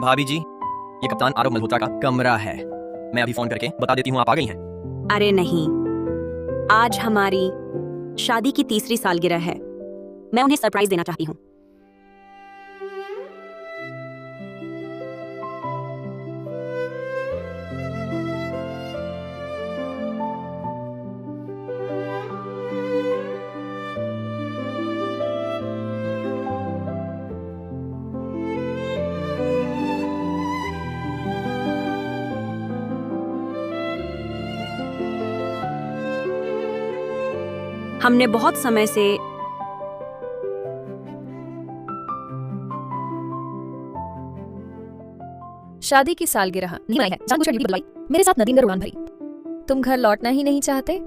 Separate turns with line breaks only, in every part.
भाभी जी, ये कप्तान आरव मल्होत्रा का कमरा है। मैं अभी फोन करके बता देती हूँ आप आ गई हैं।
अरे नहीं, आज हमारी शादी की 3री सालगिरह है। मैं उन्हें सरप्राइज देना चाहती हूँ। हमने बहुत समय से
शादी की सालगिरह नहीं मनाई है, जानबूझकर ड्यूटी बदलवाई, मेरे साथ नदीम ने उड़ान भरी। तुम घर लौटना ही नहीं चाहते?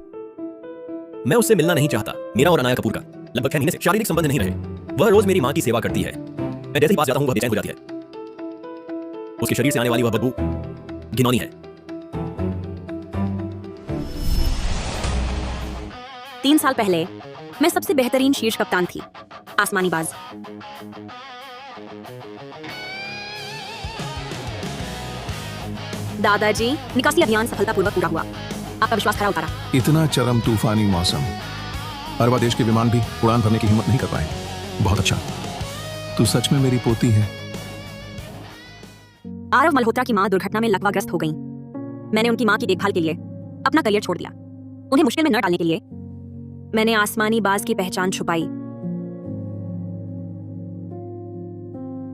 मैं उससे मिलना नहीं चाहता। मेरा और अनाया कपूर का लगभग 6 महीने से शारीरिक संबंध नहीं रहे। वह रोज मेरी माँ की सेवा करती है। मैं जैसे ही पास जाता हूँ वह बेचैन हो जाती है। उसके शरीर से आने वाली वह बदबू घिनौनी है।
3 साल पहले मैं सबसे बेहतरीन शीर्ष कप्तान थी, आसमानी बाज। दादाजी, निकासी अभियान सफलतापूर्वक पूरा हुआ। आपका विश्वास खरा उतारा।
इतना चरम तूफानी मौसम, अरबा देश के विमान भी उड़ान भरने की हिम्मत नहीं कर पाए। बहुत अच्छा, तू सच में मेरी पोती है।
आरव मल्होत्रा की मां दुर्घटना में लकवाग्रस्त हो गईं। मैंने उनकी मां की देखभाल के लिए अपना करियर छोड़ दिया। उन्हें मुश्किल में न डालने के लिए मैंने आसमानी बाज की पहचान छुपाई।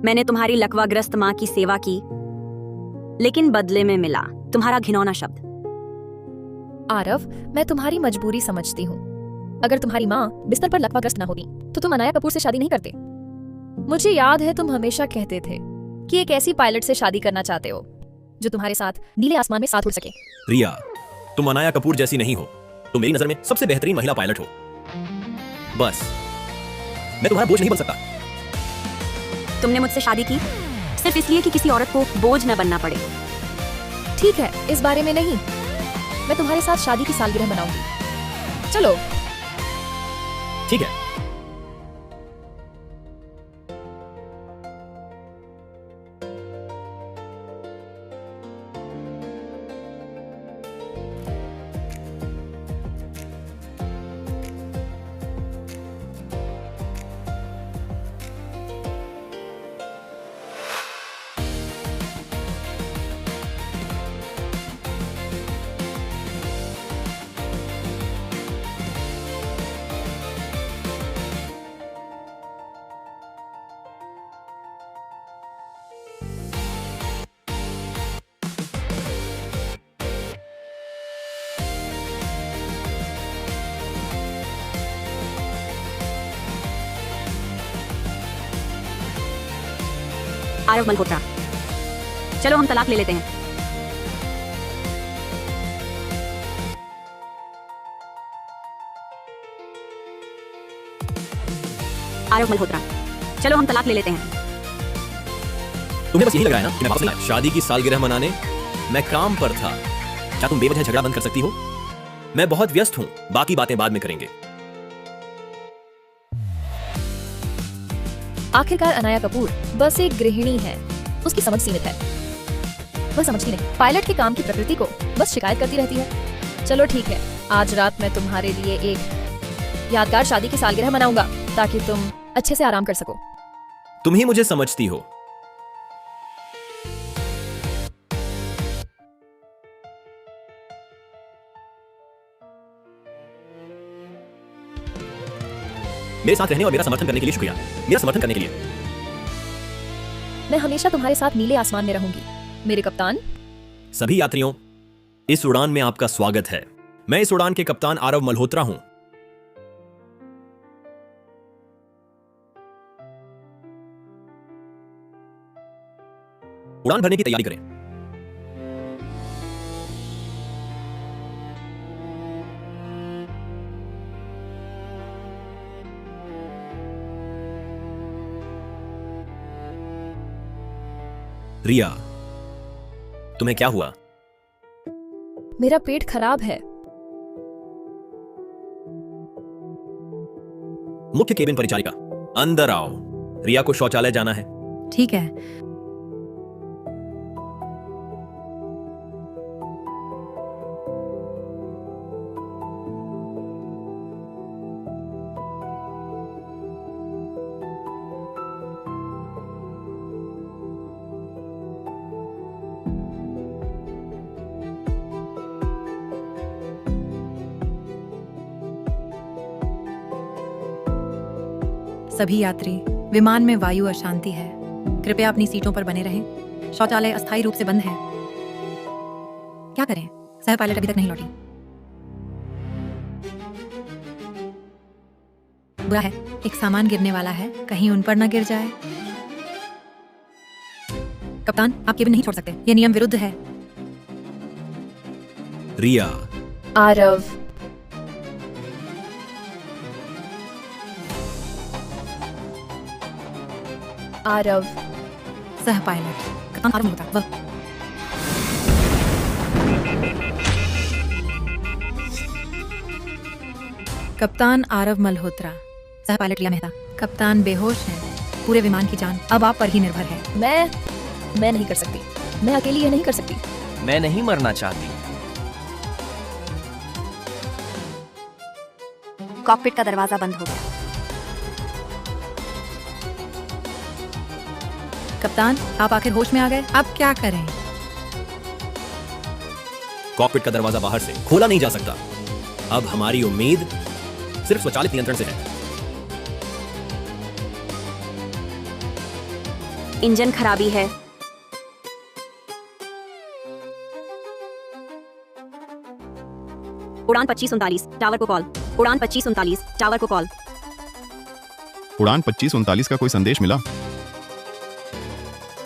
मैंने तुम्हारी लकवाग्रस्त मां की सेवा की, लेकिन बदले में मिला तुम्हारा घिनौना शब्द।
आरव, मैं तुम्हारी मजबूरी समझती हूँ। अगर तुम्हारी माँ बिस्तर पर लकवाग्रस्त न होती तो तुम अनाया कपूर से शादी नहीं करते। मुझे याद है तुम हमेशा कहते थे कि एक ऐसी पायलट से शादी करना चाहते हो जो तुम्हारे साथ नीले आसमान में साथ उड़ सके।
रिया, तुम अनाया कपूर जैसी नहीं हो। तुम मेरी नजर में सबसे बेहतरीन महिला पायलट हो। बस मैं तुम्हारा बोझ नहीं बन सकता।
तुमने मुझसे शादी की सिर्फ इसलिए कि किसी औरत को बोझ न बनना पड़े।
ठीक है, इस बारे में नहीं। मैं तुम्हारे साथ शादी की सालगिरह मनाऊंगी। चलो।
ठीक है।
आरव मल्होत्रा, चलो हम तलाक ले लेते हैं। आरव मल्होत्रा, चलो हम तलाक ले लेते हैं।
तुम्हें बस यही लग रहा है ना कि मैं वापस नहीं आया। शादी की सालगिरह मनाने मैं काम पर था। क्या तुम बेवजह झगड़ा बंद कर सकती हो? मैं बहुत व्यस्त हूं, बाकी बातें बाद में करेंगे।
आखिरकार अनाया कपूर बस एक गृहिणी है। उसकी समझ सीमित है। वह समझती नहीं। पायलट के काम की प्रकृति को बस शिकायत करती रहती है। चलो ठीक है, आज रात मैं तुम्हारे लिए एक यादगार शादी की सालगिरह मनाऊंगा ताकि तुम अच्छे से आराम कर सको।
तुम ही मुझे समझती हो। मेरे साथ रहने और मेरा समर्थन करने के लिए शुक्रिया। मेरा समर्थन करने के लिए।
मैं हमेशा तुम्हारे साथ नीले आसमान में रहूंगी, मेरे कप्तान।
सभी यात्रियों, इस उड़ान में आपका स्वागत है। मैं इस उड़ान के कप्तान आरव मल्होत्रा हूं। उड़ान भरने की तैयारी करें। रिया, तुम्हें क्या हुआ?
मेरा पेट खराब है।
मुख्य केबिन परिचारिका, अंदर आओ। रिया को शौचालय जाना है।
ठीक है।
सभी यात्री, विमान में वायु अशांति है। कृपया अपनी सीटों पर बने रहें। शौचालय अस्थायी रूप से बंद है। क्या करें? सह पायलट अभी तक नहीं लौटी। बुरा है, एक सामान गिरने वाला है, कहीं उन पर न गिर जाए। कप्तान, आप केबिन नहीं छोड़ सकते, ये नियम विरुद्ध है।
रिया,
आरव, आरव,
सह पायलट कप्तान आरव मल्होत्रा, वह कप्तान आरव मल्होत्रा, सह पायलट रिया मेहता। कप्तान बेहोश हैं। पूरे विमान की जान अब आप पर ही निर्भर है।
मैं नहीं कर सकती। मैं अकेली ये नहीं कर सकती।
मैं नहीं मरना चाहती।
कॉकपिट का दरवाजा बंद हो गया।
कप्तान, आप आखिर होश में आ गए। अब क्या करें?
कॉकपिट का दरवाजा बाहर से खोला नहीं जा सकता। अब हमारी उम्मीद सिर्फ स्वचालित नियंत्रण से है।
इंजन खराबी है। उड़ान 2539 टावर को कॉल। उड़ान 2539 टावर को कॉल।
उड़ान 2539 का कोई संदेश मिला?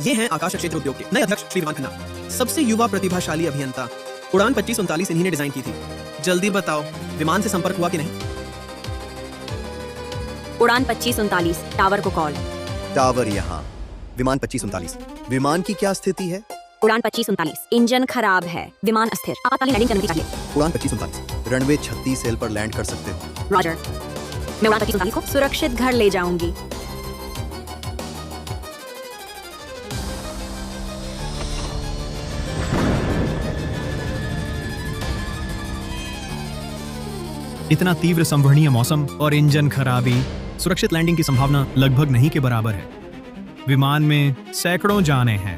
ये हैं आकाश क्षेत्र उद्योग के नए अध्यक्ष श्री विमान खन्ना, सबसे युवा प्रतिभाशाली अभियंता। उड़ान 2539 इन्हीं ने डिजाइन की थी। जल्दी बताओ, विमान से संपर्क हुआ कि नहीं?
उड़ान 2539 टावर को कॉल।
टावर यहाँ। विमान 2539। विमान की क्या स्थिति है?
उड़ान 2539 इंजन खराब है। विमान अस्थिर। आपातकालीन लैंडिंग करने चाहिए।
उड़ान 2539 रनवे 36 सेल पर लैंड कर सकते हो।
रॉजर। मैं उड़ान 2539 को सुरक्षित घर ले जाऊंगी।
इतना तीव्र संवहनीय मौसम और इंजन खराबी, सुरक्षित लैंडिंग की संभावना लगभग नहीं के बराबर है। विमान में सैकड़ों जानें हैं।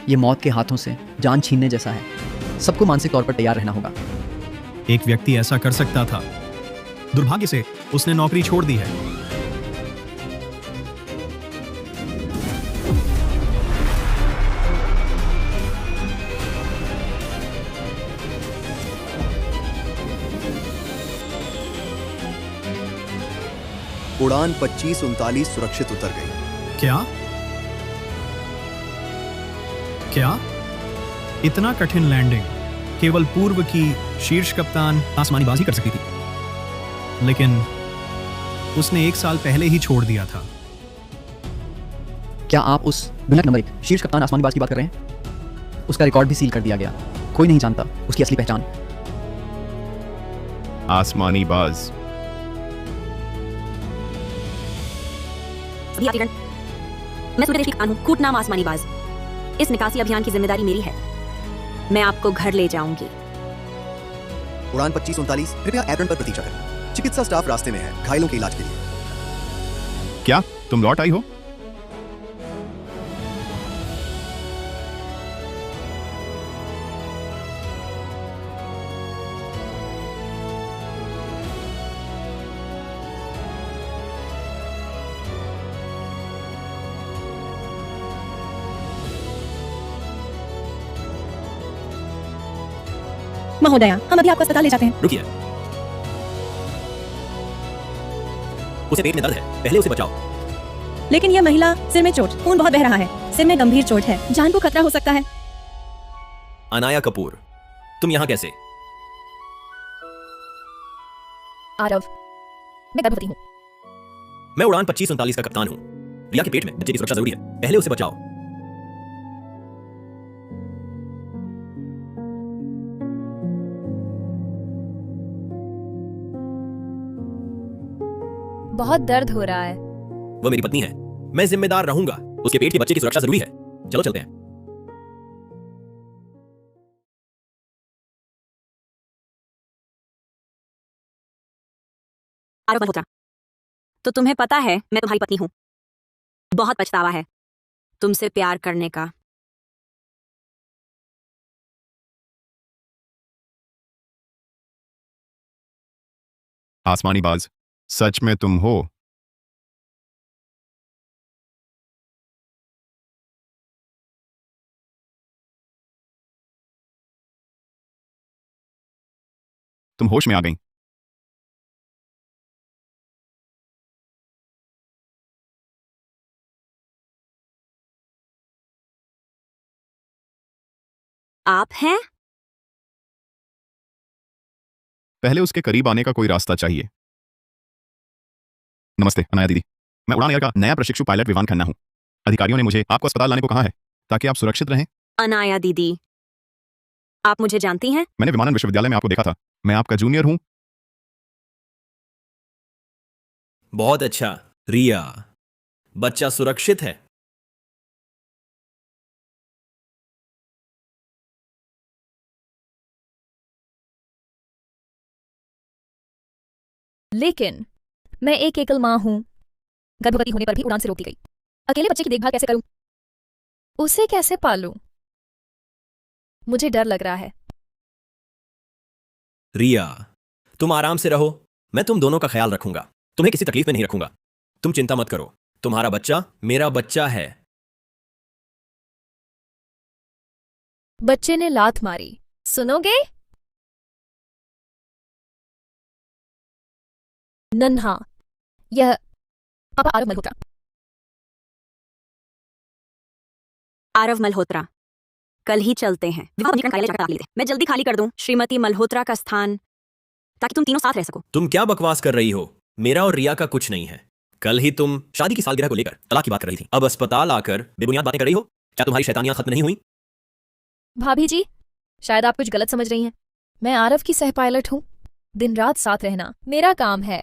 ये मौत के हाथों से जान छीनने जैसा है। सबको मानसिक तौर पर तैयार रहना होगा।
एक व्यक्ति ऐसा कर सकता था। दुर्भाग्य से उसने नौकरी छोड़ दी है।
उड़ान 2539 सुरक्षित उतर गई।
क्या? इतना कठिन लैंडिंग केवल पूर्व की शीर्ष कप्तान आसमानी बाजी कर सकती थी, लेकिन उसने 1 साल पहले ही छोड़ दिया था।
क्या आप उस बिनक नंबर 1 शीर्ष कप्तान आसमानी बाज की बात कर रहे हैं? उसका रिकॉर्ड भी सील कर दिया गया। कोई नहीं जानता उसकी असली पहचान।
आसमानी बाज।
सभी यात्रीगण, मैं सूर्यदेश की कप्तान हूं, कूट नाम आसमानी बाज। इस निकासी अभियान की जिम्मेदारी मेरी है। मैं आपको घर ले जाऊंगी।
उड़ान 2539 कृपया एप्रन पर प्रतीक्षा करें। चिकित्सा स्टाफ रास्ते में है घायलों के इलाज के लिए।
क्या तुम लौट आई हो?
महोदया, हम अभी आपको अस्पताल ले जाते हैं।
रुकिए, उसे पेट में दर्द है, पहले उसे बचाओ।
लेकिन यह महिला, सिर में चोट, खून बहुत बह रहा है, सिर में गंभीर चोट है, जान को खतरा हो सकता है।
अनाया कपूर, तुम यहाँ कैसे?
आरव, मैं गर्भवती हूँ।
मैं उड़ान 2539 का कप्तान हूँ। रिया के पेट में बच्चे की सुरक्षा जरूरी है, पहले उसे बचाओ।
बहुत दर्द हो रहा है।
वह मेरी पत्नी है, मैं जिम्मेदार रहूंगा। उसके पेट के बच्चे की सुरक्षा जरूरी है। चलो चलते हैं।
आरव मल्होत्रा, तो तुम्हें पता है मैं तुम्हारी पत्नी हूं। बहुत पछतावा है तुमसे प्यार करने का।
आसमानी बाज, सच में तुम हो? तुम होश में आ गई।
आप हैं?
पहले उसके करीब आने का कोई रास्ता चाहिए। नमस्ते अनाया दीदी, मैं उड़ान एयर का नया प्रशिक्षु पायलट विवान खन्ना हूँ। अधिकारियों ने मुझे आपको अस्पताल लाने को कहा है ताकि आप सुरक्षित रहें।
अनाया दीदी, आप मुझे जानती हैं?
मैंने विमानन विश्वविद्यालय में आपको देखा था। मैं आपका जूनियर हूँ।
बहुत अच्छा रिया, बच्चा सुरक्षित है।
लेकिन मैं एक एकल माँ हूं। गर्भवती होने पर भी उड़ान से रोक दी गई। अकेले बच्चे की देखभाल कैसे करूं? उसे कैसे पालूं? मुझे डर लग रहा है।
रिया, तुम आराम से रहो, मैं तुम दोनों का ख्याल रखूंगा। तुम्हें किसी तकलीफ में नहीं रखूंगा। तुम चिंता मत करो, तुम्हारा बच्चा मेरा बच्चा है।
बच्चे ने लात मारी, सुनोगे? नन्हा, यह पापा आरव मल्होत्रा।
आरव मल्होत्रा, कल ही चलते हैं। विवाह पंजीकरण कार्यालय जाकर आग लेते हैं। मैं जल्दी खाली कर दूं श्रीमती मल्होत्रा का स्थान, ताकि तुम तीनों साथ रह सको।
तुम क्या बकवास कर रही हो? मेरा और रिया का कुछ नहीं है। कल ही तुम शादी की सालगिरह को लेकर तलाक की बात कर रही थी, अब अस्पताल आकर बेबुनियाद बातें कर रही हो। क्या तुम्हारी शैतानियां खत्म नहीं हुई?
भाभी जी, शायद आप कुछ गलत समझ रही हैं। मैं आरव की सह पायलट हूं। दिन रात साथ रहना मेरा काम है।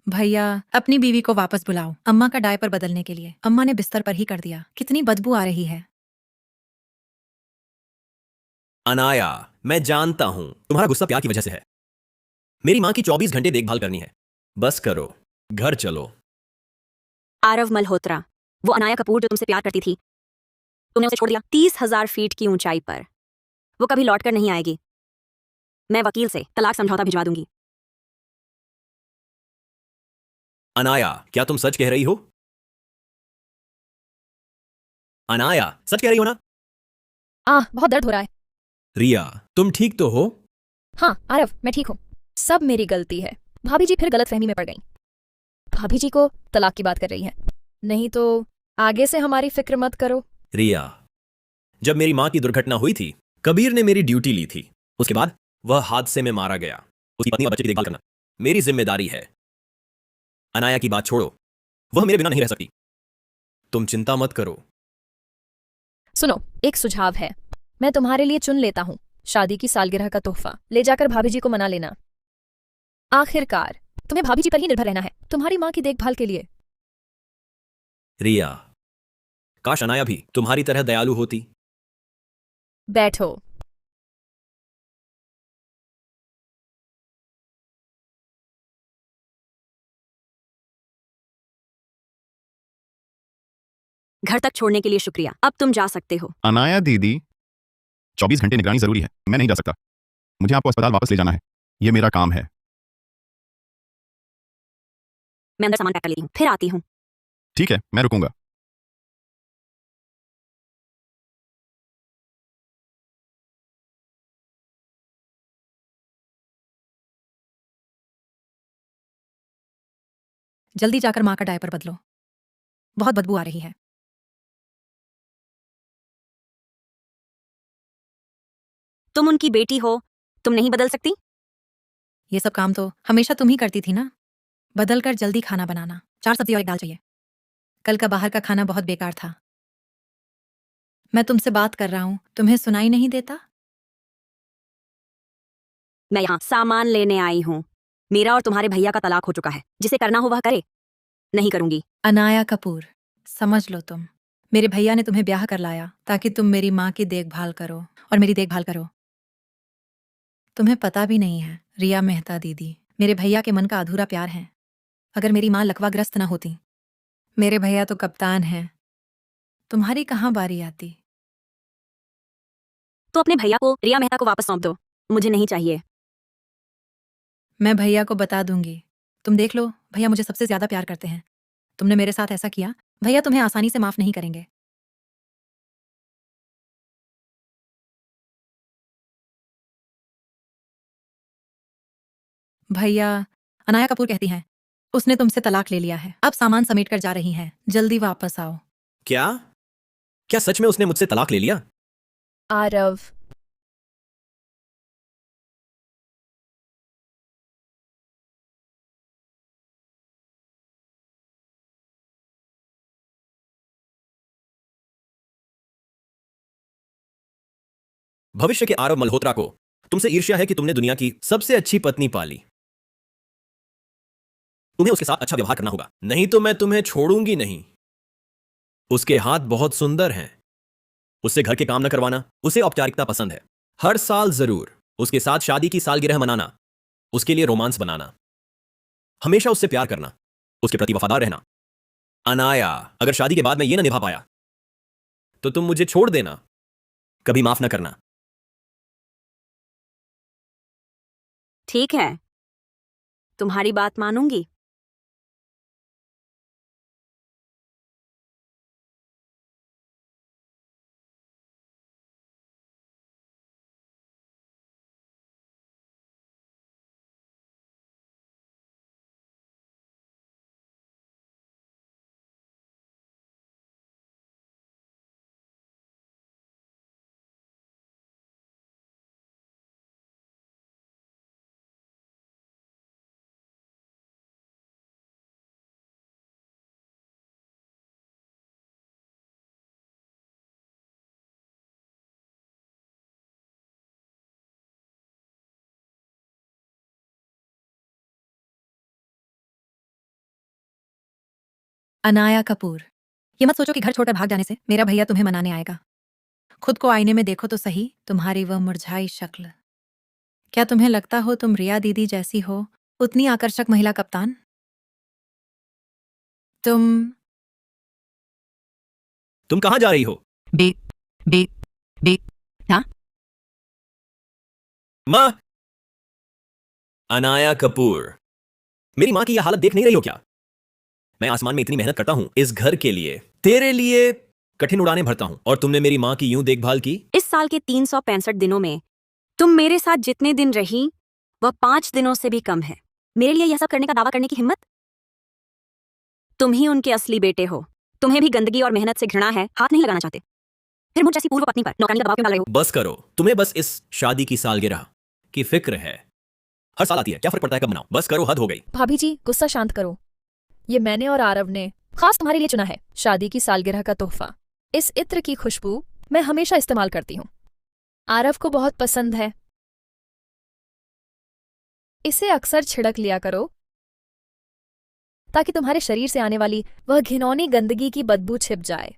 भैया, अपनी बीवी को वापस बुलाओ अम्मा का डायपर बदलने के लिए। अम्मा ने बिस्तर पर ही कर दिया। कितनी बदबू आ रही है।
अनाया, मैं जानता हूं तुम्हारा गुस्सा प्यार की वजह से है। मेरी मां की 24 घंटे देखभाल करनी है। बस करो, घर चलो।
आरव मल्होत्रा, वो अनाया कपूर जो तुमसे प्यार करती थी, तुमने उसे छोड़ दिया 30,000 फीट की ऊंचाई पर। वो कभी लौटकर नहीं आएगी। मैं वकील से तलाक समझौता भिजवा दूंगी।
अनाया, क्या तुम सच कह रही हो? अनाया, सच कह रही हो ना?
बहुत दर्द हो रहा है।
रिया, तुम ठीक तो हो?
हाँ आरव, मैं ठीक हूं। सब मेरी गलती है। भाभी जी फिर गलतफहमी में पड़ गई। भाभी जी को तलाक की बात कर रही हैं। नहीं तो आगे से हमारी फिक्र मत करो।
रिया, जब मेरी मां की दुर्घटना हुई थी, कबीर ने मेरी ड्यूटी ली थी। उसके बाद वह हादसे में मारा गया। उसकी पत्नी और बच्चे की देखभाल करना मेरी जिम्मेदारी है। अनाया की बात छोड़ो, वह मेरे बिना नहीं रह सकती। तुम चिंता मत करो।
सुनो, एक सुझाव है। मैं तुम्हारे लिए चुन लेता हूँ शादी की सालगिरह का तोहफा। ले जाकर भाभी जी को मना लेना। आखिरकार तुम्हें भाभी जी पर ही निर्भर रहना है तुम्हारी माँ की देखभाल के लिए।
रिया, काश अनाया भी तुम्हारी तरह दयालु होती।
बैठो।
घर तक छोड़ने के लिए शुक्रिया। अब तुम जा सकते हो।
अनाया दीदी, 24 घंटे निगरानी जरूरी है। मैं नहीं जा सकता। मुझे आपको अस्पताल वापस ले जाना है। ये मेरा काम है।
मैं अंदर सामान पैक कर लेती हूँ, फिर आती हूँ।
ठीक है, मैं रुकूंगा।
जल्दी जाकर माँ का डायपर बदलो। बहुत बदबू आ रही है।
तुम उनकी बेटी हो, तुम नहीं बदल सकती?
ये सब काम तो हमेशा तुम ही करती थी ना। बदल कर जल्दी खाना बनाना। 4 सब्जी और 1 दाल चाहिए। कल का बाहर का खाना बहुत बेकार था। मैं तुमसे बात कर रहा हूँ, तुम्हें सुनाई नहीं देता?
मैं यहाँ सामान लेने आई हूँ। मेरा और तुम्हारे भैया का तलाक हो चुका है। जिसे करना हो वह करे। नहीं करूंगी।
अनाया कपूर, समझ लो तुम। मेरे भैया ने तुम्हें ब्याह कर लाया ताकि तुम मेरी माँ की देखभाल करो और मेरी देखभाल करो। तुम्हें पता भी नहीं है रिया मेहता दीदी, मेरे भैया के मन का अधूरा प्यार है। अगर मेरी माँ लकवाग्रस्त ना होती। मेरे भैया तो कप्तान हैं। तुम्हारी कहाँ बारी आती?
तो अपने भैया को रिया मेहता को वापस सौंप दो। मुझे नहीं चाहिए।
मैं भैया को बता दूंगी। तुम देख लो, भैया मुझे सबसे ज्यादा प्यार करते हैं। तुमने मेरे साथ ऐसा किया, भैया तुम्हें आसानी से माफ नहीं करेंगे। भैया, अनाया कपूर कहती हैं उसने तुमसे तलाक ले लिया है। अब सामान समेट कर जा रही हैं। जल्दी वापस आओ।
क्या क्या सच में उसने मुझसे तलाक ले लिया?
आरव,
भविष्य के आरव मल्होत्रा को तुमसे ईर्ष्या है कि तुमने दुनिया की सबसे अच्छी पत्नी पाली। तुम्हें उसके साथ अच्छा व्यवहार करना होगा, नहीं तो मैं तुम्हें छोड़ूंगी नहीं। उसके हाथ बहुत सुंदर हैं। उससे घर के काम न करवाना। उसे औपचारिकता पसंद है। हर साल जरूर उसके साथ शादी की सालगिरह मनाना। उसके लिए रोमांस बनाना। हमेशा उससे प्यार करना। उसके प्रति वफादार रहना। अनाया, अगर शादी के बाद मैं ये ना निभा पाया तो तुम मुझे छोड़ देना। कभी माफ न करना।
ठीक है, तुम्हारी बात मानूंगी।
अनाया कपूर, ये मत सोचो कि घर छोड़कर भाग जाने से मेरा भैया तुम्हें मनाने आएगा। खुद को आईने में देखो तो सही, तुम्हारी वह मुरझाई शक्ल। क्या तुम्हें लगता हो तुम रिया दीदी जैसी हो, उतनी आकर्षक महिला कप्तान?
तुम कहां जा रही हो?
बे बे बे हाँ?
मां! अनाया कपूर, मेरी मां की यह हालत देख नहीं रही हो क्या? मैं आसमान में इतनी मेहनत करता हूं इस घर के लिए, तेरे लिए कठिन उड़ानें भरता हूं, और तुमने मेरी मां की यूं देखभाल की।
इस साल के 365 दिनों में तुम मेरे साथ जितने दिन रही वह 5 दिनों से भी कम है। मेरे लिए यह सब करने का दावा करने की हिम्मत? तुम ही उनके असली बेटे हो। तुम्हें भी गंदगी और मेहनत से घृणा है, हाथ नहीं लगाना चाहते। फिर मुझ जैसी पूर्व पत्नी पर नौकरानी का दबाव क्यों डाल रहे हो?
बस करो, तुम्हें बस इस शादी की सालगिरह की फिक्र है। हर साल आती है, क्या फर्क पड़ता है कब मनाओ? बस करो, हद हो गई।
भाभी जी गुस्सा शांत करो। ये मैंने और आरव ने खास तुम्हारे लिए चुना है, शादी की सालगिरह का तोहफा। इस इत्र की खुशबू मैं हमेशा इस्तेमाल करती हूँ। आरव को बहुत पसंद है। इसे अक्सर छिड़क लिया करो ताकि तुम्हारे शरीर से आने वाली वह घिनौनी गंदगी की बदबू छिप जाए।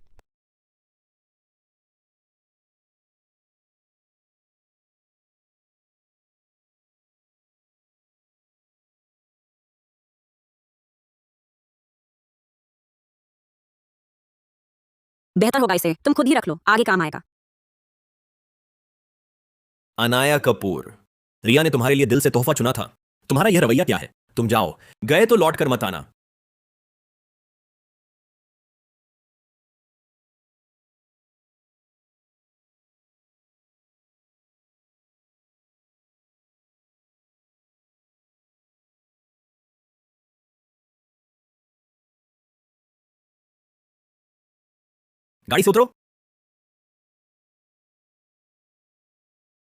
बेहतर होगा इसे तुम खुद ही रख लो, आगे काम आएगा।
अनाया कपूर, रिया ने तुम्हारे लिए दिल से तोहफा चुना था। तुम्हारा यह रवैया क्या है? तुम जाओ, गए तो लौट कर मत आना। गाड़ी से उतरो।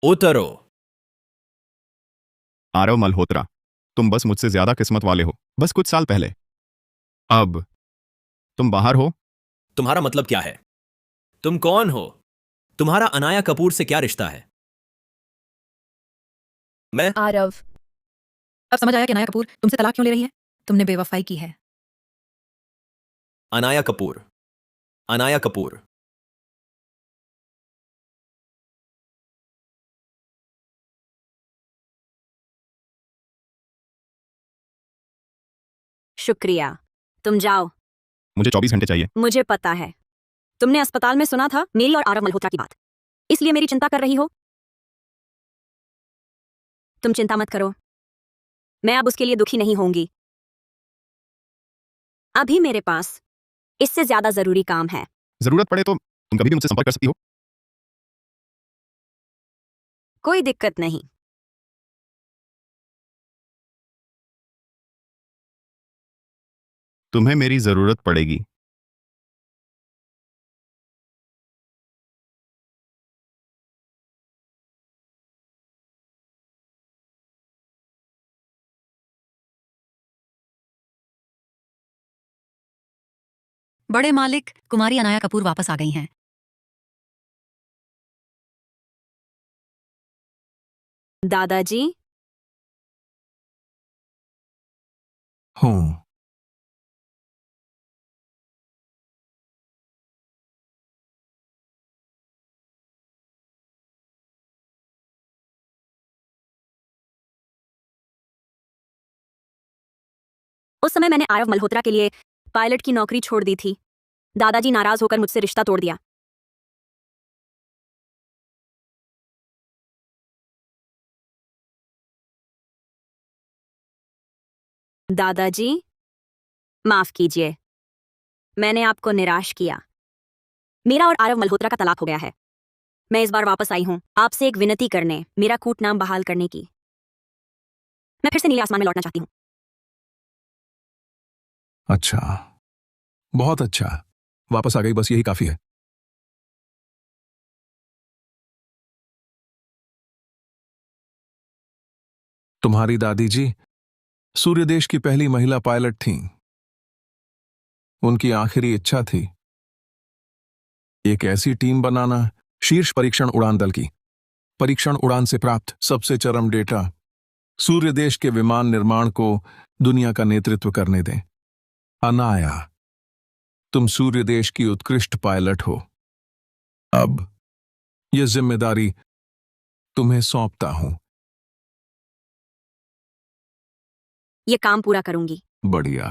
उतरो।
आरव मल्होत्रा, तुम बस मुझसे ज्यादा किस्मत वाले हो। बस कुछ साल पहले, अब तुम बाहर हो।
तुम्हारा मतलब क्या है? तुम कौन हो? तुम्हारा अनाया कपूर से क्या रिश्ता है? मैं
आरव,
अब समझ आया कि अनाया कपूर तुमसे तलाक क्यों ले रही है? तुमने बेवफाई की है।
अनाया कपूर, अनाया कपूर,
शुक्रिया, तुम जाओ।
मुझे 24 घंटे चाहिए।
मुझे पता है, तुमने अस्पताल में सुना था मेरी और आरव मल्होत्रा की बात, इसलिए मेरी चिंता कर रही हो। तुम चिंता मत करो, मैं अब उसके लिए दुखी नहीं होंगी। अभी मेरे पास इससे ज्यादा जरूरी काम है।
जरूरत पड़े तो तुम कभी भी मुझसे संपर्क कर सकती हो।
कोई दिक्कत नहीं।
तुम्हें मेरी जरूरत पड़ेगी।
बड़े मालिक, कुमारी अनाया कपूर वापस आ गई हैं। दादाजी,
हूं।
उस समय मैंने आरव मल्होत्रा के लिए पायलट की नौकरी छोड़ दी थी। दादाजी नाराज होकर मुझसे रिश्ता तोड़ दिया। दादाजी, माफ कीजिए, मैंने आपको निराश किया। मेरा और आरव मल्होत्रा का तलाक हो गया है। मैं इस बार वापस आई हूं आपसे एक विनती करने, मेरा कूट नाम बहाल करने की। मैं फिर से नीले आसमान में लौटना चाहती हूं।
अच्छा, बहुत अच्छा। वापस आ गई, बस यही काफी है। तुम्हारी दादी जी सूर्यदेश की पहली महिला पायलट थीं। उनकी आखिरी इच्छा थी एक ऐसी टीम बनाना, शीर्ष परीक्षण उड़ान दल की परीक्षण उड़ान से प्राप्त सबसे चरम डेटा सूर्यदेश के विमान निर्माण को दुनिया का नेतृत्व करने दें। अनाया, तुम सूर्यदेश की उत्कृष्ट पायलट हो। अब यह जिम्मेदारी तुम्हें सौंपता हूं।
ये काम पूरा करूंगी।
बढ़िया।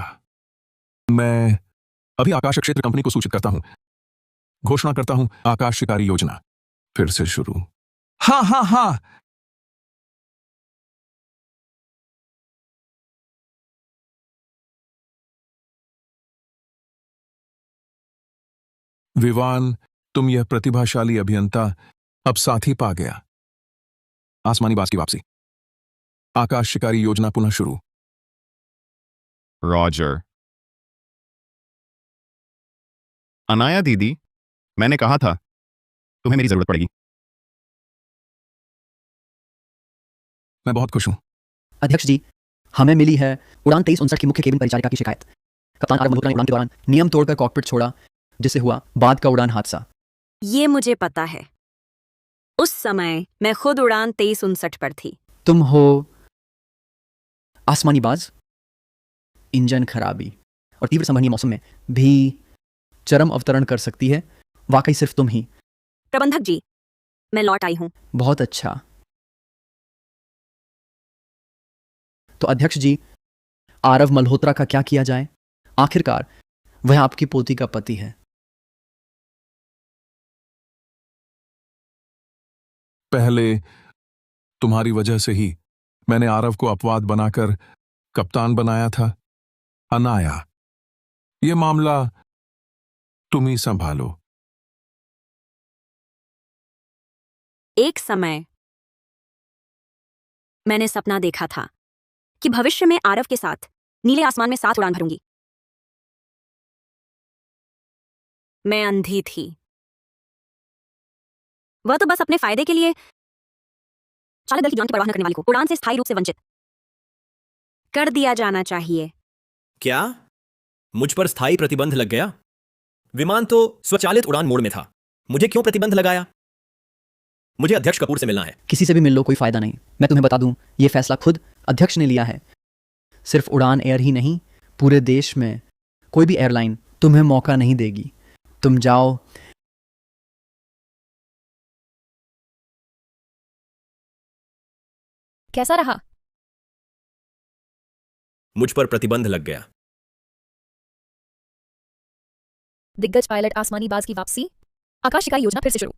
मैं अभी आकाश क्षेत्र कंपनी को सूचित करता हूं। घोषणा करता हूं, आकाश शिकारी योजना फिर से शुरू। हाँ हाँ हाँ। विवान, तुम यह प्रतिभाशाली अभियंता अब साथी पा गया। आसमानी बाज की वापसी। आकाश शिकारी योजना पुनः शुरू।
रॉजर। अनाया दीदी, मैंने कहा था तुम्हें मेरी जरूरत पड़ेगी।
मैं बहुत खुश हूं।
अध्यक्ष जी, हमें मिली है उड़ान 2359 की मुख्य केबिन परिचारिका की शिकायत। कप्तान आरव मल्होत्रा ने उड़ान के दौरान नियम तोड़कर कॉकपिट छोड़ा, जिससे हुआ बाद का उड़ान हादसा।
ये मुझे पता है। उस समय मैं खुद उड़ान 2359 पर थी।
तुम हो आसमानी बाज। इंजन खराबी और तीव्र संभवनीय मौसम में भी चरम अवतरण कर सकती है। वाकई सिर्फ तुम ही।
प्रबंधक जी, मैं लौट आई हूं।
बहुत अच्छा। तो अध्यक्ष जी, आरव मल्होत्रा का क्या किया जाए? आखिरकार वह आपकी पोती का पति है।
पहले तुम्हारी वजह से ही मैंने आरव को अपवाद बनाकर कप्तान बनाया था। अनाया, ये मामला तुम ही संभालो।
एक समय मैंने सपना देखा था कि भविष्य में आरव के साथ नीले आसमान में साथ उड़ान भरूंगी। मैं अंधी थी। वह तो बस अपने फायदे के लिए चालक दल की जान की परवाह न करने वाली को उड़ान से स्थायी रूप से वंचित कर दिया जाना चाहिए।
क्या मुझ पर स्थायी प्रतिबंध लग गया? विमान तो स्वचालित उड़ान मोड में था, मुझे क्यों प्रतिबंध लगाया? मुझे अध्यक्ष कपूर से मिलना है।
किसी से भी मिल लो, कोई फायदा नहीं। मैं तुम्हें बता दूं, यह फैसला खुद अध्यक्ष ने लिया है। सिर्फ उड़ान एयर ही नहीं, पूरे देश में कोई भी एयरलाइन तुम्हें मौका नहीं देगी। तुम जाओ।
कैसा रहा?
मुझ पर प्रतिबंध लग गया।
दिग्गज पायलट आसमानी बाज की वापसी। आकाश शिकारी योजना फिर से शुरू।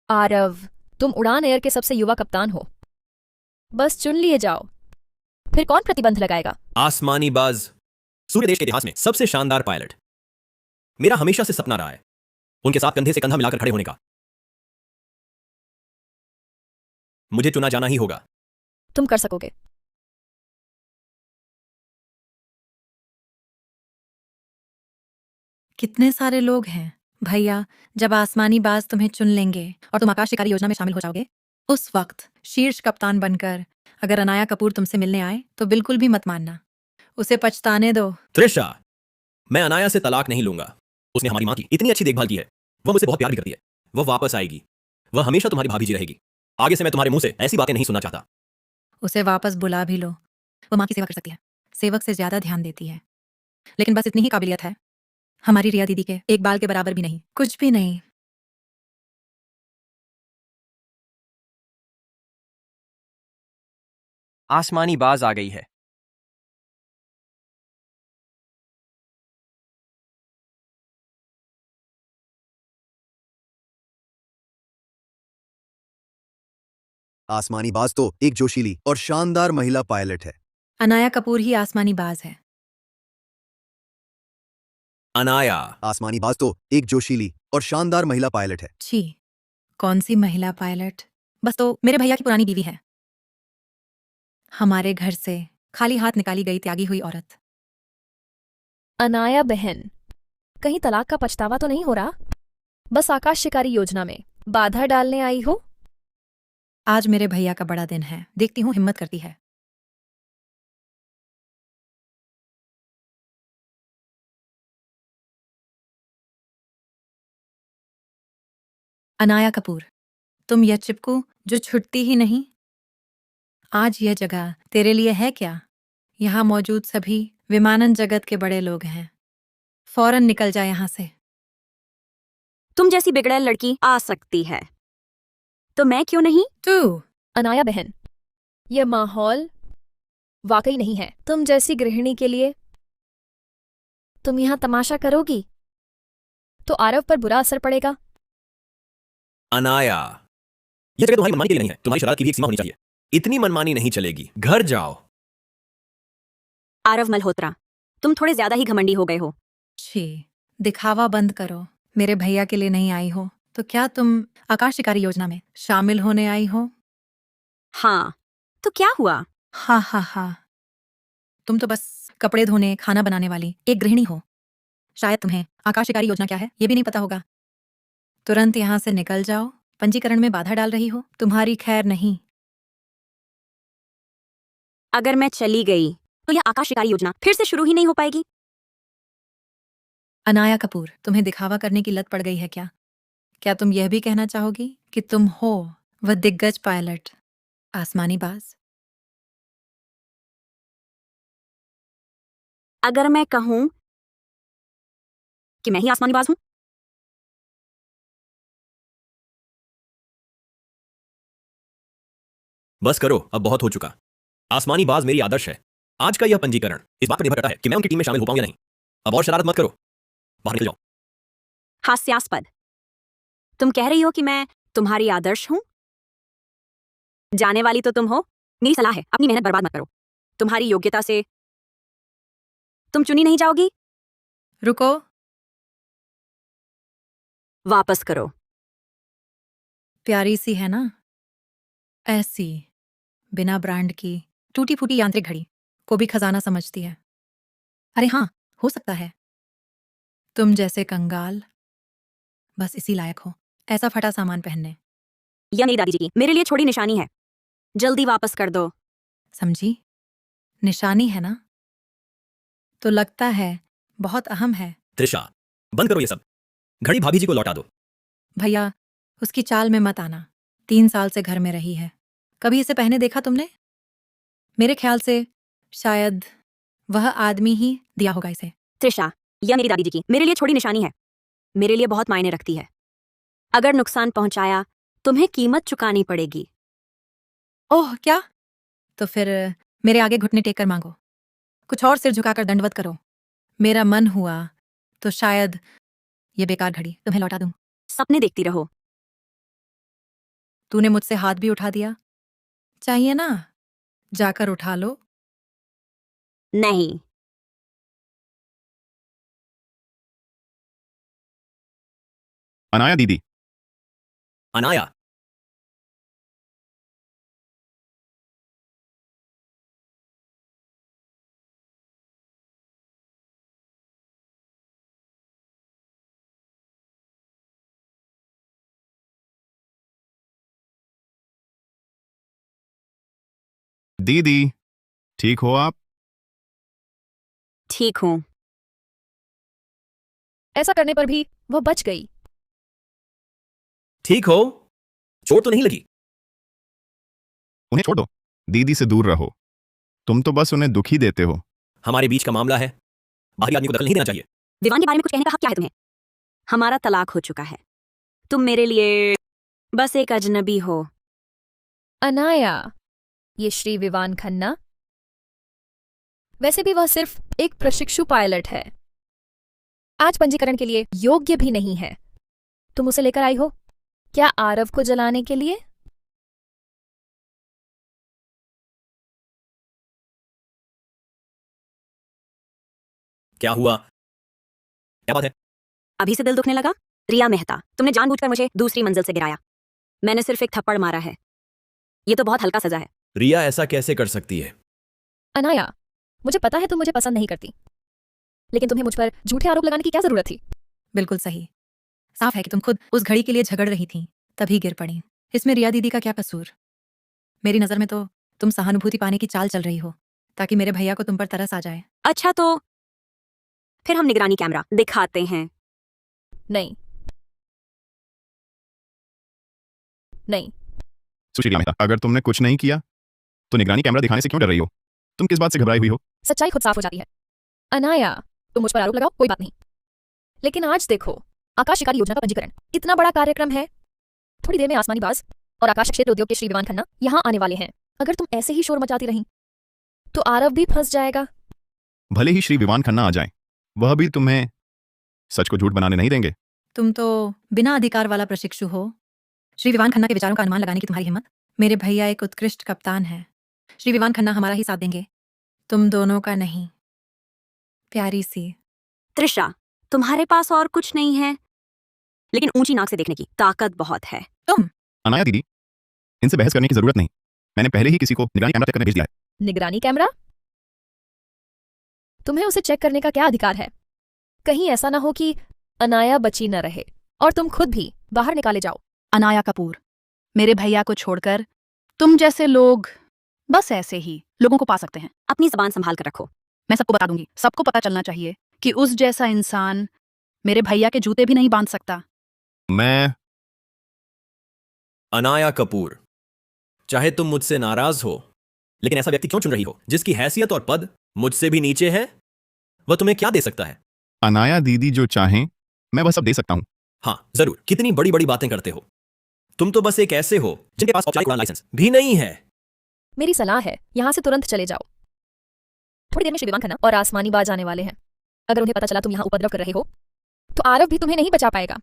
आरव, तुम उड़ान एयर के सबसे युवा कप्तान हो। बस चुन लिए जाओ, फिर कौन प्रतिबंध लगाएगा?
आसमानी बाज सूर्यदेश के इतिहास में सबसे शानदार पायलट। मेरा हमेशा से सपना रहा है उनके साथ कंधे से कंधा मिलाकर खड़े होने का। मुझे चुना जाना ही होगा।
तुम कर सकोगे।
कितने सारे लोग हैं भैया। जब आसमानी बाज तुम्हें चुन लेंगे और तुम आकाश शिकारी योजना में शामिल हो जाओगे, उस वक्त शीर्ष कप्तान बनकर अगर अनाया कपूर तुमसे मिलने आए तो बिल्कुल भी मत मानना, उसे पछताने दो।
त्रिशा, मैं अनाया से तलाक नहीं लूंगा। उसने हमारी माँ की इतनी अच्छी देखभाल की है। वह मुझसे बहुत प्यार भी करती है। वह वापस आएगी। वह हमेशा तुम्हारी भाभी जी रहेगी। आगे से मैं तुम्हारे मुंह से ऐसी बातें नहीं सुनना चाहता।
उसे वापस बुला भी लो, वो माँ की सेवा कर सकती है, सेवक से ज्यादा ध्यान देती है। लेकिन बस इतनी ही काबिलियत है, हमारी रिया दीदी के एक बाल के बराबर भी नहीं, कुछ भी नहीं।
आसमानी बाज आ गई है।
आसमानी बाज तो एक जोशीली और शानदार महिला पायलट है।
अनाया कपूर ही आसमानी बाज है।
अनाया।
आसमानी बाज तो एक जोशीली और शानदार महिला पायलट है।
छी, कौन सी महिला पायलट? बस तो मेरे भैया की पुरानी बीवी है, हमारे घर से खाली हाथ निकाली गई त्यागी हुई औरत।
अनाया बहन, कहीं तलाक का पछतावा तो नहीं हो रहा? बस आकाश शिकारी योजना में बाधा डालने आई हो?
आज मेरे भैया का बड़ा दिन है, देखती हूँ हिम्मत करती है। अनाया कपूर, तुम यह चिपकू जो छुटती ही नहीं, आज यह जगह तेरे लिए है क्या? यहाँ मौजूद सभी विमानन जगत के बड़े लोग हैं, फौरन निकल जा यहाँ से।
तुम जैसी बिगड़ैल लड़की आ सकती है, तो मैं क्यों नहीं?
तू
अनाया बहन, यह माहौल वाकई नहीं है तुम जैसी गृहिणी के लिए। तुम यहाँ तमाशा करोगी तो आरव पर बुरा असर पड़ेगा।
अनाया, यह जगह तुम्हारी मनमानी के लिए नहीं है। तुम्हारी शरारत की भी एक सीमा होनी चाहिए। इतनी मनमानी नहीं चलेगी। घर जाओ।
आरव मल्होत्रा, तुम थोड़े ज्यादा ही घमंडी हो गए हो।
छी, दिखावा बंद करो। मेरे भैया के लिए नहीं आई हो तो क्या तुम आकाश शिकारी योजना में शामिल होने आई हो?
हाँ, तो क्या हुआ?
हा हा हा, तुम तो बस कपड़े धोने खाना बनाने वाली एक गृहिणी हो। शायद तुम्हें आकाश शिकारी योजना क्या है ये भी नहीं पता होगा। तुरंत यहाँ से निकल जाओ, पंजीकरण में बाधा डाल रही हो, तुम्हारी खैर नहीं।
अगर मैं चली गई तो यह आकाश शिकारी योजना फिर से शुरू ही नहीं हो पाएगी।
अनाया कपूर, तुम्हें दिखावा करने की लत पड़ गई है क्या? क्या तुम यह भी कहना चाहोगी कि तुम हो वह दिग्गज पायलट आसमानी बाज?
अगर मैं कहूं कि मैं ही आसमानी बाज हूं?
बस करो, अब बहुत हो चुका। आसमानी बाज मेरी आदर्श है। आज का यह पंजीकरण इस बात पर निर्भर करता है कि मैं उनकी टीम में शामिल हो पाऊं या नहीं। अब और शरारत मत करो। बाहर निकल जाओ।
हास्यास्पद। तुम कह रही हो कि मैं तुम्हारी आदर्श हूं? जाने वाली तो तुम हो। मेरी सलाह है, अपनी मेहनत बर्बाद मत करो। तुम्हारी योग्यता से तुम चुनी नहीं जाओगी।
रुको,
वापस करो।
प्यारी सी है ना, ऐसी बिना ब्रांड की टूटी फूटी यांत्रिक घड़ी को भी खजाना समझती है। अरे हाँ, हो सकता है तुम जैसे कंगाल बस इसी लायक हो ऐसा फटा सामान पहनने।
यह मेरी दादी जी की मेरे लिए छोड़ी निशानी है। जल्दी वापस कर दो।
समझी? निशानी है ना, तो लगता है बहुत अहम है।
त्रिशा, बंद करो ये सब। घड़ी भाभी जी को लौटा दो।
भैया, उसकी चाल में मत आना। 3 साल से घर में रही है, कभी इसे पहने देखा तुमने? मेरे ख्याल से शायद वह आदमी ही दिया होगा इसे।
त्रिशा, यह मेरी दादी जी की मेरे लिए छोड़ी निशानी है। मेरे लिए बहुत मायने रखती है। अगर नुकसान पहुंचाया तुम्हें कीमत चुकानी पड़ेगी।
ओह क्या? तो फिर मेरे आगे घुटने टेक कर मांगो, कुछ और सिर झुकाकर दंडवत करो। मेरा मन हुआ तो शायद ये बेकार घड़ी तुम्हें लौटा दूं।
सपने देखती रहो।
तूने मुझसे हाथ भी उठा दिया, चाहिए ना जाकर उठा लो।
नहीं।
अनाया दीदी।
अनाया,
दीदी, ठीक हो आप?
ठीक हूं।
ऐसा करने पर भी वह बच गई।
ठीक हो? चोट तो नहीं लगी?
उन्हें छोड़ दो, दीदी से दूर रहो। तुम तो बस उन्हें दुखी देते हो।
हमारे बीच का मामला है, बाहरी आदमी को दखल नहीं देना चाहिए।
विवान के बारे में कुछ कहने का हक क्या है तुम्हें? हमारा तलाक हो चुका है। तुम मेरे लिए बस एक अजनबी हो।
अनाया, ये श्री विवान खन्ना। वैसे भी वह सिर्फ एक प्रशिक्षु पायलट है, आज पंजीकरण के लिए योग्य भी नहीं है। तुम उसे लेकर आई हो क्या आरव को जलाने के लिए?
क्या हुआ? क्या बात है?
अभी से दिल दुखने लगा? रिया मेहता, तुमने जानबूझकर मुझे दूसरी मंजिल से गिराया। मैंने सिर्फ एक थप्पड़ मारा है, ये तो बहुत हल्का सजा है।
रिया ऐसा कैसे कर सकती है?
अनाया, मुझे पता है तुम मुझे पसंद नहीं करती, लेकिन तुम्हें मुझ पर झूठे आरोप लगाने की क्या जरूरत थी?
बिल्कुल सही। साफ है कि तुम खुद उस घड़ी के लिए झगड़ रही थी, तभी गिर पड़ी। इसमें रिया दीदी का क्या कसूर? मेरी नजर में तो तुम सहानुभूति पाने की चाल चल रही हो, ताकि मेरे भैया को तुम पर तरस आ जाए।
अच्छा, तो फिर हम निगरानी कैमरा दिखाते हैं।
नहीं नहीं।
सुशीला मेहता, अगर तुमने कुछ नहीं किया तो निगरानी कैमरा दिखाने से क्यों डर रही हो? तुम किस बात से घबराई हुई हो?
सच्चाई खुद साफ हो जाती है। अनाया, तुम मुझ पर आरोप लगाओ, कोई बात नहीं, लेकिन आज देखो, आकाश शिकारी योजना का पंजीकरण इतना बड़ा कार्यक्रम है। थोड़ी देर में आसमानी बाज और आकाश क्षेत्र उद्योग के श्री विवान खन्ना यहाँ आने वाले हैं। अगर तुम ऐसे ही शोर मचाती रही तो आरव भी फंस जाएगा।
भले ही श्री विवान खन्ना आ जाए, वह भी तुम्हें सच को झूठ बनाने नहीं देंगे।
तुम तो बिना अधिकार वाला प्रशिक्षु हो। श्री विवान खन्ना के विचारों का अनुमान लगाने की तुम्हारी हिम्मत? मेरे भैया एक उत्कृष्ट कप्तान है। श्री विवान खन्ना हमारा ही साथ देंगे, तुम दोनों का नहीं। प्यारी सी
त्रिशा, तुम्हारे पास और कुछ नहीं है, लेकिन ऊंची नाक से देखने की ताकत बहुत है।
तुम।
अनाया दीदी, इनसे बहस करने की जरूरत नहीं। मैंने पहले ही किसी को निगरानी कैमरा चेक करने भेज दिया है।
निगरानी कैमरा? तुम्हें उसे चेक करने का क्या अधिकार है? कहीं ऐसा ना हो कि अनाया बची न रहे और तुम खुद भी बाहर निकाले जाओ।
अनाया कपूर, मेरे भैया को छोड़कर तुम जैसे लोग बस ऐसे ही लोगों को पा सकते हैं।
अपनी जबान संभाल कर रखो।
मैं सबको बता दूंगी, सबको पता चलना चाहिए कि उस जैसा इंसान मेरे भैया के जूते भी नहीं बांध सकता।
मैं
अनाया कपूर, चाहे तुम मुझसे नाराज हो, लेकिन ऐसा व्यक्ति क्यों चुन रही हो जिसकी हैसियत और पद मुझसे भी नीचे है? वह तुम्हें क्या दे सकता है?
अनाया दीदी जो चाहें मैं वह सब दे सकता हूं।
हाँ जरूर, कितनी बड़ी बड़ी बातें करते हो। तुम तो बस एक ऐसे हो जिनके पास औपचारिक उड़ान लाइसेंस भी नहीं है।
मेरी सलाह है, यहां से तुरंत चले जाओ। थोड़ी देर में श्री विवान खन्ना और आसमानी बाज आने वाले हैं। अगर उन्हें पता चला तुम यहां उपद्रव कर रहे हो तो आरव भी तुम्हें नहीं बचा पाएगा।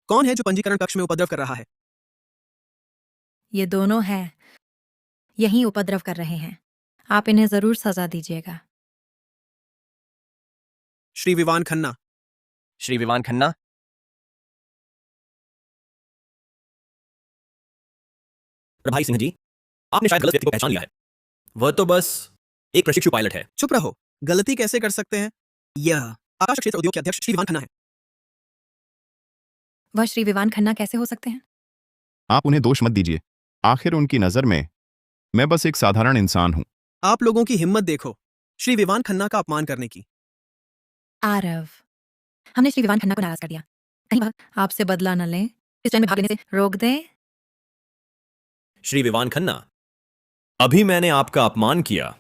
कौन है जो पंजीकरण कक्ष में उपद्रव कर रहा है?
ये दोनों हैं, यही उपद्रव कर रहे हैं। आप इन्हें जरूर सजा दीजिएगा।
श्री विवान खन्ना।
श्री विवान खन्ना,
प्रभाई सिंह जी, आपने शायद गलत व्यक्ति को पहचान लिया है। वह तो बस एक प्रशिक्षु पायलट है।
चुप रहो, गलती कैसे कर सकते हैं? यह आकाश क्षेत्र उद्योग के अध्यक्ष श्री विवान खन्ना है।
वह श्री विवान खन्ना कैसे हो सकते हैं?
आप उन्हें दोष मत दीजिए। आखिर उनकी नजर में मैं बस एक साधारण इंसान हूं।
आप लोगों की हिम्मत देखो, श्री विवान खन्ना का अपमान करने की।
आरव, हमने श्री विवान खन्ना को नाराज कर दिया। कहीं वह आपसे बदला न ले, इस ट्रेन में भाग लेने से रोक दे।
श्री विवान खन्ना, अभी मैंने आपका अपमान किया,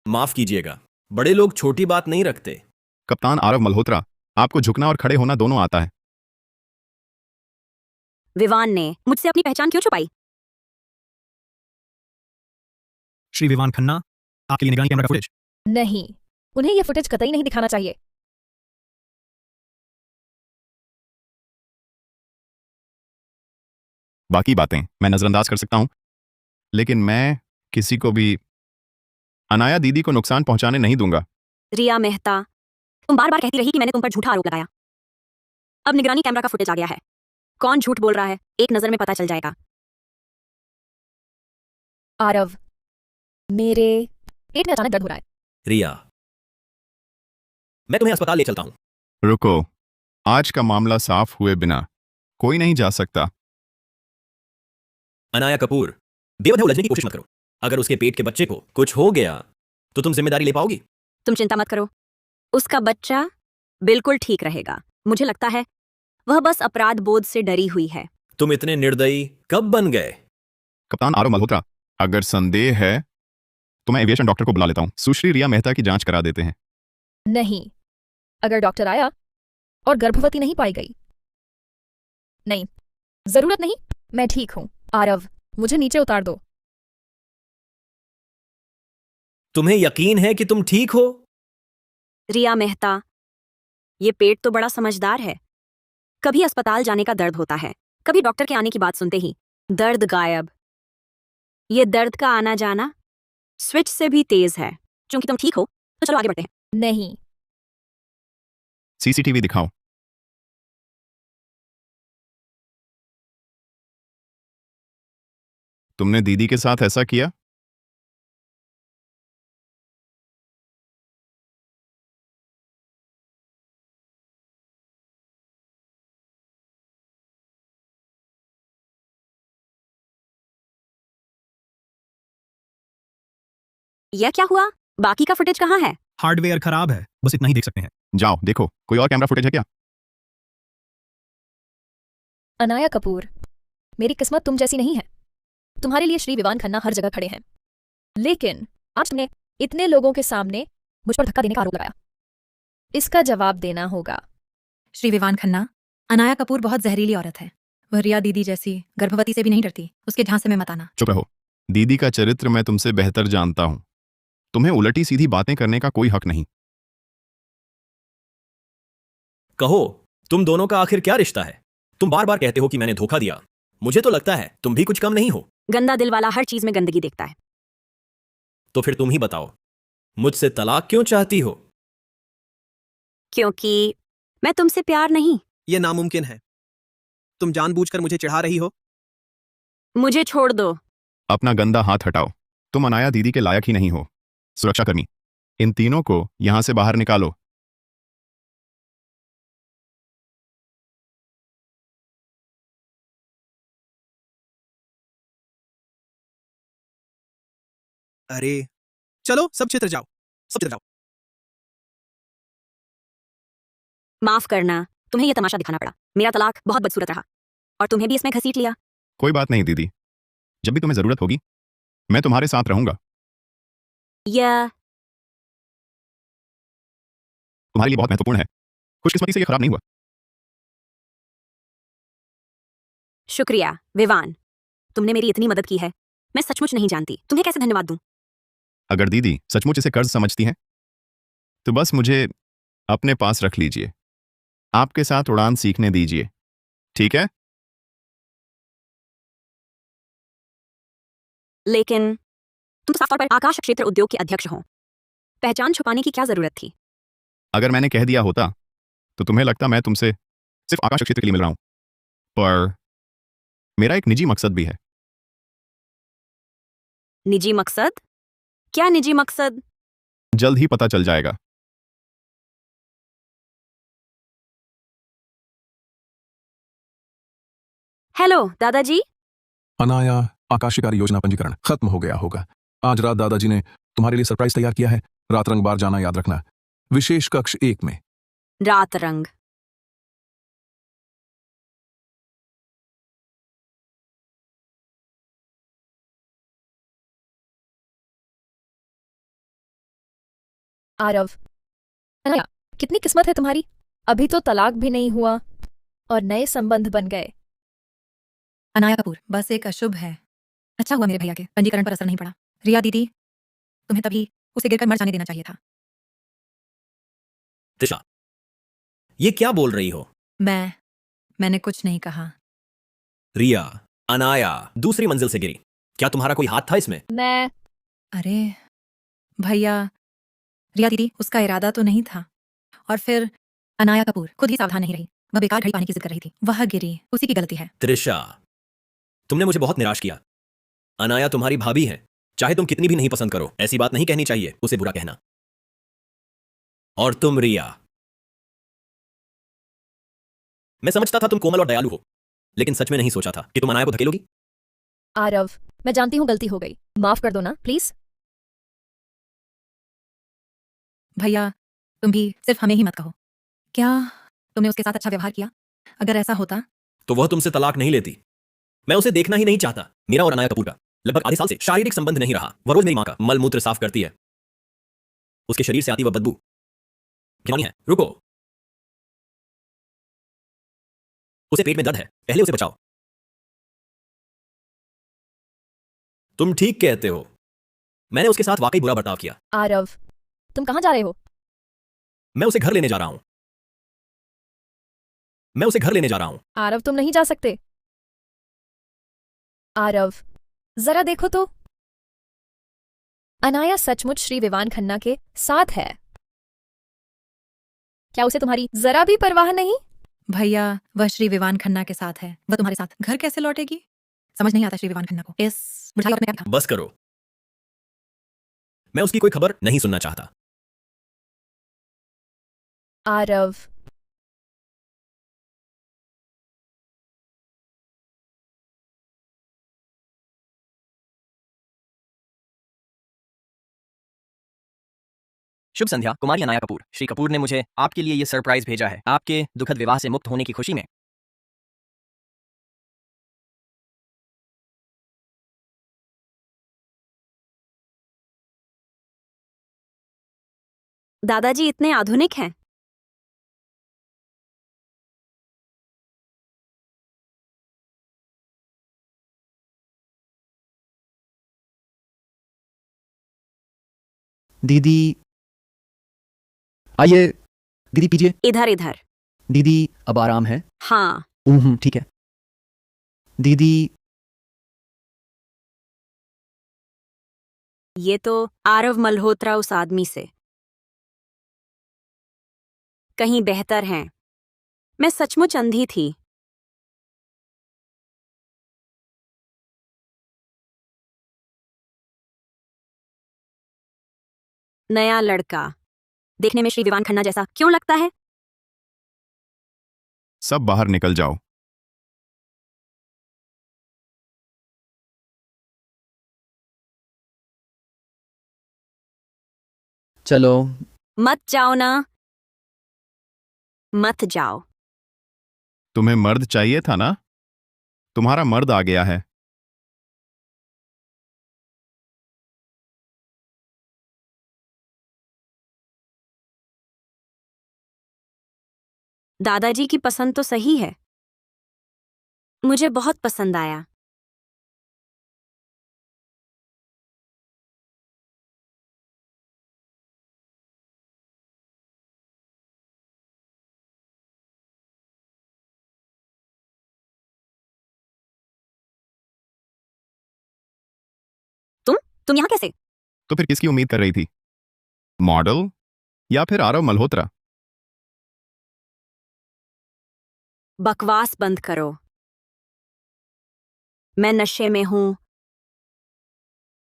माफ कीजिएगा। बड़े लोग छोटी बात नहीं रखते।
कप्तान आरव मल्होत्रा, आपको झुकना और खड़े होना दोनों आता है।
विवान ने मुझसे अपनी पहचान क्यों छुपाई?
श्री विवान खन्ना, आपके लिए निगरानी कैमरा का फुटेज।
नहीं, उन्हें यह फुटेज कतई नहीं दिखाना चाहिए।
बाकी बातें मैं नजरअंदाज कर सकता हूं, लेकिन मैं किसी को भी अनाया दीदी को नुकसान पहुंचाने नहीं दूंगा।
रिया मेहता, तुम बार बार कहती रही कि मैंने तुम पर झूठा आरोप लगाया। अब निगरानी कैमरा का फुटेज आ गया है। कौन झूठ बोल रहा है एक नजर में पता चल जाएगा।
आरव, मेरे पेट में अचानक दर्द हो रहा है।
रिया, मैं तुम्हें अस्पताल ले चलता हूं।
रुको, आज का मामला साफ हुए बिना कोई नहीं जा सकता।
अनाया कपूर, बेवजह उलझने की कोशिश मत करो। अगर उसके पेट के बच्चे को कुछ हो गया तो तुम जिम्मेदारी ले पाओगी?
तुम चिंता मत करो, उसका बच्चा बिल्कुल ठीक रहेगा। मुझे लगता है वह बस अपराध बोध से डरी हुई है।
तुम इतने निर्दयी कब बन गए?
कप्तान आरव मल्होत्रा, अगर संदेह है तो मैं एविएशन डॉक्टर को बुला लेता हूं। सुश्री रिया मेहता की जांच करा देते हैं।
नहीं, अगर डॉक्टर आया और गर्भवती नहीं पाई गई, नहीं, जरूरत नहीं, मैं ठीक हूं। आरव, मुझे नीचे उतार दो।
तुम्हें यकीन है कि तुम ठीक हो?
रिया मेहता, ये पेट तो बड़ा समझदार है। कभी अस्पताल जाने का दर्द होता है, कभी डॉक्टर के आने की बात सुनते ही दर्द गायब। ये दर्द का आना जाना स्विच से भी तेज है। चूंकि तुम ठीक हो तो चलो आगे बढ़ते हैं।
नहीं,
सीसीटीवी दिखाओ। तुमने दीदी के साथ ऐसा किया?
यह क्या हुआ? बाकी का फुटेज कहाँ है?
हार्डवेयर खराब है, बस इतना ही देख सकते हैं।
जाओ देखो, कोई और कैमरा फुटेज है क्या?
अनाया कपूर, मेरी किस्मत तुम जैसी नहीं है। तुम्हारे लिए श्री विवान खन्ना हर जगह खड़े हैं, लेकिन आज तुमने इतने लोगों के सामने मुझ पर धक्का देने का आरोप लगाया। इसका जवाब देना होगा।
श्री विवान खन्ना, अनाया कपूर बहुत जहरीली औरत है। वह रिया दीदी जैसी गर्भवती से भी नहीं डरती। उसके झांसे में मत आना।
चुप रहो। दीदी का चरित्र मैं तुमसे बेहतर जानता हूं। तुम्हें उलटी सीधी बातें करने का कोई हक नहीं।
कहो, तुम दोनों का आखिर क्या रिश्ता है? तुम बार बार कहते हो कि मैंने धोखा दिया। मुझे तो लगता है तुम भी कुछ कम नहीं हो।
गंदा दिल वाला हर चीज में गंदगी देखता है।
तो फिर तुम ही बताओ, मुझसे तलाक क्यों चाहती हो?
क्योंकि मैं तुमसे प्यार नहीं।
यह नामुमकिन है। तुम जानबूझकर मुझे चिढ़ा रही हो।
मुझे छोड़ दो।
अपना गंदा हाथ हटाओ। तुम अनाया दीदी के लायक ही नहीं हो। सुरक्षाकर्मी, इन तीनों को यहां से बाहर निकालो।
अरे चलो, सब क्षेत्र जाओ, सब क्षेत्र जाओ।
माफ करना, तुम्हें यह तमाशा दिखाना पड़ा। मेरा तलाक बहुत बदसूरत रहा और तुम्हें भी इसमें घसीट लिया।
कोई बात नहीं दीदी, जब भी तुम्हें जरूरत होगी मैं तुम्हारे साथ रहूंगा।
यह
तुम्हारे लिए बहुत महत्वपूर्ण है। खुशकिस्मती से ये खराब नहीं हुआ।
शुक्रिया विवान, तुमने मेरी इतनी मदद की है। मैं सचमुच नहीं जानती तुम्हें कैसे धन्यवाद दूं।
अगर दीदी सचमुच इसे कर्ज समझती हैं तो बस मुझे अपने पास रख लीजिए। आपके साथ उड़ान सीखने दीजिए, ठीक है?
लेकिन तुम साफ तौर पर आकाश क्षेत्र उद्योग के अध्यक्ष हो। पहचान छुपाने की क्या जरूरत थी?
अगर मैंने कह दिया होता तो तुम्हें लगता मैं तुमसे सिर्फ आकाश क्षेत्र के लिए मिल रहा हूं, पर मेरा एक निजी मकसद भी है।
निजी मकसद? क्या निजी मकसद?
जल्द ही पता चल जाएगा।
हेलो दादाजी।
अनाया, आकाशिकारी योजना पंजीकरण खत्म हो गया होगा। आज रात दादाजी ने तुम्हारे लिए सरप्राइज तैयार किया है। रात रंग बार जाना याद रखना। विशेष कक्ष 1 में।
रात रंग।
आरव, अनाया, कितनी किस्मत है तुम्हारी। अभी तो तलाक भी नहीं हुआ और नए संबंध बन गए।
अनाया कपूर बस एक अशुभ है। अच्छा हुआ मेरे भैया के पंजीकरण पर असर नहीं पड़ा। रिया दीदी, तुम्हें तभी उसे गिरकर मर जाने देना चाहिए था।
त्रिशा, ये क्या बोल रही हो?
मैंने कुछ नहीं कहा।
रिया, अनाया दूसरी मंजिल से गिरी। क्या तुम्हारा कोई हाथ था इसमें?
मैं
अरे भैया, रिया दीदी उसका इरादा तो नहीं था। और फिर अनाया कपूर खुद ही सावधान नहीं रही। वह बेकार घड़ी पानी की जिद कर रही थी। वह गिरी, उसी की गलती है।
त्रिशा, तुमने मुझे बहुत निराश किया। अनाया तुम्हारी भाभी है। चाहे तुम कितनी भी नहीं पसंद करो, ऐसी बात नहीं कहनी चाहिए, उसे बुरा कहना। और तुम रिया, मैं समझता था तुम कोमल और दयालु हो, लेकिन सच में नहीं सोचा था कि तुम अनाया को धकेलोगी।
आरव, मैं जानती हूँ गलती हो गई, माफ कर दो ना प्लीज।
भैया तुम भी सिर्फ हमें ही मत कहो। क्या तुमने उसके साथ अच्छा व्यवहार किया? अगर ऐसा होता
तो वह तुमसे तलाक नहीं लेती। मैं उसे देखना ही नहीं चाहता। मेरा और अनाया कपूर का लगभग आधे साल से शारीरिक संबंध नहीं रहा। वह रोज मेरी माँ का मल मूत्र साफ करती है। उसके शरीर से आती वह बदबू घिनौनी है। रुको, उसे पेट में दर्द है, पहले उसे बचाओ। तुम ठीक कहते हो, मैंने उसके साथ वाकई बुरा बर्ताव किया।
आरव, तुम कहाँ जा रहे हो?
मैं उसे घर लेने जा रहा हूं। मैं उसे घर लेने जा रहा हूं।
आरव, तुम नहीं जा सकते। आरव, जरा देखो तो, अनाया सचमुच श्री विवान खन्ना के साथ है। क्या उसे तुम्हारी जरा भी परवाह नहीं?
भैया वह श्री विवान खन्ना के साथ है, वह तुम्हारे साथ घर कैसे लौटेगी? समझ नहीं आता श्री विवान खन्ना को। इस बुढ़ाई औरत ने क्या कहा?
बस करो, मैं उसकी कोई खबर नहीं सुनना चाहता।
आरव,
शुभ संध्या, कुमारी अनाया कपूर। श्री कपूर ने मुझे आपके लिए ये सरप्राइज भेजा है, आपके दुखद विवाह से मुक्त होने की खुशी में।
दादाजी इतने आधुनिक हैं।
दीदी आइए, दीदी पीजिए।
इधर इधर।
दीदी अब आराम है?
हाँ।
ठीक है। दीदी
ये तो आरव मल्होत्रा उस आदमी से कहीं बेहतर हैं। मैं सचमुच अंधी थी। नया लड़का देखने में श्री विवान खन्ना जैसा क्यों लगता है?
सब बाहर निकल जाओ।
चलो।
मत जाओ ना, मत जाओ।
तुम्हें मर्द चाहिए था ना? तुम्हारा मर्द आ गया है।
दादाजी की पसंद तो सही है, मुझे बहुत पसंद आया। तुम यहाँ कैसे?
तो फिर किसकी उम्मीद कर रही थी? मॉडल या फिर आरव मल्होत्रा?
बकवास बंद करो। मैं नशे में हूं,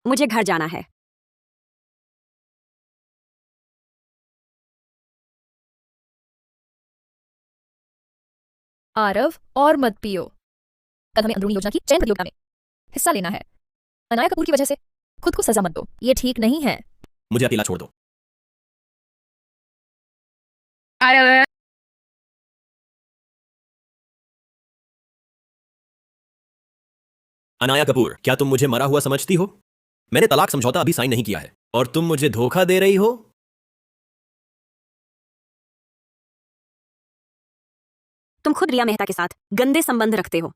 मुझे घर जाना है।
आरव, और मत पियो। कल हमें अंदरूनी योजना की चयन प्रतियोगिता में हिस्सा लेना है। अनाया कपूर की वजह से खुद को सजा मत दो, ये ठीक नहीं है।
मुझे अकेला छोड़ दो। अनाया कपूर, क्या तुम मुझे मरा हुआ समझती हो? मैंने तलाक समझौता अभी साइन नहीं किया है और तुम मुझे धोखा दे रही हो।
तुम खुद रिया मेहता के साथ गंदे संबंध रखते हो,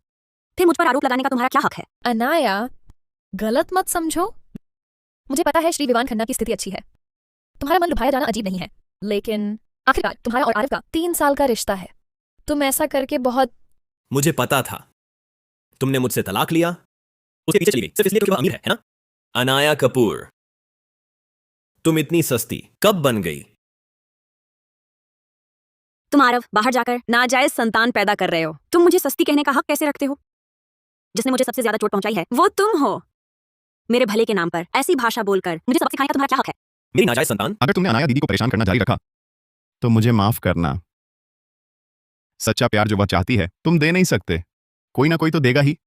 फिर मुझ पर आरोप लगाने का तुम्हारा क्या हक है?
अनाया, गलत मत समझो। मुझे पता है श्री विवान खन्ना की स्थिति अच्छी है, तुम्हारा मन लुभाया जाना अजीब नहीं है, लेकिन आखिरकार तुम्हारा और आरिफ का 3 साल का रिश्ता है। तुम ऐसा करके बहुत...
मुझे पता था। तुमने मुझसे तलाक लिया, उसके पीछे चली गई सिर्फ इसलिए क्योंकि वह अमीर है ना? अनाया कपूर, तुम इतनी सस्ती कब बन गई?
तुम आरव बाहर जाकर नाजायज संतान पैदा कर रहे हो। तुम मुझे सस्ती कहने का हक कैसे रखते हो? जिसने मुझे सबसे ज्यादा चोट पहुंचाई है वो तुम हो। मेरे भले के नाम पर ऐसी भाषा बोलकर मुझे सबक सिखाने का तुम्हारा क्या हक है?
मेरी नाजायज संतान?
अगर तुमने अनाया दीदी को परेशान करना जारी रखा तो मुझे माफ करना। सच्चा प्यार जो वह चाहती है तुम दे नहीं सकते, कोई ना कोई तो देगा ही।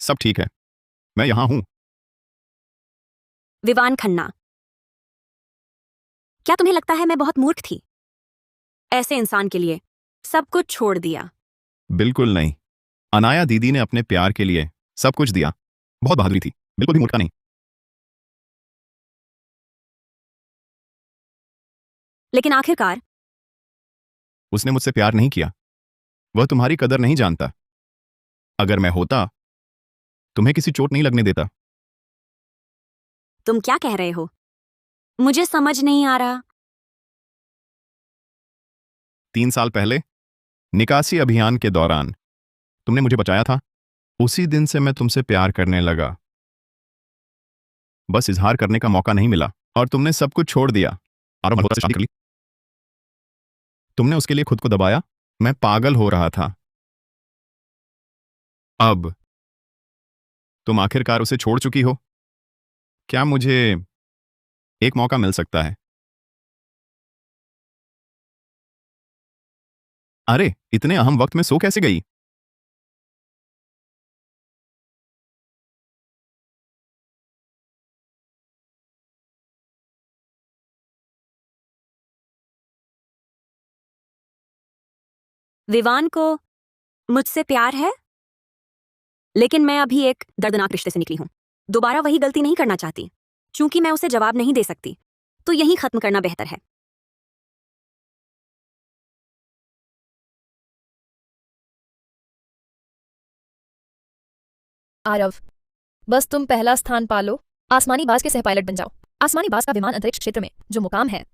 सब ठीक है, मैं यहां हूं।
विवान खन्ना, क्या तुम्हें लगता है मैं बहुत मूर्ख थी? ऐसे इंसान के लिए सब कुछ छोड़ दिया।
बिल्कुल नहीं, अनाया दीदी ने अपने प्यार के लिए सब कुछ दिया। बहुत बहादुरी थी, बिल्कुल भी मूर्खता नहीं।
लेकिन आखिरकार
उसने मुझसे प्यार नहीं किया। वह तुम्हारी कदर नहीं जानता। अगर मैं होता, तुम्हें किसी चोट नहीं लगने देता।
तुम क्या कह रहे हो? मुझे समझ नहीं आ रहा।
3 साल पहले निकासी अभियान के दौरान तुमने मुझे बचाया था। उसी दिन से मैं तुमसे प्यार करने लगा। बस इजहार करने का मौका नहीं मिला और तुमने सब कुछ छोड़ दिया। आरव मल्होत्रा से शादी कर ली। तुमने उसके लिए खुद को दबाया। मैं पागल हो रहा था। अब तुम आखिरकार उसे छोड़ चुकी हो। क्या मुझे एक मौका मिल सकता है? अरे, इतने अहम वक्त में सो कैसे गई?
विवान को मुझसे प्यार है, लेकिन मैं अभी एक दर्दनाक रिश्ते से निकली हूं। दोबारा वही गलती नहीं करना चाहती। चूंकि मैं उसे जवाब नहीं दे सकती, तो यहीं खत्म करना बेहतर है।
आरव, बस तुम पहला स्थान पालो, आसमानी बाज के सह पायलट बन जाओ। आसमानी बाज का विमान अंतरिक्ष क्षेत्र में जो मुकाम है,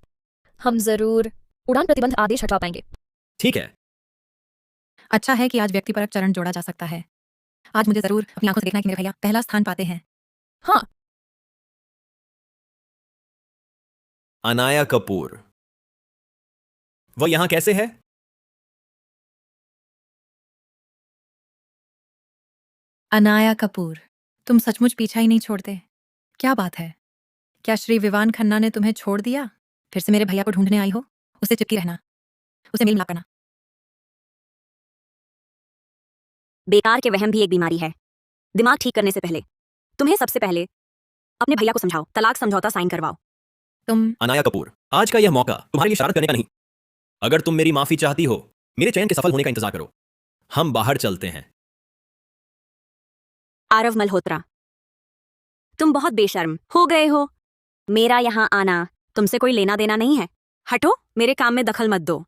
हम जरूर उड़ान प्रतिबंध आदेश हटवा पाएंगे।
ठीक है।
अच्छा है कि आज व्यक्तिपरक चरण जोड़ा जा सकता है। आज मुझे जरूर अपनी आंखों से देखना है कि मेरे भैया पहला स्थान पाते हैं।
हाँ,
अनाया कपूर, वह यहां कैसे है?
अनाया कपूर, तुम सचमुच पीछा ही नहीं छोड़ते। क्या बात है? क्या श्री विवान खन्ना ने तुम्हें छोड़ दिया? फिर से मेरे भैया को ढूंढने आई हो? उससे चिपकी रहना, उसे मेल मिलाप करना।
बेकार के वहम भी एक बीमारी है। दिमाग ठीक करने से पहले तुम्हें सबसे पहले अपने भैया को समझाओ, तलाक समझौता साइन करवाओ।
तुम
अनाया कपूर, आज का यह मौका तुम्हारे लिए शरारत करने का नहीं। अगर तुम मेरी माफी चाहती हो, मेरे चयन के सफल होने का इंतजार करो। हम बाहर चलते हैं।
आरव मल्होत्रा, तुम बहुत बेशर्म हो गए हो। मेरा यहां आना तुमसे कोई लेना देना नहीं है। हटो, मेरे काम में दखल मत दो।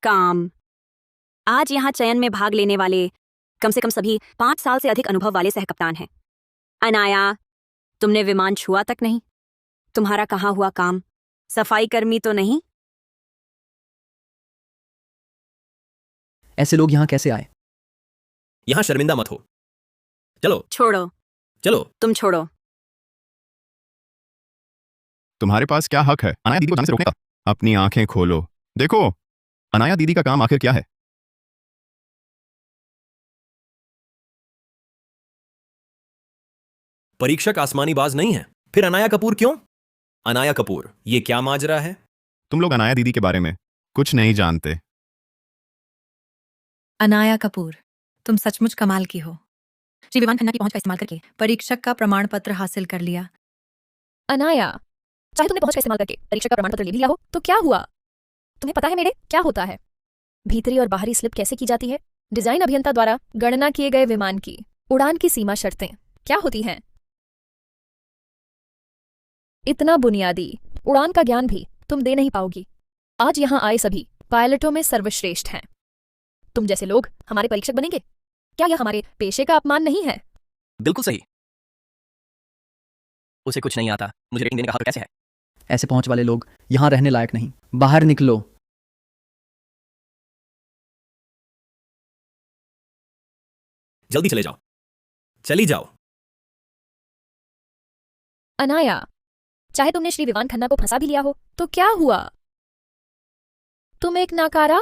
काम। आज यहां चयन में भाग लेने वाले कम से कम सभी 5 साल से अधिक अनुभव वाले सहकप्तान हैं। अनाया, तुमने विमान छुआ तक नहीं। तुम्हारा कहाँ हुआ काम? सफाई कर्मी तो नहीं?
ऐसे लोग यहाँ कैसे आए?
यहां शर्मिंदा मत हो। चलो
छोड़ो,
चलो।
तुम छोड़ो।
तुम्हारे पास क्या हक है अनाया दीदी को जाने से रोकने का? अपनी आंखें खोलो, देखो अनाया दीदी का काम आखिर क्या है।
परीक्षक आसमानी बाज नहीं है, फिर अनाया कपूर क्यों? अनाया कपूर, ये क्या माजरा है?
तुम लोग अनाया दीदी के बारे में कुछ नहीं जानते।
अनाया कपूर, तुम सचमुच कमाल की हो। श्री विवान खन्ना की पहुंच का इस्तेमाल करके परीक्षक का प्रमाण पत्र हासिल कर लिया।
अनाया, चाहे तुमने पहुंच का इस्तेमाल करके परीक्षा का प्रमाण पत्र ले भी लिया हो, तो क्या हुआ? तुम्हें पता है मेरे क्या होता है? भीतरी और बाहरी स्लिप कैसे की जाती है? डिजाइन अभियंता द्वारा गणना किए गए विमान की उड़ान की सीमा शर्तें क्या होती हैं? इतना बुनियादी उड़ान का ज्ञान भी तुम दे नहीं पाओगी। आज यहां आए सभी पायलटों में सर्वश्रेष्ठ हैं। तुम जैसे लोग हमारे परीक्षक बनेंगे? क्या यह हमारे पेशे का अपमान नहीं है?
बिल्कुल सही। उसे कुछ नहीं आता, मुझे रेटिंग देने का हक कैसे है?
ऐसे पहुंच वाले लोग यहाँ रहने लायक नहीं। बाहर निकलो।
जल्दी चले जाओ, चली जाओ।
अनाया, चाहे तुमने श्री विवान खन्ना को फंसा भी लिया हो, तो क्या हुआ? तुम एक नाकारा,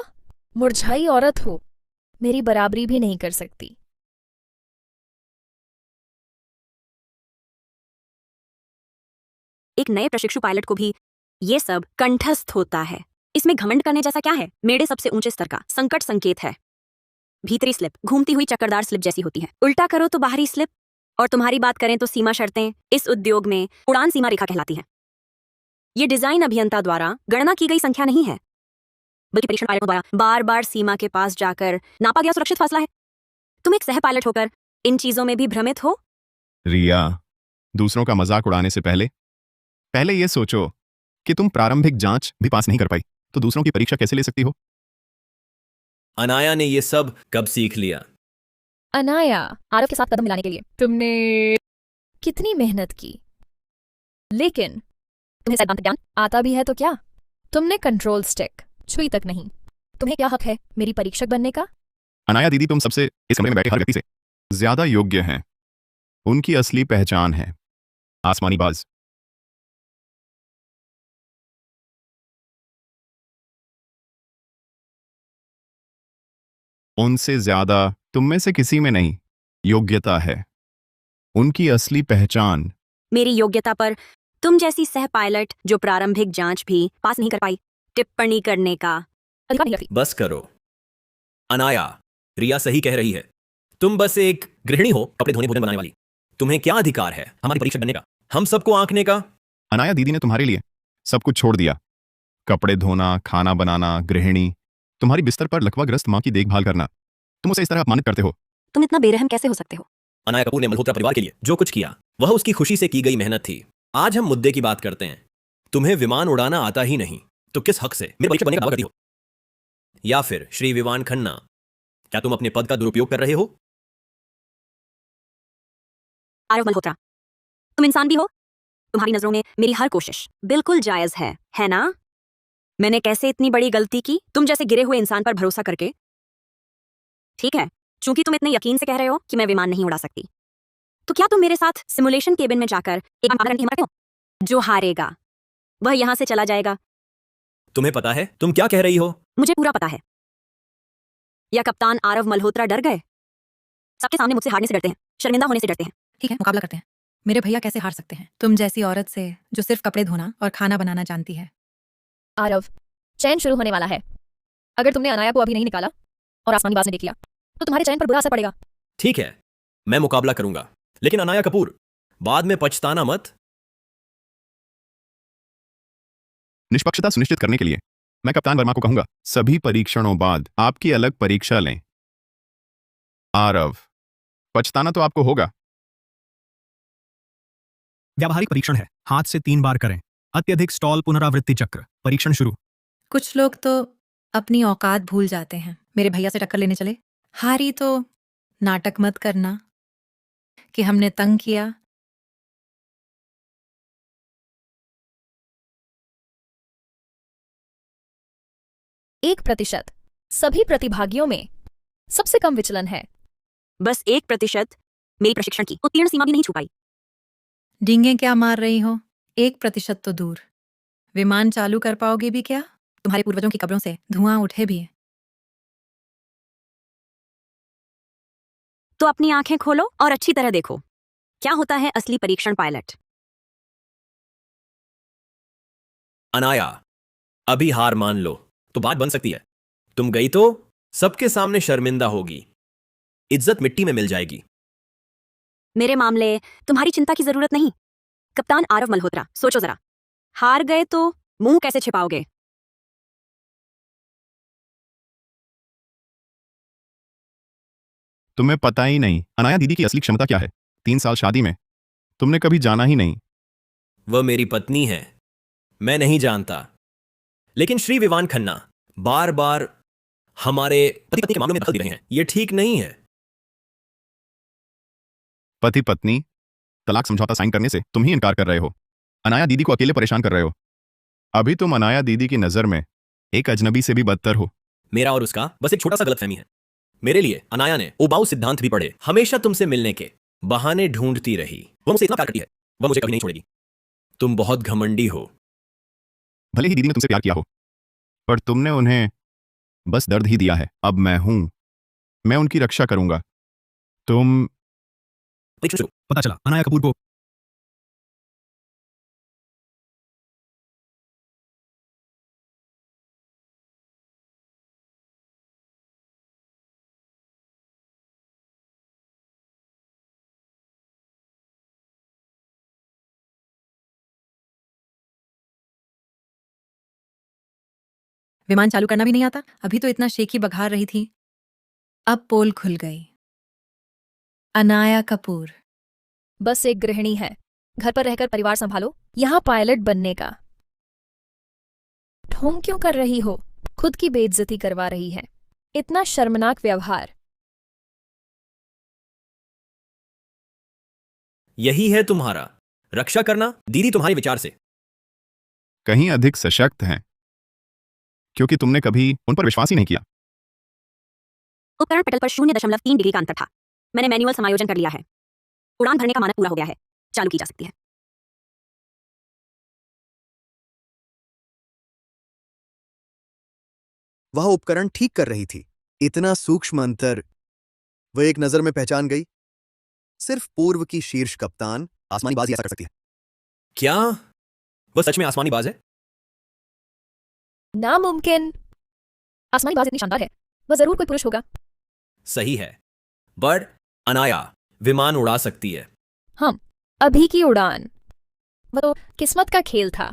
मुरझाई औरत हो, मेरी बराबरी भी नहीं कर सकती।
एक नए प्रशिक्षु पायलट को भी ये सब कंठस्थ होता है। इसमें घमंड करने जैसा क्या है? मेरे सबसे ऊंचे स्तर का संकट संकेत है। भीतरी स्लिप घूमती हुई चक्करदार स्लिप जैसी होती है, उल्टा करो तो बाहरी स्लिप। और तुम्हारी बात करें तो सीमा शर्तें इस उद्योग में उड़ान सीमा रेखा कहलाती है। ये डिजाइन अभियंता द्वारा गणना की गई संख्या नहीं है, बल्कि परीक्षण पायलटों द्वारा बार बार सीमा के पास जाकर नापा गया सुरक्षित फासला है। तुम एक सह पायलट होकर इन चीजों में भी भ्रमित हो।
रिया, दूसरों का मजाक उड़ाने से पहले पहले ये सोचो कि तुम प्रारंभिक जांच भी पास नहीं कर पाई तो दूसरों की परीक्षा कैसे ले सकती हो?
अनाया ने ये सब कब सीख लिया?
अनाया, आरव के साथ कदम मिलाने के लिए तुमने कितनी मेहनत की, लेकिन तुम्हें सैद्धांतिक ज्ञान आता भी है तो क्या? तुमने कंट्रोल स्टिक छुई तक नहीं। तुम्हें क्या हक है मेरी परीक्षक बनने का?
अनाया दीदी तुम सबसे इस कमरे में बैठे हर व्यक्ति से ज्यादा योग्य हैं। उनकी असली पहचान है आसमानी बाज। उनसे ज्यादा तुम में से किसी में नहीं योग्यता है। उनकी असली पहचान
मेरी योग्यता पर तुम जैसी सह पायलट जो प्रारंभिक जांच भी पास नहीं कर पाई टिप्पणी करने का
अधिकार नहीं रखती।
बस करो अनाया, रिया सही कह रही है। तुम बस एक गृहिणी हो, कपड़े धोने भोजन बनाने वाली। तुम्हें क्या अधिकार है हमारी परीक्षक बनने का, हम सबको आंकने का?
अनाया दीदी ने तुम्हारे लिए सब कुछ छोड़ दिया। कपड़े धोना, खाना बनाना, गृहिणी, तुम्हारी बिस्तर पर लकवाग्रस्त मां की देखभाल करना। तुम उसे इस तरह अपमानित करते हो।
तुम इतना बेरहम कैसे हो सकते हो?
अनाया कपूर ने मल्होत्रा परिवार के लिए जो कुछ किया वह उसकी खुशी से की गई मेहनत थी। आज हम मुद्दे की बात करते हैं। तुम्हें विमान उड़ाना आता ही नहीं तो किस हक से मेरे परीक्षक बनने का दावा करती हो? या फिर श्री विमान खन्ना, क्या तुम अपने पद का दुरुपयोग कर रहे हो?
आरव मल्होत्रा, तुम इंसान भी हो। तुम्हारी नजरों में मेरी हर कोशिश बिल्कुल जायज है ना? मैंने कैसे इतनी बड़ी गलती की तुम जैसे गिरे हुए इंसान पर भरोसा करके? ठीक है, चूंकि तुम इतने यकीन से कह रहे हो कि मैं विमान नहीं उड़ा सकती, तो क्या तुम मेरे साथ सिमुलेशन केबिन में जाकर एक मुकाबला करने की हिम्मत रखते हो? जो हारेगा वह यहां से चला जाएगा।
तुम्हें पता है तुम क्या कह रही हो?
मुझे पूरा पता है। या कप्तान आरव मल्होत्रा डर गए? सबके सामने मुझसे हारने से डरते हैं, शर्मिंदा होने से डरते हैं।
ठीक है, मुकाबला करते हैं। मेरे भैया कैसे हार सकते हैं तुम जैसी औरत से जो सिर्फ कपड़े धोना और खाना बनाना जानती है?
आरव, चयन शुरू होने वाला है। अगर तुमने अनाया को अभी नहीं निकाला और आसमानी बाज ने देख लिया तो तुम्हारे चयन पर बुरा असर पड़ेगा।
ठीक है, मैं मुकाबला करूंगा, लेकिन अनाया कपूर, बाद में पछताना मत।
निष्पक्षता सुनिश्चित करने के लिए मैं कप्तान वर्मा को कहूंगा सभी परीक्षणों बाद आपकी अलग परीक्षा लें। आरव, पछताना तो आपको होगा।
व्यावहारिक परीक्षण है, हाथ से 3 बार करें। अत्यधिक स्टॉल पुनरावृत्ति चक्र। परीक्षण शुरू।
कुछ लोग तो अपनी औकात भूल जाते हैं। मेरे भैया से टक्कर लेने चले, हारी तो नाटक मत करना कि हमने तंग किया।
एक प्रतिशत सभी प्रतिभागियों में सबसे कम विचलन है।
बस 1% मेरी प्रशिक्षण की उत्तीर्ण सीमा भी नहीं छू पाई।
डींगे क्या मार रही हो? 1% तो दूर, विमान चालू कर पाओगे भी क्या? तुम्हारे पूर्वजों की कब्रों से धुआं उठे भी है।
तो अपनी आंखें खोलो और अच्छी तरह देखो क्या होता है असली परीक्षण पायलट।
अनाया, अभी हार मान लो तो बात बन सकती है। तुम गई तो सबके सामने शर्मिंदा होगी, इज्जत मिट्टी में मिल जाएगी।
मेरे मामले तुम्हारी चिंता की जरूरत नहीं। कप्तान आरव मल्होत्रा, सोचो जरा, हार गए तो मुंह कैसे छिपाओगे?
तुम्हें पता ही नहीं अनाया दीदी की असली क्षमता क्या है। 3 साल शादी में तुमने कभी जाना ही नहीं।
वह मेरी पत्नी है, मैं नहीं जानता। लेकिन श्री विवान खन्ना बार बार हमारे पति पत्नी के मामलों में दखल दे रहे हैं, यह ठीक नहीं है।
पति पत्नी तलाक समझौता साइन करने से तुम ही इनकार कर रहे हो। अनाया दीदी को अकेले परेशान कर रहे हो। अभी तुम अनाया दीदी की नजर में एक अजनबी से भी बदतर हो।
मेरा और उसका बस एक छोटा सा गलतफहमी है। मेरे लिए अनाया ने ओबाऊ सिद्धांत भी पढ़े, हमेशा तुमसे मिलने के बहाने ढूंढती रही। वह मुझसे इतना प्यार करती है, वह मुझे कभी नहीं छोड़ेगी। तुम बहुत घमंडी हो।
भले ही दीदी ने तुमसे प्यार किया हो, पर तुमने उन्हें बस दर्द ही दिया है। अब मैं हूं, मैं उनकी रक्षा करूंगा। तुम
पता चला अनाया कपूर को
विमान चालू करना भी नहीं आता। अभी तो इतना शेखी बघार रही थी, अब पोल खुल गई। अनाया कपूर।
बस एक गृहिणी है, घर पर रहकर परिवार संभालो, यहाँ पायलट बनने का ढोंग क्यों कर रही हो? खुद की बेइज्जती करवा रही है। इतना शर्मनाक व्यवहार।
यही है तुम्हारा रक्षा करना? दीदी तुम्हारे विचार से
कहीं अधिक सशक्त हैं, क्योंकि तुमने कभी उन पर विश्वास ही नहीं किया।
उपकरण पटल पर 0.3 डिग्री का अंतर था। मैंने मैनुअल समायोजन कर लिया है। उड़ान भरने का मानक पूरा हो गया है, चालू की जा सकती है।
वह उपकरण ठीक कर रही थी। इतना सूक्ष्म अंतर वह एक नजर में पहचान गई। सिर्फ पूर्व की शीर्ष कप्तान आसमानी बाजी ऐसा कर सकती है।
क्या वह सच में आसमानी बाज है?
नामुमकिन। आसमानी बाज इतनी शानदार है, वह जरूर कोई पुरुष होगा।
सही है, बट अनाया विमान उड़ा सकती है।
हम अभी की उड़ान, वह तो किस्मत का खेल था।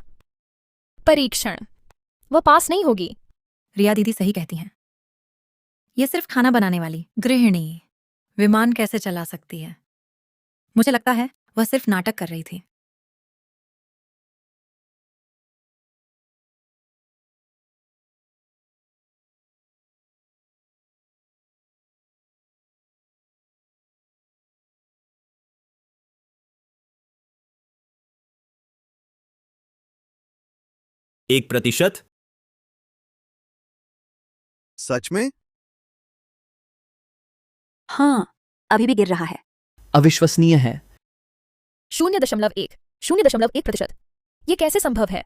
परीक्षण, वह पास नहीं होगी।
रिया दीदी सही कहती हैं। ये सिर्फ खाना बनाने वाली गृहिणी विमान कैसे चला सकती है? मुझे लगता है वह सिर्फ नाटक कर रही थी।
एक प्रतिशत?
सच में?
हाँ, अभी भी गिर रहा है।
अविश्वसनीय है।
0.1%। ये कैसे संभव है?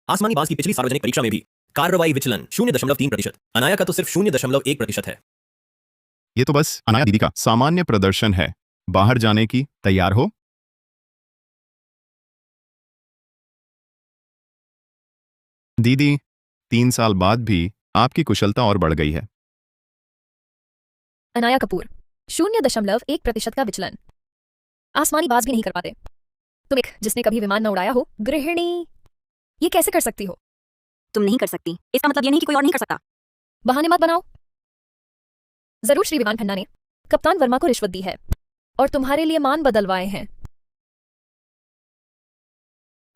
आसमानी बाज की पिछली सार्वजनिक परीक्षा में भी कार्रवाई विचलन 0.3%। अनाया का तो सिर्फ 0.1% है।
ये तो बस अनाया दीदी का सामान्य प्रदर्शन है। बाहर जाने की तैयार हो? दीदी, 3 साल बाद भी आपकी कुशलता और बढ़ गई है।
अनाया कपूर, 0.1% का विचलन। आसमानी बाज भी नहीं कर पाते। तुम एक जिसने कभी विमान न उड़ाया हो, गृहिणी, ये कैसे कर सकती हो?
तुम नहीं कर सकती, इसका मतलब ये नहीं कि कोई और नहीं कर सकता।
बहाने मत बनाओ। जरूर श्री विमान खन्ना ने कप्तान वर्मा को रिश्वत दी है और तुम्हारे लिए मान बदलवाए हैं।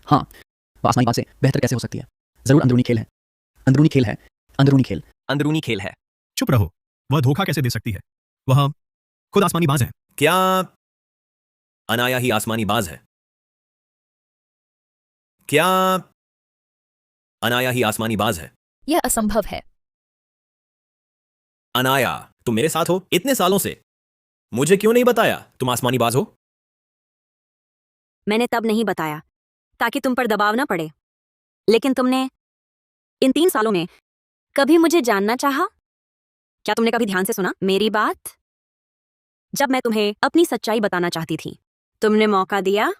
हाँ, वो आसमानी बाज से बेहतर कैसे हो सकती है? जरूर अंदरूनी खेल है। अंदरूनी खेल है। अंदरूनी खेल।
अंदरूनी खेल है।
चुप रहो, वह धोखा कैसे दे सकती है? वह खुद आसमानी बाज है।
क्या अनाया ही आसमानी बाज है? क्या अनाया ही आसमानी बाज है?
यह असंभव है।
अनाया, तुम मेरे साथ हो इतने सालों से, मुझे क्यों नहीं बताया तुम आसमानी बाज हो?
मैंने तब नहीं बताया ताकि तुम पर दबाव ना पड़े, लेकिन तुमने इन 3 सालों में कभी मुझे जानना चाहा? क्या तुमने कभी ध्यान से सुना मेरी बात? जब मैं तुम्हें अपनी सच्चाई बताना चाहती थी, तुमने मौका दिया।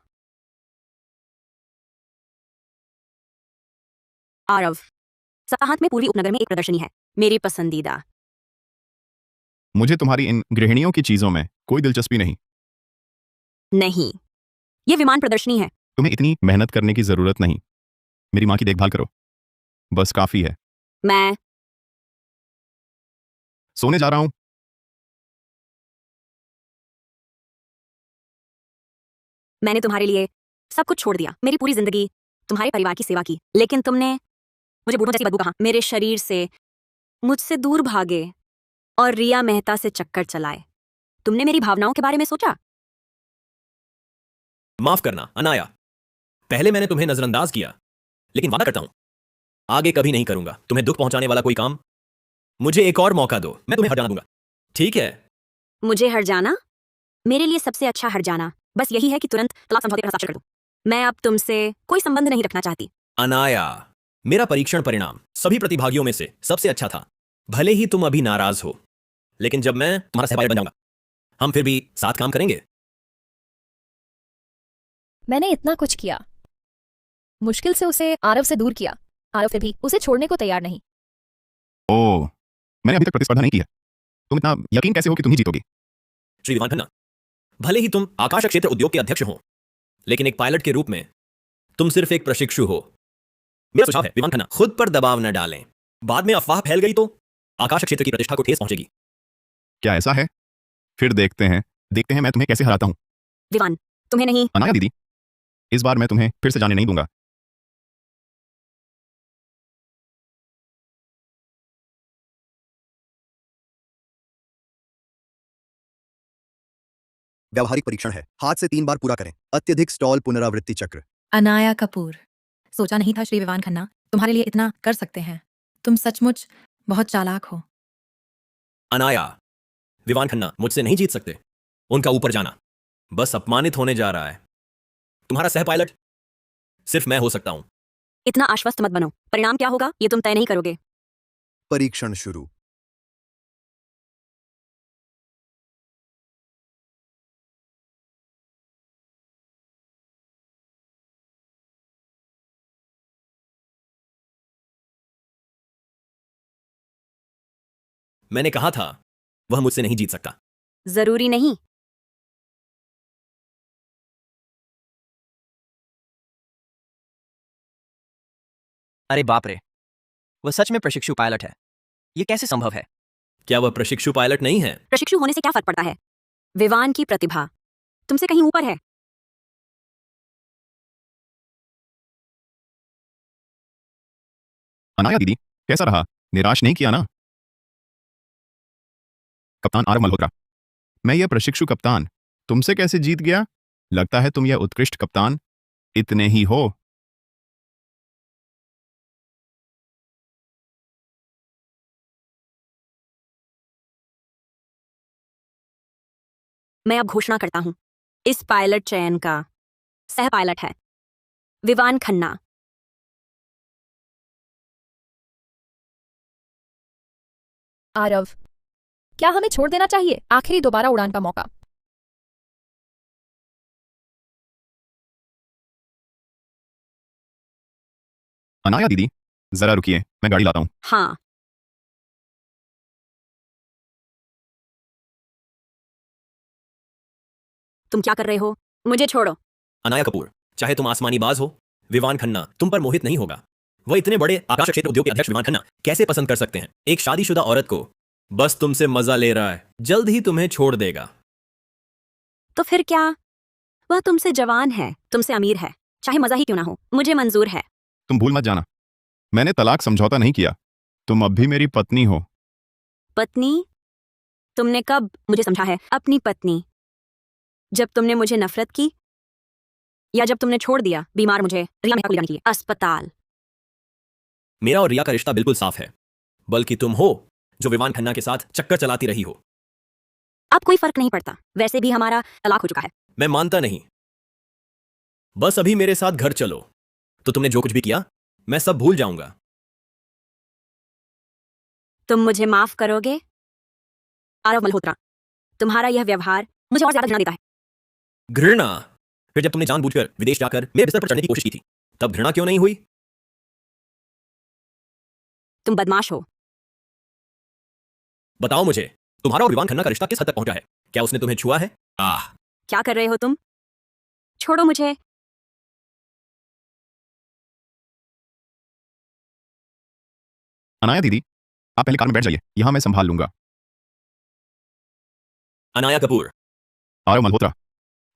आरव, सताहत में पूर्वी उपनगर में एक प्रदर्शनी है, मेरी पसंदीदा।
मुझे तुम्हारी इन गृहिणियों की चीजों में कोई दिलचस्पी नहीं।
नहीं, ये विमान प्रदर्शनी है।
तुम्हें इतनी मेहनत करने की जरूरत नहीं। मेरी माँ की देखभाल करो, बस काफी है।
मैं
सोने जा रहा हूं।
मैंने तुम्हारे लिए सब कुछ छोड़ दिया, मेरी पूरी जिंदगी तुम्हारे परिवार की सेवा की, लेकिन तुमने मुझे बूढ़ों जैसी बदबू कहा, मेरे शरीर से मुझसे दूर भागे और रिया मेहता से चक्कर चलाए। तुमने मेरी भावनाओं के बारे में सोचा?
माफ करना अनाया, पहले मैंने तुम्हें नजरअंदाज किया, लेकिन वादा करता हूं आगे कभी नहीं करूंगा। तुम्हें दुख पहुंचाने वाला कोई काम। मुझे एक और मौका दो, मैं तुम्हें हर जाना दूंगा, ठीक है?
मुझे हर जाना? मेरे लिए सबसे अच्छा हर जाना बस यही है कि तुरंत तलाक समझौते पर हस्ताक्षर कर दूं। मैं अब तुमसे कोई संबंध नहीं रखना चाहती।
अनाया, मेरा परीक्षण परिणाम सभी प्रतिभागियों में से सबसे अच्छा था। भले ही तुम अभी नाराज हो, लेकिन जब मैं तुम्हारा सहपाठी बन जाऊंगा, हम फिर भी साथ काम करेंगे।
मैंने इतना कुछ किया, मुश्किल से उसे आरव से दूर किया। आरव फिर भी उसे छोड़ने को तैयार नहीं।
ओह, मैंने अभी तक प्रतिस्पर्धा नहीं की है। तुम इतना यकीन कैसे हो कि तुम ही जीतोगी?
श्री विमान खन्ना, भले ही तुम आकाश क्षेत्र उद्योग के अध्यक्ष हो, लेकिन एक पायलट के रूप में तुम सिर्फ एक प्रशिक्षु हो। मेरा सुझाव है विमान खन्ना खुद पर दबाव न डालें। बाद में अफवाह फैल गई तो आकाश क्षेत्र की प्रतिष्ठा को ठेस पहुंचेगी।
क्या ऐसा है? फिर देखते हैं मैं तुम्हें कैसे हराता हूँ।
विवान, तुम्हें नहीं।
अनाया दीदी, इस बार मैं तुम्हें फिर से जाने नहीं दूंगा।
व्यावहारिक परीक्षण है, हाथ से 3 बार पूरा करें। अत्यधिक स्टॉल पुनरावृत्ति चक्र।
अनाया कपूर, सोचा नहीं था श्री विवान खन्ना तुम्हारे लिए इतना कर सकते हैं। तुम सचमुच बहुत चालाक हो।
अनाया, विमान खन्ना मुझसे नहीं जीत सकते। उनका ऊपर जाना बस अपमानित होने जा रहा है। तुम्हारा सह पायलट सिर्फ मैं हो सकता हूं।
इतना आश्वस्त मत बनो। परिणाम क्या होगा ये तुम तय नहीं करोगे।
परीक्षण शुरू।
मैंने कहा था वह मुझसे नहीं जीत सकता।
जरूरी नहीं।
अरे बाप रे, वह सच में प्रशिक्षु पायलट है। ये कैसे संभव है?
क्या वह प्रशिक्षु पायलट नहीं है?
प्रशिक्षु होने से क्या फर्क पड़ता है? विवान की प्रतिभा तुमसे कहीं ऊपर है।
अनाया दीदी, कैसा रहा? निराश नहीं किया ना? कप्तान आरव मल्होत्रा, मैं यह प्रशिक्षु कप्तान तुमसे कैसे जीत गया? लगता है तुम यह उत्कृष्ट कप्तान इतने ही हो।
मैं अब घोषणा करता हूं, इस पायलट चयन का सह पायलट है विवान खन्ना।
आरव, क्या हमें छोड़ देना चाहिए? आखिरी दोबारा उड़ान का मौका।
अनाया दीदी, जरा रुकिए, मैं गाड़ी लाता हूं।
हाँ, तुम क्या कर रहे हो? मुझे छोड़ो।
अनाया कपूर, चाहे तुम आसमानी बाज हो, विवान खन्ना तुम पर मोहित नहीं होगा। वह इतने बड़े आकाश क्षेत्र उद्योग के अध्यक्ष विवान खन्ना कैसे पसंद कर सकते हैं एक शादीशुदा औरत को? बस तुमसे मजा ले रहा है, जल्द ही तुम्हें छोड़ देगा।
तो फिर क्या? वह तुमसे जवान है, तुमसे अमीर है, चाहे मजा ही क्यों ना हो, मुझे मंजूर है।
तुम भूल मत जाना, मैंने तलाक समझौता नहीं किया। तुम अब भी मेरी पत्नी हो।
पत्नी? तुमने कब मुझे समझा है अपनी पत्नी? जब तुमने मुझे नफरत की या जब तुमने छोड़ दिया बीमार मुझे रिया मेहता को ले जाने के लिए अस्पताल?
मेरा और रिया का रिश्ता बिल्कुल साफ है, बल्कि तुम हो जो विवान खन्ना के साथ चक्कर चलाती रही हो।
अब कोई फर्क नहीं पड़ता, वैसे भी हमारा तलाक हो चुका है।
मैं मानता नहीं। बस अभी मेरे साथ घर चलो, तो तुमने जो कुछ भी किया मैं सब भूल जाऊंगा।
तुम मुझे माफ करोगे? आरव मल्होत्रा, तुम्हारा यह व्यवहार मुझे और ज्यादा घृणा देता है।
घृणा? फिर जब तुमने जानबूझकर विदेश जाकर मेरे बिस्तर पर चढ़ने की कोशिश की थी, तब घृणा क्यों नहीं हुई?
तुम बदमाश हो।
बताओ मुझे, तुम्हारा और विवान खन्ना का रिश्ता किस हद तक पहुंचा है? क्या उसने तुम्हें छुआ है?
क्या कर रहे हो तुम? छोड़ो मुझे।
अनाया दीदी, आप पहले कार में बैठ जाइए, यहां मैं संभाल लूंगा।
अनाया कपूर,
आरव मल्होत्रा,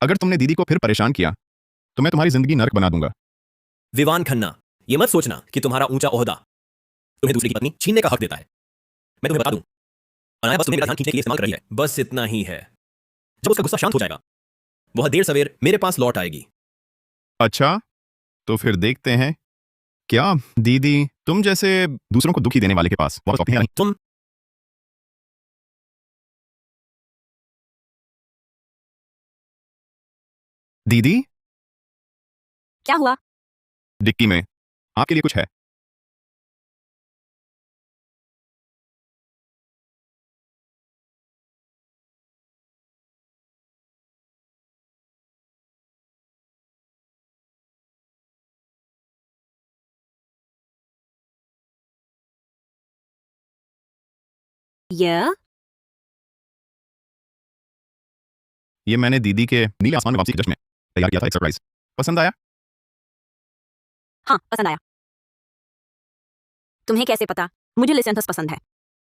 अगर तुमने दीदी को फिर परेशान किया तो मैं तुम्हारी जिंदगी नर्क बना दूंगा।
विवान खन्ना, यह मत सोचना कि तुम्हारा ऊंचा ओहदा तुम्हें दूसरी की पत्नी छीनने का हक देता है। मैं तुम्हें बता दूं, अनाया बस तुम्हें मेरा ध्यान खींचने के लिए इस्तेमाल कर रही है, बस इतना ही है। जब उसका गुस्सा शांत हो जाएगा, वह देर सवेर मेरे पास लौट आएगी।
अच्छा, तो फिर देखते हैं क्या दीदी तुम जैसे दूसरों को दुखी देने वाले के पास वापस लौटती हैं या नहीं?
तुम
दीदी,
क्या हुआ?
डिक्की में आपके लिए कुछ है।
यह
ये मैंने दीदी के नीले आसमान में वापसी के जश्न में तैयार किया था, एक सरप्राइज। पसंद आया?
हाँ, पसंद आया। तुम्हें कैसे पता मुझे लिसेंथस पसंद है?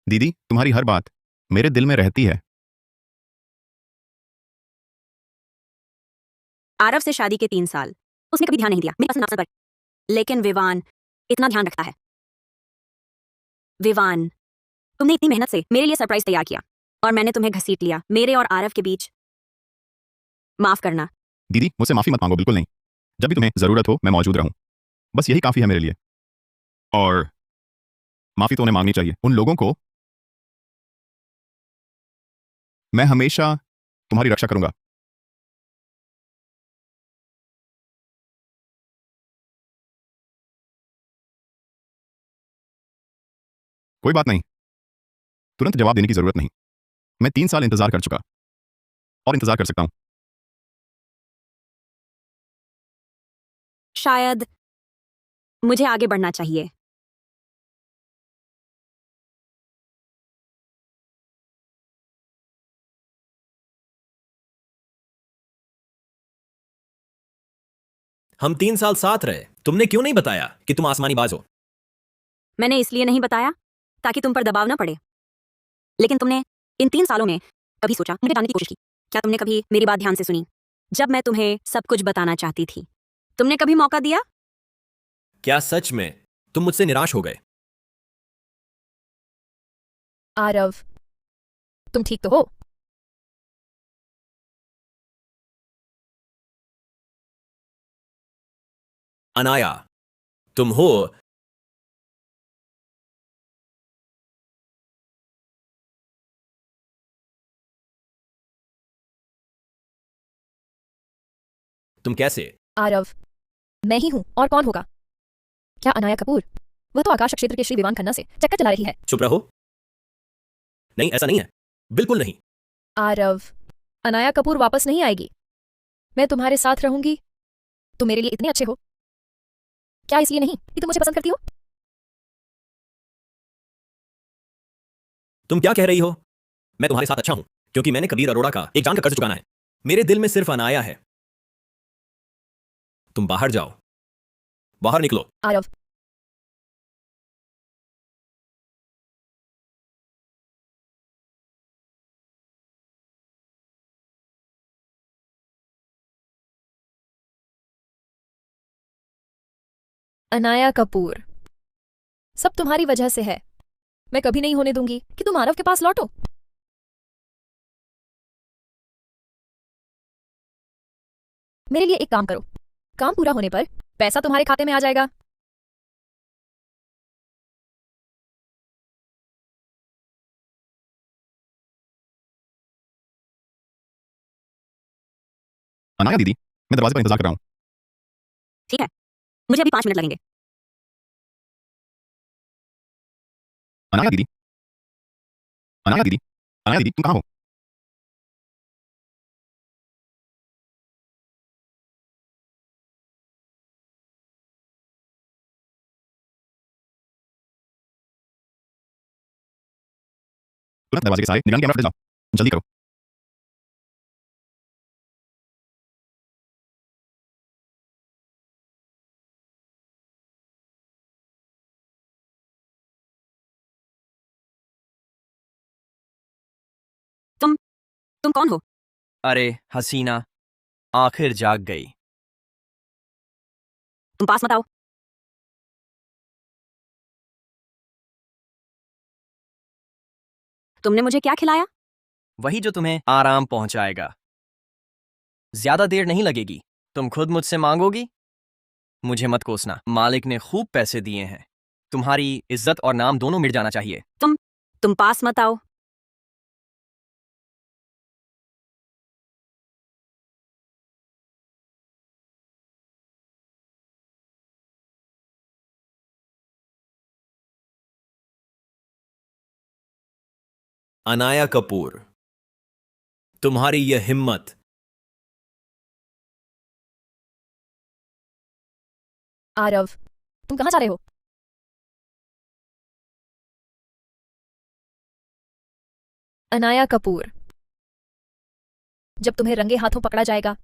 दीदी, तुम्हारी हर बात मेरे दिल में रहती है।
आरव से शादी के 3 साल उसने कभी ध्यान नहीं दिया मेरी पसंद नापसंद पर, लेकिन विवान इतना ध्यान रखता है। विवान, तुमने इतनी मेहनत से मेरे लिए सरप्राइज तैयार किया और मैंने तुम्हें घसीट लिया मेरे और आरव के बीच। माफ करना।
दीदी, मुझसे माफी मत मांगो, बिल्कुल नहीं। जब भी तुम्हें जरूरत हो मैं मौजूद रहूं, बस यही काफी है मेरे लिए। और माफी तो उन्हें मांगनी चाहिए, उन लोगों को। मैं हमेशा तुम्हारी रक्षा करूंगा। कोई बात नहीं, तुरंत जवाब देने की जरूरत नहीं। मैं 3 साल इंतजार कर चुका और इंतजार कर सकता हूं।
शायद मुझे आगे बढ़ना चाहिए।
हम 3 साल साथ रहे, तुमने क्यों नहीं बताया कि तुम आसमानी बाज हो?
मैंने इसलिए नहीं बताया ताकि तुम पर दबाव ना पड़े, लेकिन तुमने इन 3 सालों में कभी सोचा, मुझे जानने की कोशिश की? क्या तुमने कभी मेरी बात ध्यान से सुनी जब मैं तुम्हें सब कुछ बताना चाहती थी? तुमने कभी मौका दिया?
क्या सच में तुम मुझसे निराश हो गए?
आरव, तुम ठीक तो हो?
अनाया, तुम हो? तुम कैसे?
आरव, मैं ही हूं और कौन होगा? क्या अनाया कपूर? वह तो आकाश क्षेत्र के श्री विवान खन्ना से चक्कर चला रही है।
चुप रहो। नहीं, ऐसा नहीं है, बिल्कुल नहीं।
आरव, अनाया कपूर वापस नहीं आएगी। मैं तुम्हारे साथ रहूंगी। तुम मेरे लिए इतने अच्छे हो। क्या इसलिए नहीं कि तुम मुझे पसंद करती हो?
तुम क्या कह रही हो? मैं तुम्हारे साथ अच्छा हूं क्योंकि मैंने कबीर अरोड़ा का एक जान का कर्ज चुकाना है। मेरे दिल में सिर्फ अनाया है। तुम बाहर जाओ, बाहर निकलो।
आरव, अनाया कपूर, सब तुम्हारी वजह से है। मैं कभी नहीं होने दूंगी कि तुम आरव के पास लौटो। मेरे लिए एक काम करो, काम पूरा होने पर पैसा तुम्हारे खाते में आ जाएगा।
अनाया दीदी, मैं दरवाजे पर इंतजार कर रहा हूं।
ठीक है, मुझे अभी 5 मिनट लगेंगे।
अनाया दीदी, अनाया दीदी, अनाया दीदी, तुम कहां हो? तुरंत दरवाजे के सारे निगरानी कैमरा हट जाओ, जल्दी करो।
तुम कौन हो?
अरे हसीना, आखिर जाग गई।
तुम पास मत आओ। तुमने मुझे क्या खिलाया?
वही जो तुम्हें आराम पहुंचाएगा। ज्यादा देर नहीं लगेगी। तुम खुद मुझसे मांगोगी। मुझे मत कोसना, मालिक ने खूब पैसे दिए हैं। तुम्हारी इज्जत और नाम दोनों मिट जाना चाहिए।
तुम पास मत आओ।
अनाया कपूर, तुम्हारी यह हिम्मत।
आरव, तुम कहां जा रहे हो? अनाया कपूर, जब तुम्हें रंगे हाथों पकड़ा जाएगा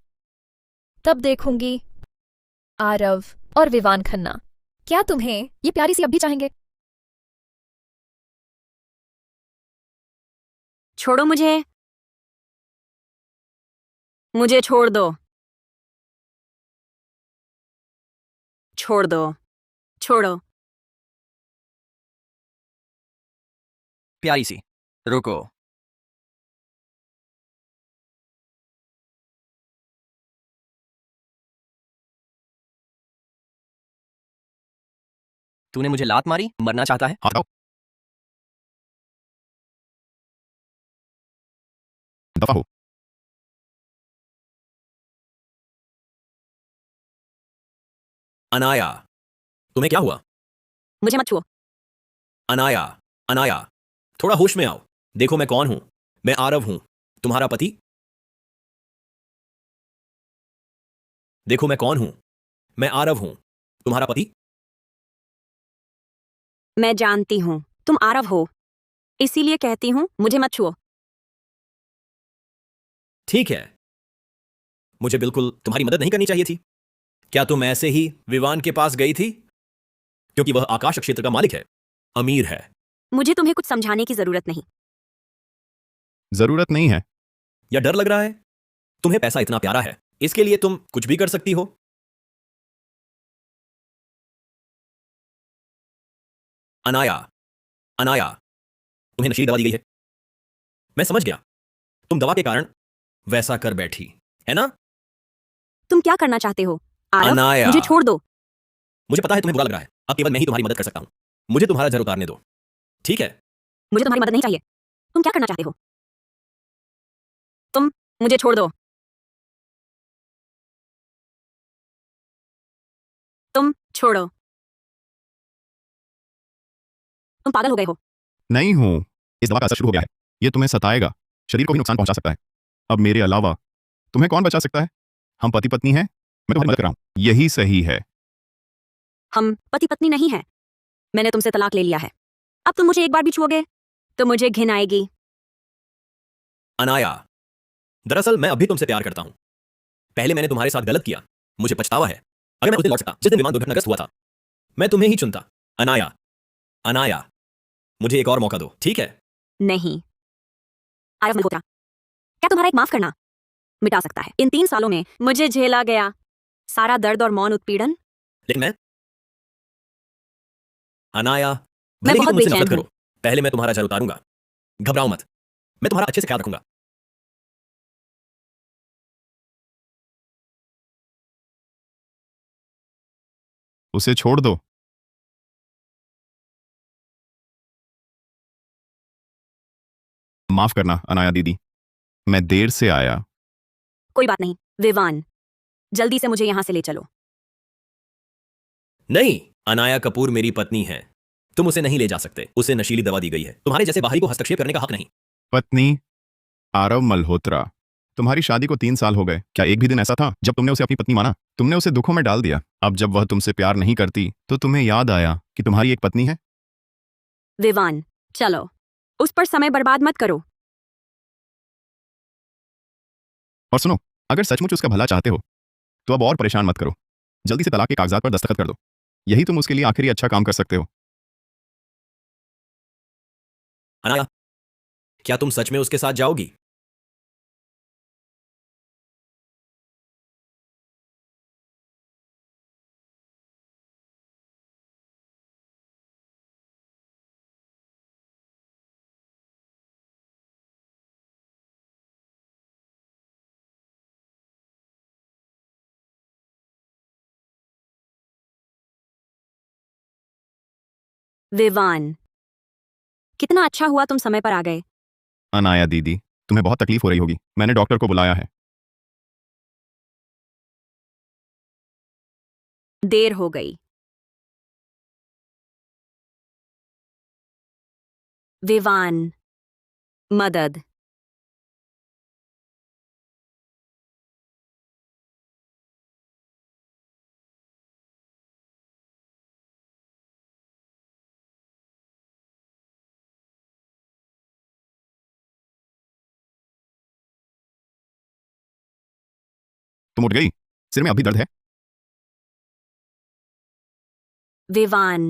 तब देखूंगी आरव और विवान खन्ना क्या तुम्हें ये प्यारी सी अब भी चाहेंगे?
छोड़ो मुझे। मुझे छोड़ दो। छोड़ दो। छोड़ो।
प्यारी सी, रुको। तूने मुझे लात मारी, मरना चाहता है?
हाथ आओ। दफा हो।
अनाया, तुम्हें क्या हुआ?
मुझे मत छुओ।
अनाया, अनाया, थोड़ा होश में आओ। देखो मैं कौन हूं। मैं आरव हूं, तुम्हारा पति। देखो मैं कौन हूं। मैं आरव हूं, तुम्हारा पति।
मैं जानती हूं तुम आरव हो, इसीलिए कहती हूं मुझे मत छुओ।
ठीक है, मुझे बिल्कुल तुम्हारी मदद नहीं करनी चाहिए थी। क्या तुम ऐसे ही विवान के पास गई थी? क्योंकि वह आकाश क्षेत्र का मालिक है, अमीर है।
मुझे तुम्हें कुछ समझाने की जरूरत नहीं।
जरूरत नहीं है।
या डर लग रहा है? तुम्हें पैसा इतना प्यारा है, इसके लिए तुम कुछ भी कर सकती हो। अनाया, अनाया, तुम्हें नशीली दवा दी गई है। मैं समझ गया, तुम दवा के कारण वैसा कर बैठी, है ना?
तुम क्या करना चाहते हो आरव?
अनाया,
मुझे छोड़ दो।
मुझे पता है तुम्हें बुरा लग रहा है। अब केवल मैं ही तुम्हारी मदद कर सकता हूं। मुझे तुम्हारा जर उतारने दो, ठीक है?
मुझे तुम्हारी मदद नहीं चाहिए। तुम क्या करना चाहते हो? तुम मुझे छोड़ दो। तुम छोड़ो। तुम पागल हो गए हो।
नहीं हूं। इस दवा का असर शुरू हो गया है। यह तुम्हें सताएगा, शरीर को भी नुकसान पहुंचा सकता है। अब मेरे अलावा तुम्हें कौन बचा सकता है? हम पति पत्नी हैं। मैं तुम्हारी मदद कर रहा हूं, यही सही है।
हम पति पत्नी नहीं हैं। मैंने तुमसे तलाक ले लिया है। अब तुम मुझे एक बार भी छुओगे तो मुझे घिन आएगी।
अनाया, दरअसल मैं अभी तुमसे प्यार करता हूं। पहले मैंने तुम्हारे साथ गलत किया, मुझे पछतावा है। अगर मैं उस दिन लौट सकता जिस दिन विमान दुर्घटनाग्रस्त हुआ था, मैं तुम्हें ही चुनता। अनाया, अनाया, मुझे एक और मौका दो, ठीक है?
नहीं आरव मल्होत्रा, क्या तुम्हारा एक माफ करना मिटा सकता है? इन 3 सालों में मुझे झेला गया सारा दर्द और मौन उत्पीड़न।
लेकिन मैं अनाया,
मैं
भले ही
बहुत
तुम मुझसे
बेचैन
नफरत करो, पहले मैं तुम्हारा जर उतारूंगा। घबराओ मत, मैं तुम्हारा अच्छे से ख्याल रखूंगा।
उसे छोड़ दो। माफ करना अनाया दीदी, मैं देर से आया।
कोई बात नहीं विवान, जल्दी से मुझे यहां से ले चलो।
नहीं, अनाया कपूर मेरी पत्नी है। तुम उसे नहीं ले जा सकते। उसे नशीली दवा दी गई है। तुम्हारे जैसे बाहरी को हस्तक्षेप करने का हक नहीं।
पत्नी आरव मल्होत्रा, तुम्हारी शादी को 3 साल हो गए। क्या एक भी दिन ऐसा था जब तुमने उसे अपनी पत्नी माना? तुमने उसे दुखों में डाल दिया। अब जब वह तुमसे प्यार नहीं करती तो तुम्हें याद आया कि तुम्हारी एक पत्नी है।
विवान चलो, उस पर समय बर्बाद मत करो।
और सुनो, अगर सचमुच उसका भला चाहते हो तो अब और परेशान मत करो। जल्दी से तलाक के कागजात पर दस्तखत कर दो। यही तुम उसके लिए आखिरी अच्छा काम कर सकते हो।
अनाया, क्या तुम सच में उसके साथ जाओगी?
विवान, कितना अच्छा हुआ तुम समय पर आ गए।
अनाया दीदी, तुम्हें बहुत तकलीफ हो रही होगी। मैंने डॉक्टर को बुलाया है।
देर हो गई। विवान, मदद।
तुम उठ गई? सिर में अभी दर्द है?
विवान,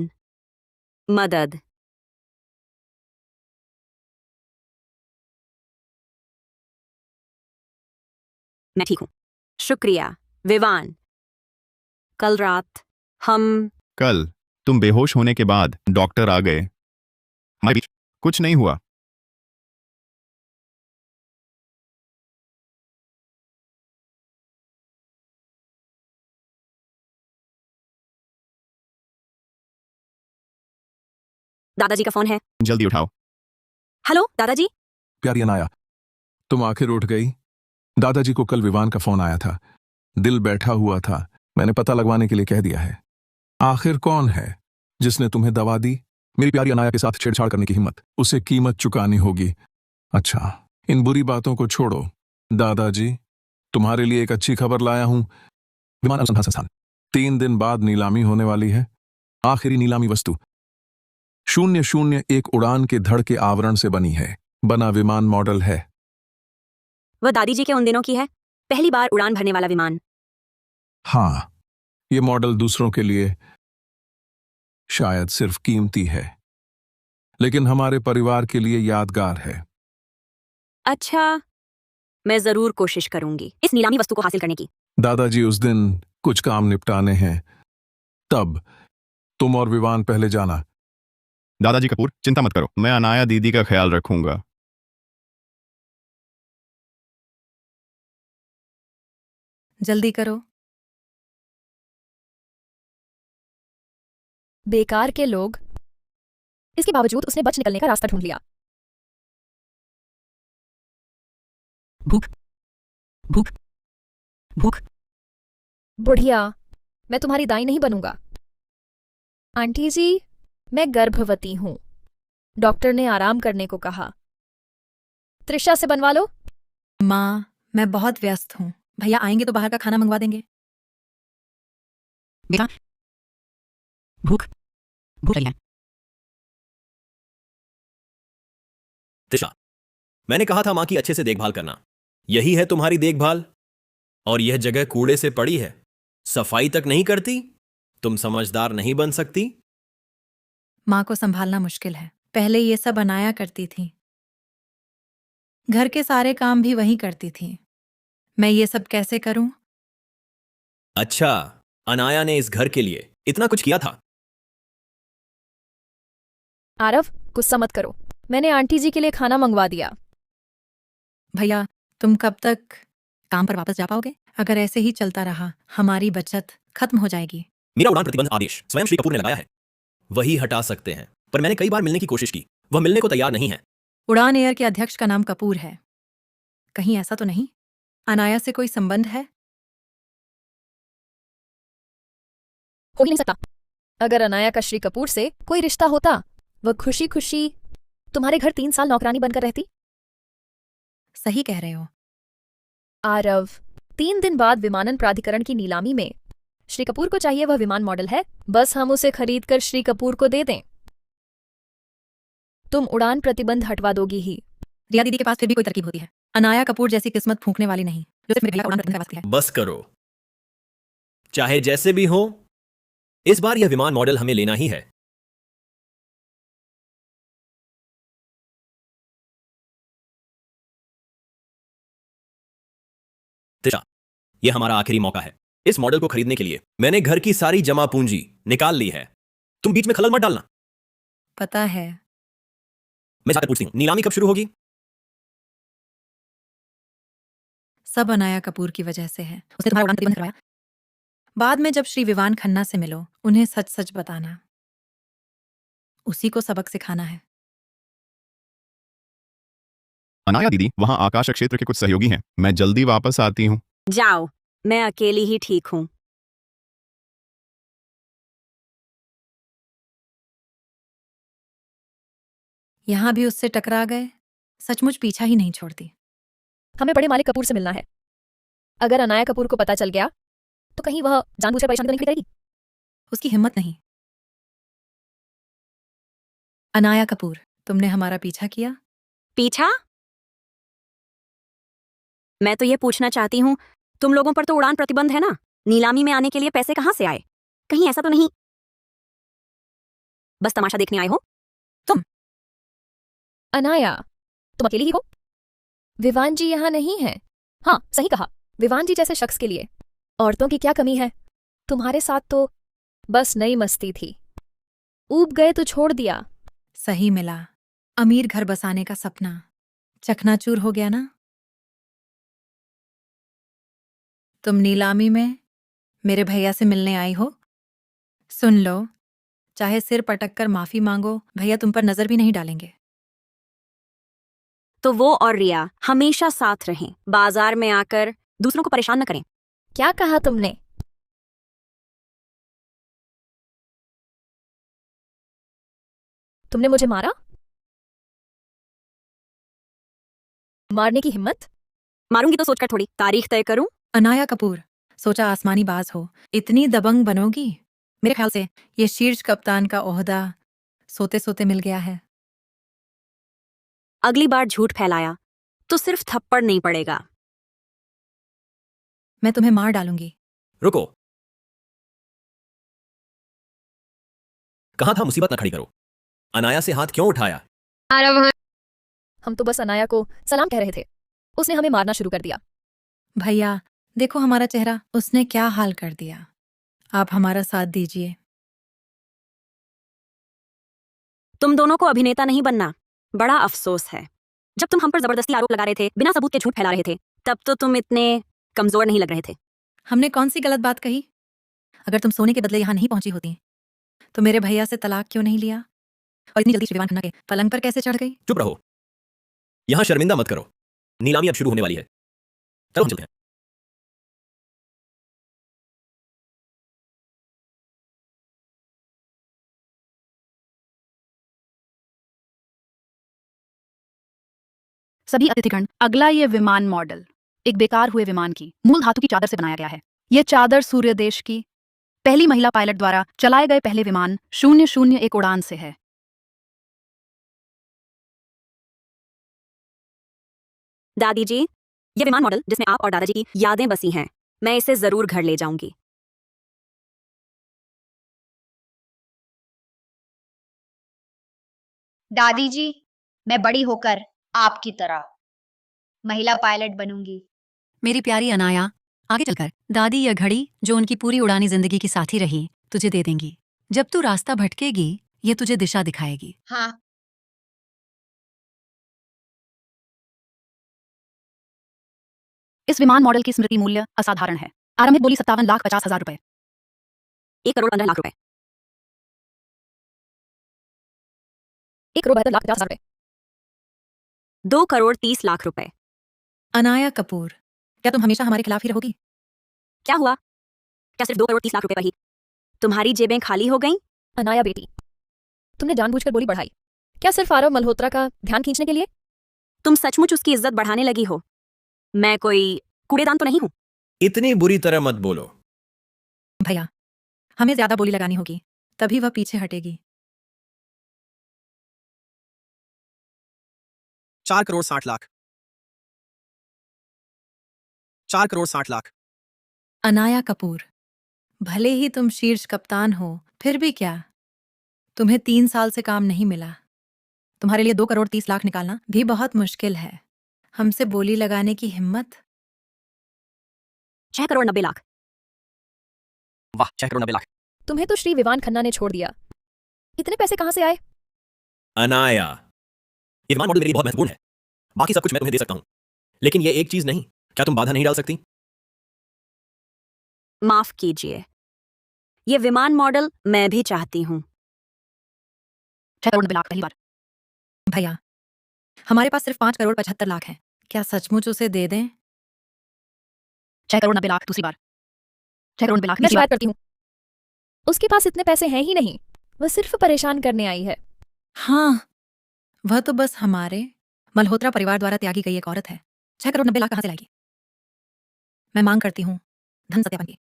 मदद। मैं ठीक हूँ, शुक्रिया विवान। कल रात हम
कल तुम बेहोश होने के बाद डॉक्टर आ गए, हमारे बीच कुछ नहीं हुआ।
दादाजी का फोन है।
जल्दी उठाओ।
हेलो दादाजी।
प्यारी अनाया, तुम आखिर उठ गई। दादाजी को कल विवान का फोन आया था, दिल बैठा हुआ था, मैंने पता लगवाने के लिए कह दिया है। आखिर कौन है जिसने तुम्हें दवा दी? मेरी प्यारी अनाया के साथ छेड़छाड़ करने की हिम्मत, उसे कीमत चुकानी होगी। अच्छा, इन बुरी बातों को छोड़ो। दादाजी, तुम्हारे लिए एक अच्छी खबर लाया हूं। विमान अनुसंधान संस्थान 3 दिन बाद नीलामी होने वाली है। आखिरी नीलामी वस्तु 001 उड़ान के धड़ के आवरण से बना विमान मॉडल है।
वह दादी जी के उन दिनों की है, पहली बार उड़ान भरने वाला विमान।
हाँ, ये मॉडल दूसरों के लिए शायद सिर्फ कीमती है, लेकिन हमारे परिवार के लिए यादगार है।
अच्छा, मैं जरूर कोशिश करूंगी इस नीलामी वस्तु को हासिल करने की।
दादाजी, उस दिन कुछ काम निपटाने हैं, तब तुम और विवान पहले जाना।
दादाजी कपूर, चिंता मत करो, मैं अनाया दीदी का ख्याल रखूंगा।
जल्दी करो।
बेकार के लोग। इसके बावजूद उसने बच निकलने का रास्ता ढूंढ लिया।
भूख भूख भूख।
बुढ़िया, मैं तुम्हारी दाई नहीं बनूंगा। आंटी जी, मैं गर्भवती हूं। डॉक्टर ने आराम करने को कहा। त्रिशा से बनवा लो।
माँ, मैं बहुत व्यस्त हूँ, भैया आएंगे तो बाहर का खाना मंगवा देंगे।
बेटा, भूख भूख लगी है।
तिशा, मैंने कहा था मां की अच्छे से देखभाल करना। यही है तुम्हारी देखभाल? और यह जगह कूड़े से पड़ी है, सफाई तक नहीं करती? तुम समझदार नहीं बन सकती?
माँ को संभालना मुश्किल है, पहले ये सब अनाया करती थी, घर के सारे काम भी वही करती थी। मैं ये सब कैसे करूं?
अच्छा, अनाया ने इस घर के लिए इतना कुछ किया था।
आरव, गुस्सा मत करो, मैंने आंटी जी के लिए खाना मंगवा दिया।
भैया, तुम कब तक काम पर वापस जा पाओगे? अगर ऐसे ही चलता रहा, हमारी बचत खत्म हो जाएगी।
मेरा उड़ान प्रतिबंध आदेश स्वयं श्री कपूर ने लगाया है, वही हटा सकते हैं, पर मैंने कई बार मिलने की कोशिश की, वह मिलने को तैयार नहीं है।
उड़ान एयर के अध्यक्ष का नाम कपूर है, कहीं ऐसा तो नहीं अनाया से कोई संबंध है?
हो ही नहीं सकता। अगर अनाया का श्री कपूर से कोई रिश्ता होता, वह खुशी खुशी तुम्हारे घर 3 साल नौकरानी बनकर रहती।
सही कह रहे हो।
आरव, 3 दिन बाद विमानन प्राधिकरण की नीलामी में श्री कपूर को चाहिए वह विमान मॉडल है, बस हम उसे खरीद कर श्री कपूर को दे दें। तुम उड़ान प्रतिबंध हटवा दोगी ही।
रिया दीदी के पास फिर भी कोई तरकीब होती है। अनाया कपूर जैसी किस्मत फूंकने वाली नहीं, जो सिर्फ मेरे भैया का उड़ान प्रतिबंध करवा सकती है।
बस करो, चाहे जैसे भी हो, इस बार यह विमान मॉडल हमें लेना ही है। तिशा, यह हमारा आखिरी मौका है। इस मॉडल को खरीदने के लिए मैंने घर की सारी जमा पूंजी निकाल ली है। तुम बीच में खलल मत डालना।
पता है।
मैं जाकर पूछती हूं, नीलामी कब शुरू होगी?
सब अनाया कपूर की वजह से है, उसने तुम्हारा उड़ान प्रतिबंध करवाया। बाद में जब श्री विवान खन्ना से मिलो, उन्हें सच सच बताना, उसी को सबक सिखाना है।
अनाया दीदी, वहां आकाश क्षेत्र के कुछ सहयोगी हैं, मैं जल्दी वापस आती हूँ।
जाओ, मैं अकेली ही ठीक हूं।
यहां भी उससे टकरा गए, सचमुच पीछा ही नहीं छोड़ती।
हमें बड़े मालिक कपूर से मिलना है। अगर अनाया कपूर को पता चल गया तो कहीं वह जानबूझकर परेशानी तो नहीं करेगी।
उसकी हिम्मत नहीं। अनाया कपूर, तुमने हमारा पीछा किया।
पीछा? मैं तो ये पूछना चाहती हूँ, तुम लोगों पर तो उड़ान प्रतिबंध है ना, नीलामी में आने के लिए पैसे कहां से आए? कहीं ऐसा तो नहीं बस तमाशा देखने आए हो?
अनाया, तुम अकेली ही हो? विवान जी यहाँ नहीं है। हाँ, सही कहा, विवान जी जैसे शख्स के लिए औरतों की क्या कमी है? तुम्हारे साथ तो बस नई मस्ती थी। ऊब गए तो छोड़ दिया।
सही मिला। अमीर घर बसाने का सपना चकनाचूर हो गया ना। तुम नीलामी में मेरे भैया से मिलने आई हो? सुन लो, चाहे सिर पटक कर माफी मांगो, भैया तुम पर नजर भी नहीं डालेंगे।
तो वो और रिया हमेशा साथ रहें, बाजार में आकर दूसरों को परेशान न करें।
क्या कहा तुमने? तुमने मुझे मारा? मारने की हिम्मत?
मारूंगी तो सोचकर थोड़ी तारीख तय करूं।
अनाया कपूर, सोचा आसमानी बाज हो, इतनी दबंग बनोगी? मेरे ख्याल से ये शीर्ष कप्तान का ओहदा सोते सोते मिल गया है।
अगली बार झूठ फैलाया तो सिर्फ थप्पड़ नहीं पड़ेगा।
मैं तुम्हें मार डालूंगी।
रुको, कहां था मुसीबत ना खड़ी करो। अनाया से हाथ क्यों उठाया?
हम तो बस अनाया को सलाम कह रहे थे, उसने हमें मारना शुरू कर दिया।
भैया देखो हमारा चेहरा, उसने क्या हाल कर दिया। आप हमारा साथ दीजिए।
तुम दोनों को अभिनेता नहीं बनना। बड़ा अफसोस है, जब तुम हम पर जबरदस्ती आरोप लगा रहे थे, बिना सबूत के झूठ फैला रहे थे, तब तो तुम इतने कमजोर नहीं लग रहे थे।
हमने कौन सी गलत बात कही? अगर तुम सोने के बदले यहाँ नहीं पहुंची होती तो मेरे भैया से तलाक क्यों नहीं लिया? और इतनी जल्दी श्रीमान खन्ना के पलंग पर कैसे चढ़ गई?
चुप रहो, यहां शर्मिंदा मत करो। नीलामी अब शुरू होने वाली है। चलो हम चलते हैं।
सभी अतिथिगण, अगला ये विमान मॉडल एक बेकार हुए विमान की मूल धातु की चादर से बनाया गया है। ये चादर सूर्य देश की पहली महिला पायलट द्वारा चलाए गए पहले विमान 001 उड़ान से है।
दादी जी, ये विमान मॉडल जिसमें आप और दादाजी की यादें बसी हैं, मैं इसे जरूर घर ले जाऊंगी।
दादी जी, मैं बड़ी होकर आपकी तरह महिला पायलट बनूंगी।
मेरी प्यारी अनाया, आगे चलकर दादी यह घड़ी जो उनकी पूरी उड़ानी जिंदगी की साथी रही तुझे दे देंगी। जब तू रास्ता भटकेगी ये तुझे दिशा दिखाएगी।
हाँ,
इस विमान मॉडल की स्मृति मूल्य असाधारण है। आरंभिक बोली 57,50,000 रुपए।
1,15,00,000 रुपए।
1,72,50,000 रुपए।
2,30,00,000 रुपए।
अनाया कपूर, क्या तुम हमेशा हमारे खिलाफ ही रहोगी?
क्या हुआ? क्या सिर्फ 2,30,00,000 रुपए पर ही तुम्हारी जेबें खाली हो गईं?
अनाया बेटी, तुमने जानबूझकर बोली बढ़ाई, क्या सिर्फ आरव मल्होत्रा का ध्यान खींचने के लिए?
तुम सचमुच उसकी इज्जत बढ़ाने लगी हो। मैं कोई कूड़ेदान तो नहीं हूं।
इतनी बुरी तरह मत बोलो।
भैया, हमें ज्यादा बोली लगानी होगी, तभी वह पीछे हटेगी।
4,60,00,000। 4,60,00,000।
अनाया कपूर, भले ही तुम शीर्ष कप्तान हो, फिर भी क्या? तुम्हें 3 साल से काम नहीं मिला। तुम्हारे लिए 2,30,00,000 निकालना भी बहुत मुश्किल है। हमसे बोली लगाने की हिम्मत?
6,90,00,000।
वाह, 6,90,00,000।
तुम्हें तो श्री विवान खन्ना ने छोड़ दिया। इतने पैसे कहां से आए?
अनाया, ये विमान मॉडल मेरे लिए बहुत महत्वपूर्ण है। बाकी सब कुछ मैं तुम्हें दे सकता हूं, लेकिन ये एक चीज नहीं। क्या तुम बाधा नहीं डाल सकती?
माफ कीजिए, ये विमान मॉडल मैं भी चाहती हूं।
6,90,00,000 पहली बार।
भैया, हमारे पास सिर्फ 5,75,00,000 है। क्या सचमुच उसे दे दें?
6,90,00,000 दूसरी बार। 6,90,00,000
मैं
तीसरी बार।
शिकायत करती हूँ, उसके पास इतने पैसे हैं ही नहीं, वह सिर्फ परेशान करने आई है।
हाँ, वह तो बस हमारे मल्होत्रा परिवार द्वारा त्यागी गई एक औरत है। 6,90,00,000 कहां से लाएगी? मैं मांग करती हूँ धन सत्यापन की।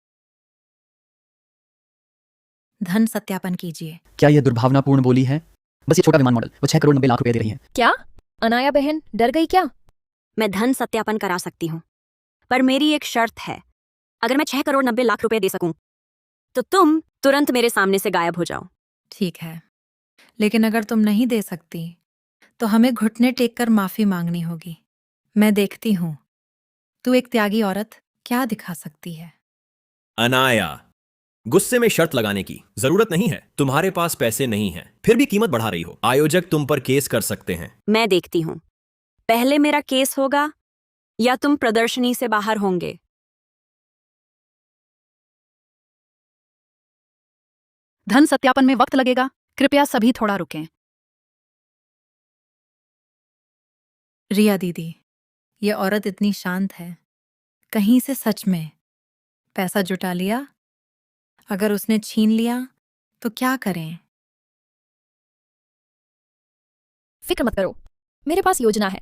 धन सत्यापन कीजिए।
क्या यह दुर्भावनापूर्ण बोली है? बस ये छोटा विमान मॉडल वो 6,90,00,000 रुपए दे रही है।
क्या अनाया बहन डर गई क्या?
मैं धन सत्यापन करा सकती हूँ, पर मेरी एक शर्त है। अगर मैं 6,90,00,000 रुपए दे सकूं, तो तुम तुरंत मेरे सामने से गायब हो जाओ।
ठीक है, लेकिन अगर तुम नहीं दे सकती तो हमें घुटने टेक कर माफी मांगनी होगी। मैं देखती हूँ तू एक त्यागी औरत क्या दिखा सकती है?
अनाया, गुस्से में शर्त लगाने की जरूरत नहीं है। तुम्हारे पास पैसे नहीं हैं, फिर भी कीमत बढ़ा रही हो। आयोजक तुम पर केस कर सकते हैं।
मैं देखती हूँ, पहले मेरा केस होगा या तुम प्रदर्शनी से बाहर होंगे।
धन सत्यापन में वक्त लगेगा, कृपया सभी थोड़ा रुकें।
रिया दीदी, ये औरत इतनी शांत है, कहीं से सच में पैसा जुटा लिया? अगर उसने छीन लिया तो क्या करें?
फिक्र मत करो, मेरे पास योजना है।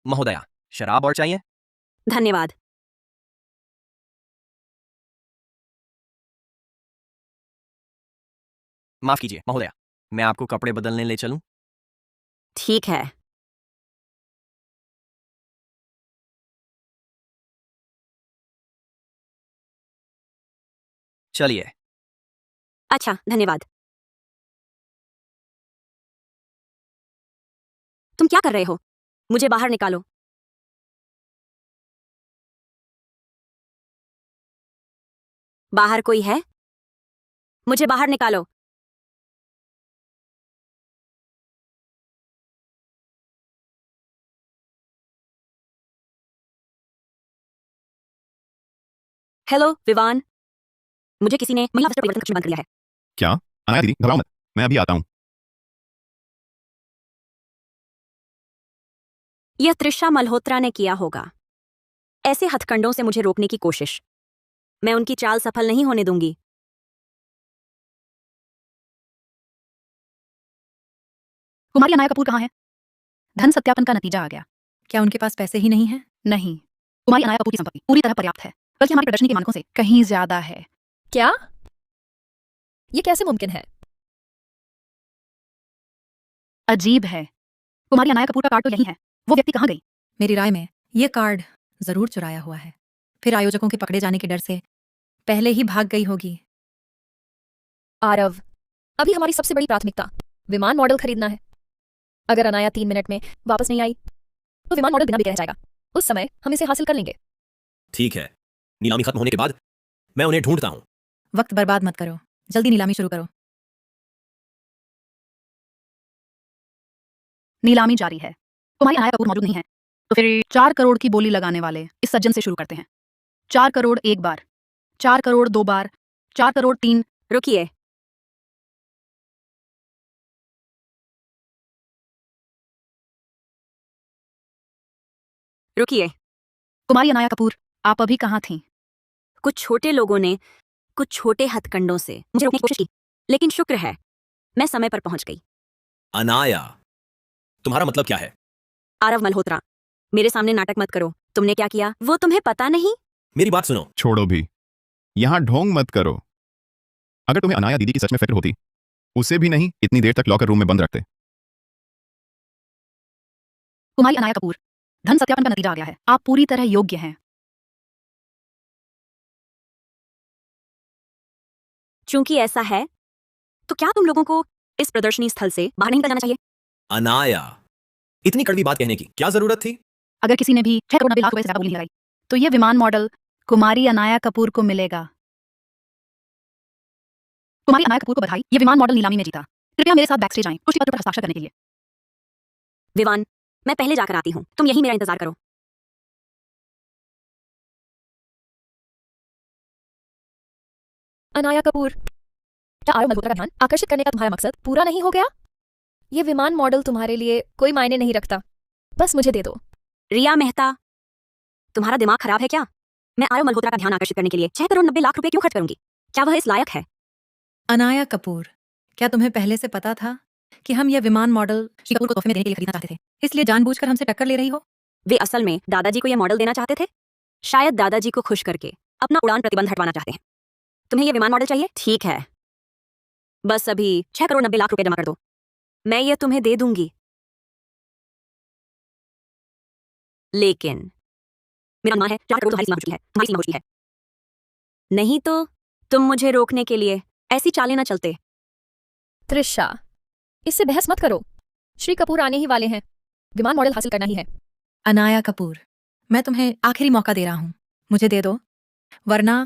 महोदया, शराब और चाहिए?
धन्यवाद।
माफ कीजिए महोदया, मैं आपको कपड़े बदलने ले चलूं?
ठीक है।
चलिए।
अच्छा, धन्यवाद। तुम क्या कर रहे हो? मुझे बाहर निकालो। बाहर कोई है? मुझे बाहर निकालो। हेलो विवान, मुझे किसी ने महिला वस्त्र परिवर्तन कक्ष में बंद कर दिया है।
क्या? अनाया दीदी, घबराओ मत, मैं अभी आता हूँ।
यह त्रिशा मल्होत्रा ने किया होगा। ऐसे हथकंडों से मुझे रोकने की कोशिश, मैं उनकी चाल सफल नहीं होने दूंगी।
कुमारी अनाया कपूर कहाँ है? धन सत्यापन का नतीजा आ गया।
क्या उनके पास पैसे ही नहीं हैं?
नहीं, कुमारी अनाया कपूर की संपत्ति पूरी तरह पर्याप्त है, बल्कि हमारी प्रदर्शनी के मानकों से कहीं ज्यादा है।
क्या? ये कैसे मुमकिन है?
अजीब है। कुमारी अनाया कपूर का कार्ड तो यही है, वो व्यक्ति कहाँ गई?
मेरी राय में ये कार्ड जरूर चुराया हुआ है, फिर आयोजकों के पकड़े जाने के डर से पहले ही भाग गई होगी।
आरव, अभी हमारी सबसे बड़ी प्राथमिकता विमान मॉडल खरीदना है। अगर अनाया 3 मिनट में वापस नहीं आई तो विमान मॉडल बिना बिके रह जाएगा। उस समय हम इसे हासिल कर लेंगे।
ठीक है, नीलामी खत्म होने के बाद मैं उन्हें ढूंढता हूं।
वक्त बर्बाद मत करो, जल्दी नीलामी शुरू करो।
नीलामी जारी है। कुमारी अनाया कपूर मौजूद नहीं है, तो फिर 4 करोड़ की बोली लगाने वाले इस सज्जन से शुरू करते हैं। 4 करोड़ एक बार, 4 करोड़ 2 बार, 4 करोड़ 3।
रुकिए, रुकिए।
कुमारी अनाया कपूर, आप अभी कहाँ थीं?
कुछ छोटे लोगों ने कुछ छोटे हथकंडों से मुझे रोकने की कोशिश की, लेकिन शुक्र है मैं समय पर पहुंच गई।
अनाया, तुम्हारा मतलब क्या है?
आरव मल्होत्रा, मेरे सामने नाटक मत करो। तुमने क्या किया वो तुम्हें पता नहीं?
मेरी बात सुनो।
छोड़ो भी, यहाँ ढोंग मत करो। अगर तुम्हें अनाया दीदी की सच में फिक्र होती, उसे भी नहीं इतनी देर तक लॉकर रूम में बंद रखते।
कुमारी अनाया कपूर, धन सत्यापन का नतीजा आ गया है, आप पूरी तरह योग्य हैं।
चूंकि ऐसा है तो क्या तुम लोगों को इस प्रदर्शनी स्थल से बाहर नहीं निकल जाना चाहिए?
अनाया, इतनी कड़वी बात कहने की क्या जरूरत थी?
अगर किसी ने भी 6 करोड़ 90 लाख रुपए से ज्यादा बोली नहीं लगाई तो ये विमान मॉडल कुमारी अनाया कपूर को मिलेगा। कुमारी अनाया कपूर को बधाई, ये विमान मॉडल नीलामी में जीता। कृपया मेरे साथ बैक स्टेज आएं पुष्टि पत्र पर हस्ताक्षर करने के लिए।
विवान, मैं पहले जाकर आती हूँ, तुम यहीं मेरा इंतजार करो।
अनाया कपूर, क्या आरव मल्होत्रा का ध्यान आकर्षित करने का तुम्हारा मकसद पूरा नहीं हो गया? ये विमान मॉडल तुम्हारे लिए कोई मायने नहीं रखता, बस मुझे दे दो।
रिया मेहता, तुम्हारा दिमाग खराब है क्या? मैं आरव मल्होत्रा का ध्यान आकर्षित करने के लिए 6 करोड़ 90 लाख रुपए क्यों खर्च करूंगी? क्या वह इस लायक है?
अनाया कपूर, क्या तुम्हें पहले से पता था कि हम यह विमान मॉडल श्री कपूर को तोहफे में देने के लिए खरीदना चाहते थे, इसलिए जानबूझकर हमसे टक्कर ले रही हो?
वे असल में दादाजी को यह मॉडल देना चाहते थे, शायद दादाजी को खुश करके अपना उड़ान प्रतिबंध हटवाना चाहते हैं। तुम्हें ये विमान मॉडल चाहिए? ठीक है, बस अभी 6 करोड़ 90 लाख रुपए जमा कर दो, मैं ये तुम्हें दे दूंगी। लेकिन मेरा अनुमान है 4 करोड़ तुम्हारी सीमा हो चुकी है, तुम्हारी सीमा हो चुकी है। नहीं तो तुम मुझे रोकने के लिए ऐसी चालें ना चलते।
त्रिशा, इससे बहस मत करो। श्री कपूर आने ही वाले हैं, विमान मॉडल हासिल करना ही है।
अनाया कपूर, मैं तुम्हें आखिरी मौका दे रहा हूं, मुझे दे दो, वरना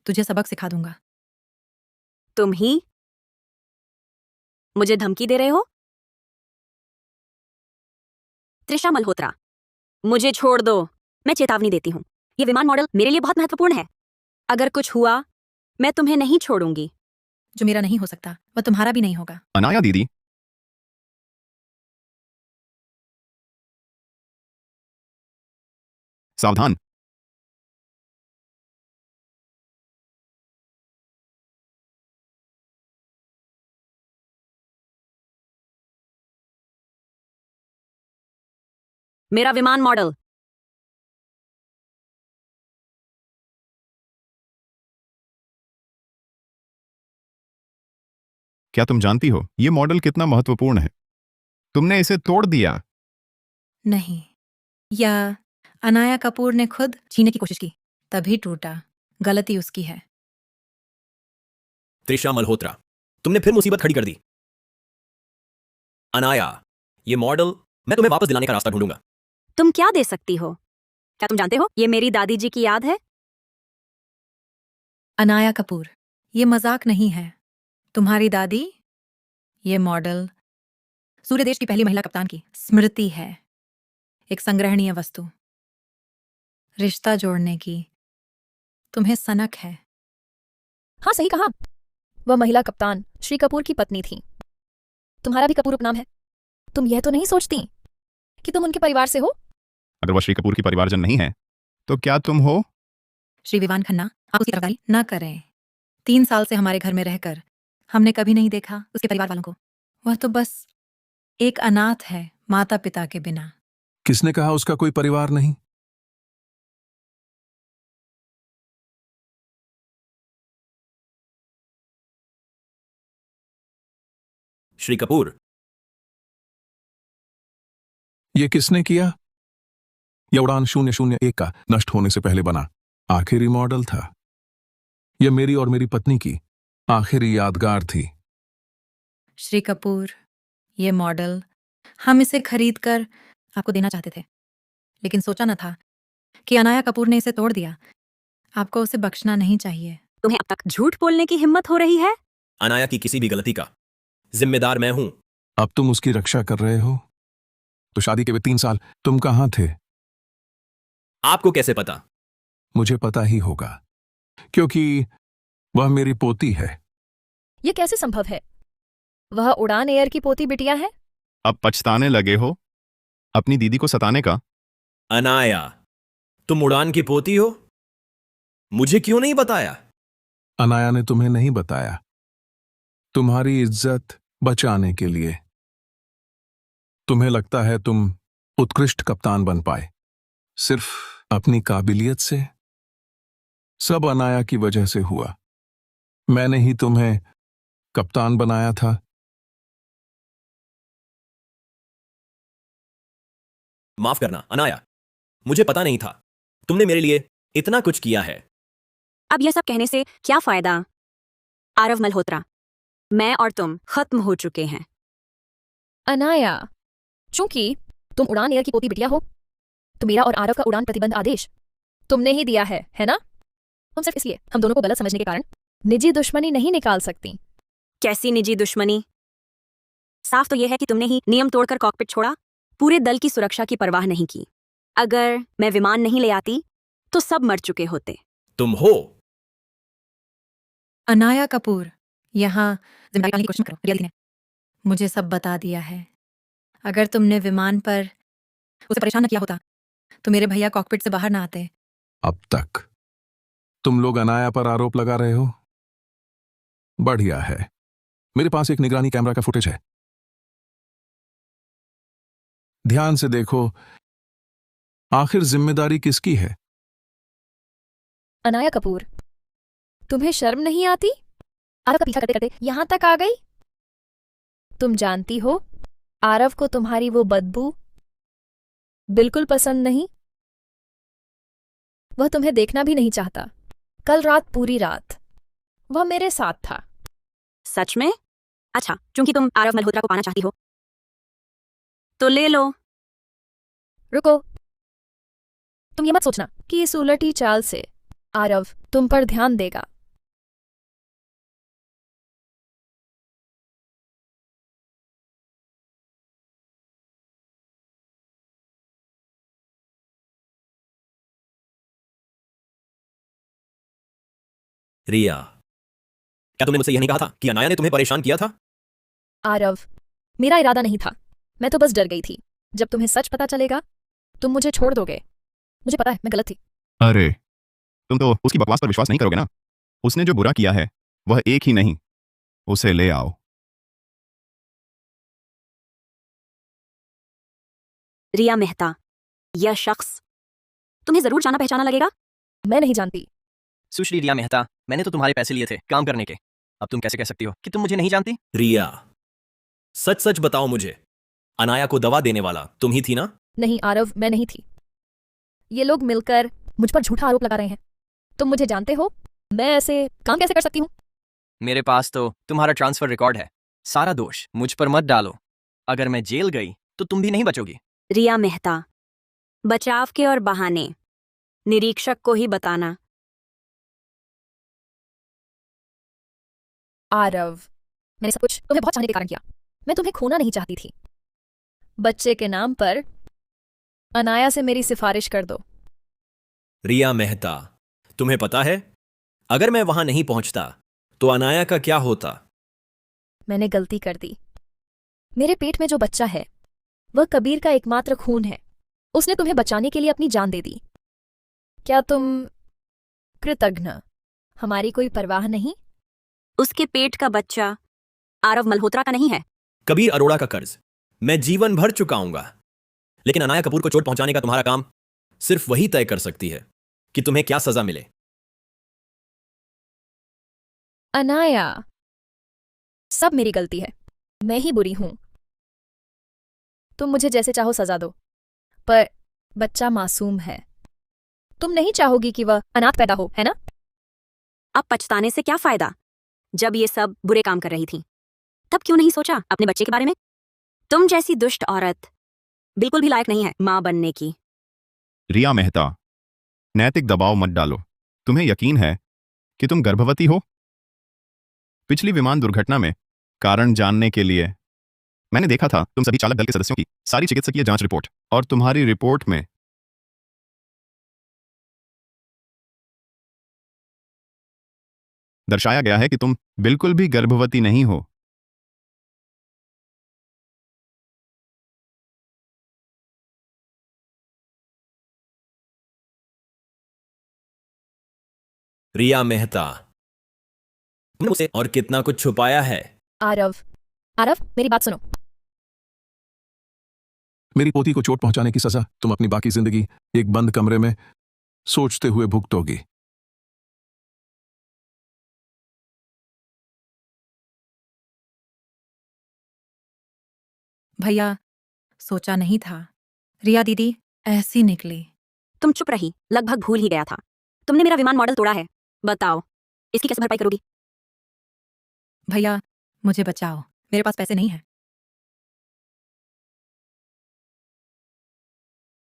तुझे सबक सिखा दूंगा।
तुम ही मुझे धमकी दे रहे हो? त्रिशा मल्होत्रा, मुझे छोड़ दो, मैं चेतावनी देती हूं, ये विमान मॉडल मेरे लिए बहुत महत्वपूर्ण है। अगर कुछ हुआ मैं तुम्हें नहीं छोड़ूंगी।
जो मेरा नहीं हो सकता वह तुम्हारा भी नहीं होगा।
अनाया दीदी, सावधान।
मेरा विमान मॉडल।
क्या तुम जानती हो ये मॉडल कितना महत्वपूर्ण है? तुमने इसे तोड़ दिया।
नहीं, यह अनाया कपूर ने खुद छीनने की कोशिश की, तभी टूटा। गलती उसकी है।
त्रिशा मल्होत्रा, तुमने फिर मुसीबत खड़ी कर दी। अनाया, ये मॉडल मैं तुम्हें वापस दिलाने का रास्ता ढूंढूंगा।
तुम क्या दे सकती हो? क्या तुम जानते हो ये मेरी दादी जी की याद है?
अनाया कपूर, ये मजाक नहीं है। तुम्हारी दादी, ये मॉडल सूर्य देश की पहली महिला कप्तान की स्मृति है, एक संग्रहणीय वस्तु। रिश्ता जोड़ने की तुम्हें सनक है।
हाँ, सही कहा। वह महिला कप्तान श्री कपूर की पत्नी थी। तुम्हारा भी कपूर उपनाम है। तुम यह तो नहीं सोचती कि तुम उनके परिवार से हो?
अगर वह श्री कपूर की परिवारजन नहीं है तो क्या तुम हो?
श्री विवान खन्ना, आप उसकी तरफदारी न करें। 3 साल से हमारे घर में रहकर हमने कभी नहीं देखा उसके परिवार वालों को। वह तो बस एक अनाथ है, माता पिता के बिना।
किसने कहा उसका कोई परिवार नहीं?
श्री कपूर,
ये किसने किया? यह उड़ान 001 का नष्ट होने से पहले बना आखिरी मॉडल था। यह मेरी और मेरी पत्नी की आखिरी यादगार थी।
श्री कपूर, ये मॉडल हम इसे खरीदकर आपको देना चाहते थे, लेकिन सोचा न था कि अनाया कपूर ने इसे तोड़ दिया। आपको उसे बख्शना नहीं चाहिए।
तुम्हें अब तक झूठ बोलने की हिम्मत हो रही है?
अनाया की किसी भी गलती का जिम्मेदार मैं हूं।
अब तुम उसकी रक्षा कर रहे हो, तो शादी के वे 3 साल तुम कहां थे?
आपको कैसे पता?
मुझे पता ही होगा, क्योंकि वह मेरी पोती है।
यह कैसे संभव है? वह उड़ान एयर की पोती बिटिया है।
अब पछताने लगे हो अपनी दीदी को सताने का?
अनाया, तुम उड़ान की पोती हो? मुझे क्यों नहीं बताया?
अनाया ने तुम्हें नहीं बताया, तुम्हारी इज्जत बचाने के लिए। तुम्हें लगता है तुम उत्कृष्ट कप्तान बन पाए सिर्फ अपनी काबिलियत से? सब अनाया की वजह से हुआ। मैंने ही तुम्हें कप्तान बनाया था।
माफ करना अनाया, मुझे पता नहीं था तुमने मेरे लिए इतना कुछ किया है।
अब यह सब कहने से क्या फायदा? आरव मल्होत्रा, मैं और तुम खत्म हो चुके हैं।
अनाया, चूंकि तुम उड़ान एयर की पोती बिटिया हो, तो मेरा और आरव का उड़ान प्रतिबंध आदेश तुमने ही दिया है ना? हम सिर्फ इसलिए हम दोनों को गलत समझने के कारण निजी दुश्मनी नहीं निकाल सकती।
कैसी निजी दुश्मनी? साफ तो यह है कि तुमने ही नियम तोड़कर कॉकपिट छोड़ा, पूरे दल की सुरक्षा की परवाह नहीं की। अगर मैं विमान नहीं ले आती तो सब मर चुके होते।
तुम हो।
अनाया कपूर, यहाँ जिम्मेदारी वाली कोशिश मत करो। रिया दीदी ने मुझे सब बता दिया है। अगर तुमने विमान पर उसे परेशान न किया होता तो मेरे भैया कॉकपिट से बाहर ना आते।
अब तक तुम लोग अनाया पर आरोप लगा रहे हो? बढ़िया है, मेरे पास एक निगरानी कैमरा का फुटेज है। ध्यान से देखो, आखिर जिम्मेदारी किसकी है?
अनाया कपूर, तुम्हें शर्म नहीं आती? आरव का पीछा करते करते यहां तक आ गई। तुम जानती हो आरव को तुम्हारी वो बदबू बिल्कुल पसंद नहीं। वह तुम्हें देखना भी नहीं चाहता। कल रात पूरी रात वह मेरे साथ था।
सच में? अच्छा, क्योंकि तुम आरव मल्होत्रा को पाना चाहती हो तो ले लो।
रुको, तुम ये मत सोचना कि इस उलटी चाल से आरव तुम पर ध्यान देगा।
रिया, क्या तुमने मुझसे यह नहीं कहा था कि अनाया ने तुम्हें परेशान किया था?
आरव, मेरा इरादा नहीं था। मैं तो बस डर गई थी। जब तुम्हें सच पता चलेगा तुम मुझे छोड़ दोगे। मुझे पता है मैं गलत थी।
अरे, तुम तो उसकी बकवास पर विश्वास नहीं करोगे ना। उसने जो बुरा किया है वह एक ही नहीं, उसे ले आओ।
रिया मेहता, यह शख्स तुम्हें जरूर जाना पहचाना लगेगा।
मैं नहीं जानती।
सुश्री रिया मेहता, मैंने तो तुम्हारे पैसे लिए थे काम करने के। अब तुम कैसे कह सकती हो कि तुम मुझे नहीं जानती?
रिया, सच सच बताओ मुझे, अनाया को दवा देने वाला तुम ही थी ना?
नहीं आरव, मैं नहीं थी। ये लोग मिलकर मुझ पर झूठा आरोप लगा रहे हैं। तुम मुझे जानते हो, मैं ऐसे काम कैसे कर सकती हूँ?
मेरे पास तो तुम्हारा ट्रांसफर रिकॉर्ड है। सारा दोष मुझ पर मत डालो। अगर मैं जेल गई तो तुम भी नहीं बचोगी।
रिया मेहता, बचाव के और बहाने निरीक्षक को ही बताना।
आरव, मैंने सब कुछ तुम्हें बहुत चाहने के कारण किया। मैं तुम्हें खोना नहीं चाहती थी। बच्चे के नाम पर अनाया से मेरी सिफारिश कर दो।
रिया मेहता, तुम्हें पता है अगर मैं वहां नहीं पहुंचता तो अनाया का क्या होता?
मैंने गलती कर दी। मेरे पेट में जो बच्चा है वह कबीर का एकमात्र खून है। उसने तुम्हें बचाने के लिए अपनी जान दे दी। क्या तुम कृतज्ञ? हमारी कोई परवाह नहीं?
उसके पेट का बच्चा आरव मल्होत्रा का नहीं है।
कबीर अरोड़ा का कर्ज मैं जीवन भर चुकाऊंगा, लेकिन अनाया कपूर को चोट पहुंचाने का तुम्हारा काम सिर्फ वही तय कर सकती है कि तुम्हें क्या सजा मिले।
अनाया, सब मेरी गलती है। मैं ही बुरी हूं। तुम मुझे जैसे चाहो सजा दो, पर बच्चा मासूम है। तुम नहीं चाहोगी कि वह अनाथ पैदा हो, है ना?
अब पछताने से क्या फायदा? जब ये सब बुरे काम कर रही थी तब क्यों नहीं सोचा अपने बच्चे के बारे में? तुम जैसी दुष्ट औरत बिल्कुल भी लायक नहीं है मां बनने की।
रिया मेहता, नैतिक दबाव मत डालो। तुम्हें यकीन है कि तुम गर्भवती हो? पिछली विमान दुर्घटना में कारण जानने के लिए मैंने देखा था तुम सभी चालक दल के सदस्यों की सारी चिकित्सकीय जांच रिपोर्ट, और तुम्हारी रिपोर्ट में दर्शाया गया है कि तुम बिल्कुल भी गर्भवती नहीं हो।
रिया मेहता, तुमने मुझसे और कितना कुछ छुपाया है।
आरव, आरव, मेरी बात सुनो।
मेरी पोती को चोट पहुंचाने की सजा तुम अपनी बाकी जिंदगी एक बंद कमरे में सोचते हुए भुगतोगी।
भैया, सोचा नहीं था रिया दीदी ऐसी निकली।
तुम चुप रही, लगभग भूल ही गया था। तुमने मेरा विमान मॉडल तोड़ा है। बताओ, इसकी कैसे भरपाई करोगी?
भैया, मुझे बचाओ, मेरे पास पैसे नहीं है।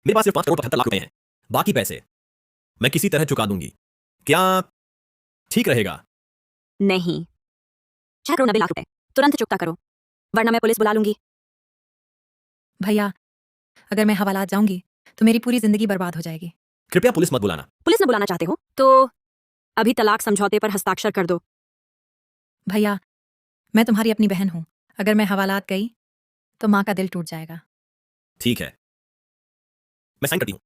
मेरे पास सिर्फ 5 करोड़ 75 लाख रुपए हैं। बाकी पैसे मैं किसी तरह चुका दूंगी। क्या ठीक रहेगा?
नहीं, 6 करोड़ 90 लाख रुपए तुरंत चुकता करो, वरना मैं पुलिस बुला लूंगी।
भैया, अगर मैं हवालात जाऊंगी तो मेरी पूरी जिंदगी बर्बाद हो जाएगी।
कृपया पुलिस मत बुलाना।
पुलिस न बुलाना चाहते हो तो अभी तलाक समझौते पर हस्ताक्षर कर दो।
भैया, मैं तुम्हारी अपनी बहन हूं। अगर मैं हवालात गई तो माँ का दिल टूट जाएगा।
ठीक है, मैं साइन करती हूं।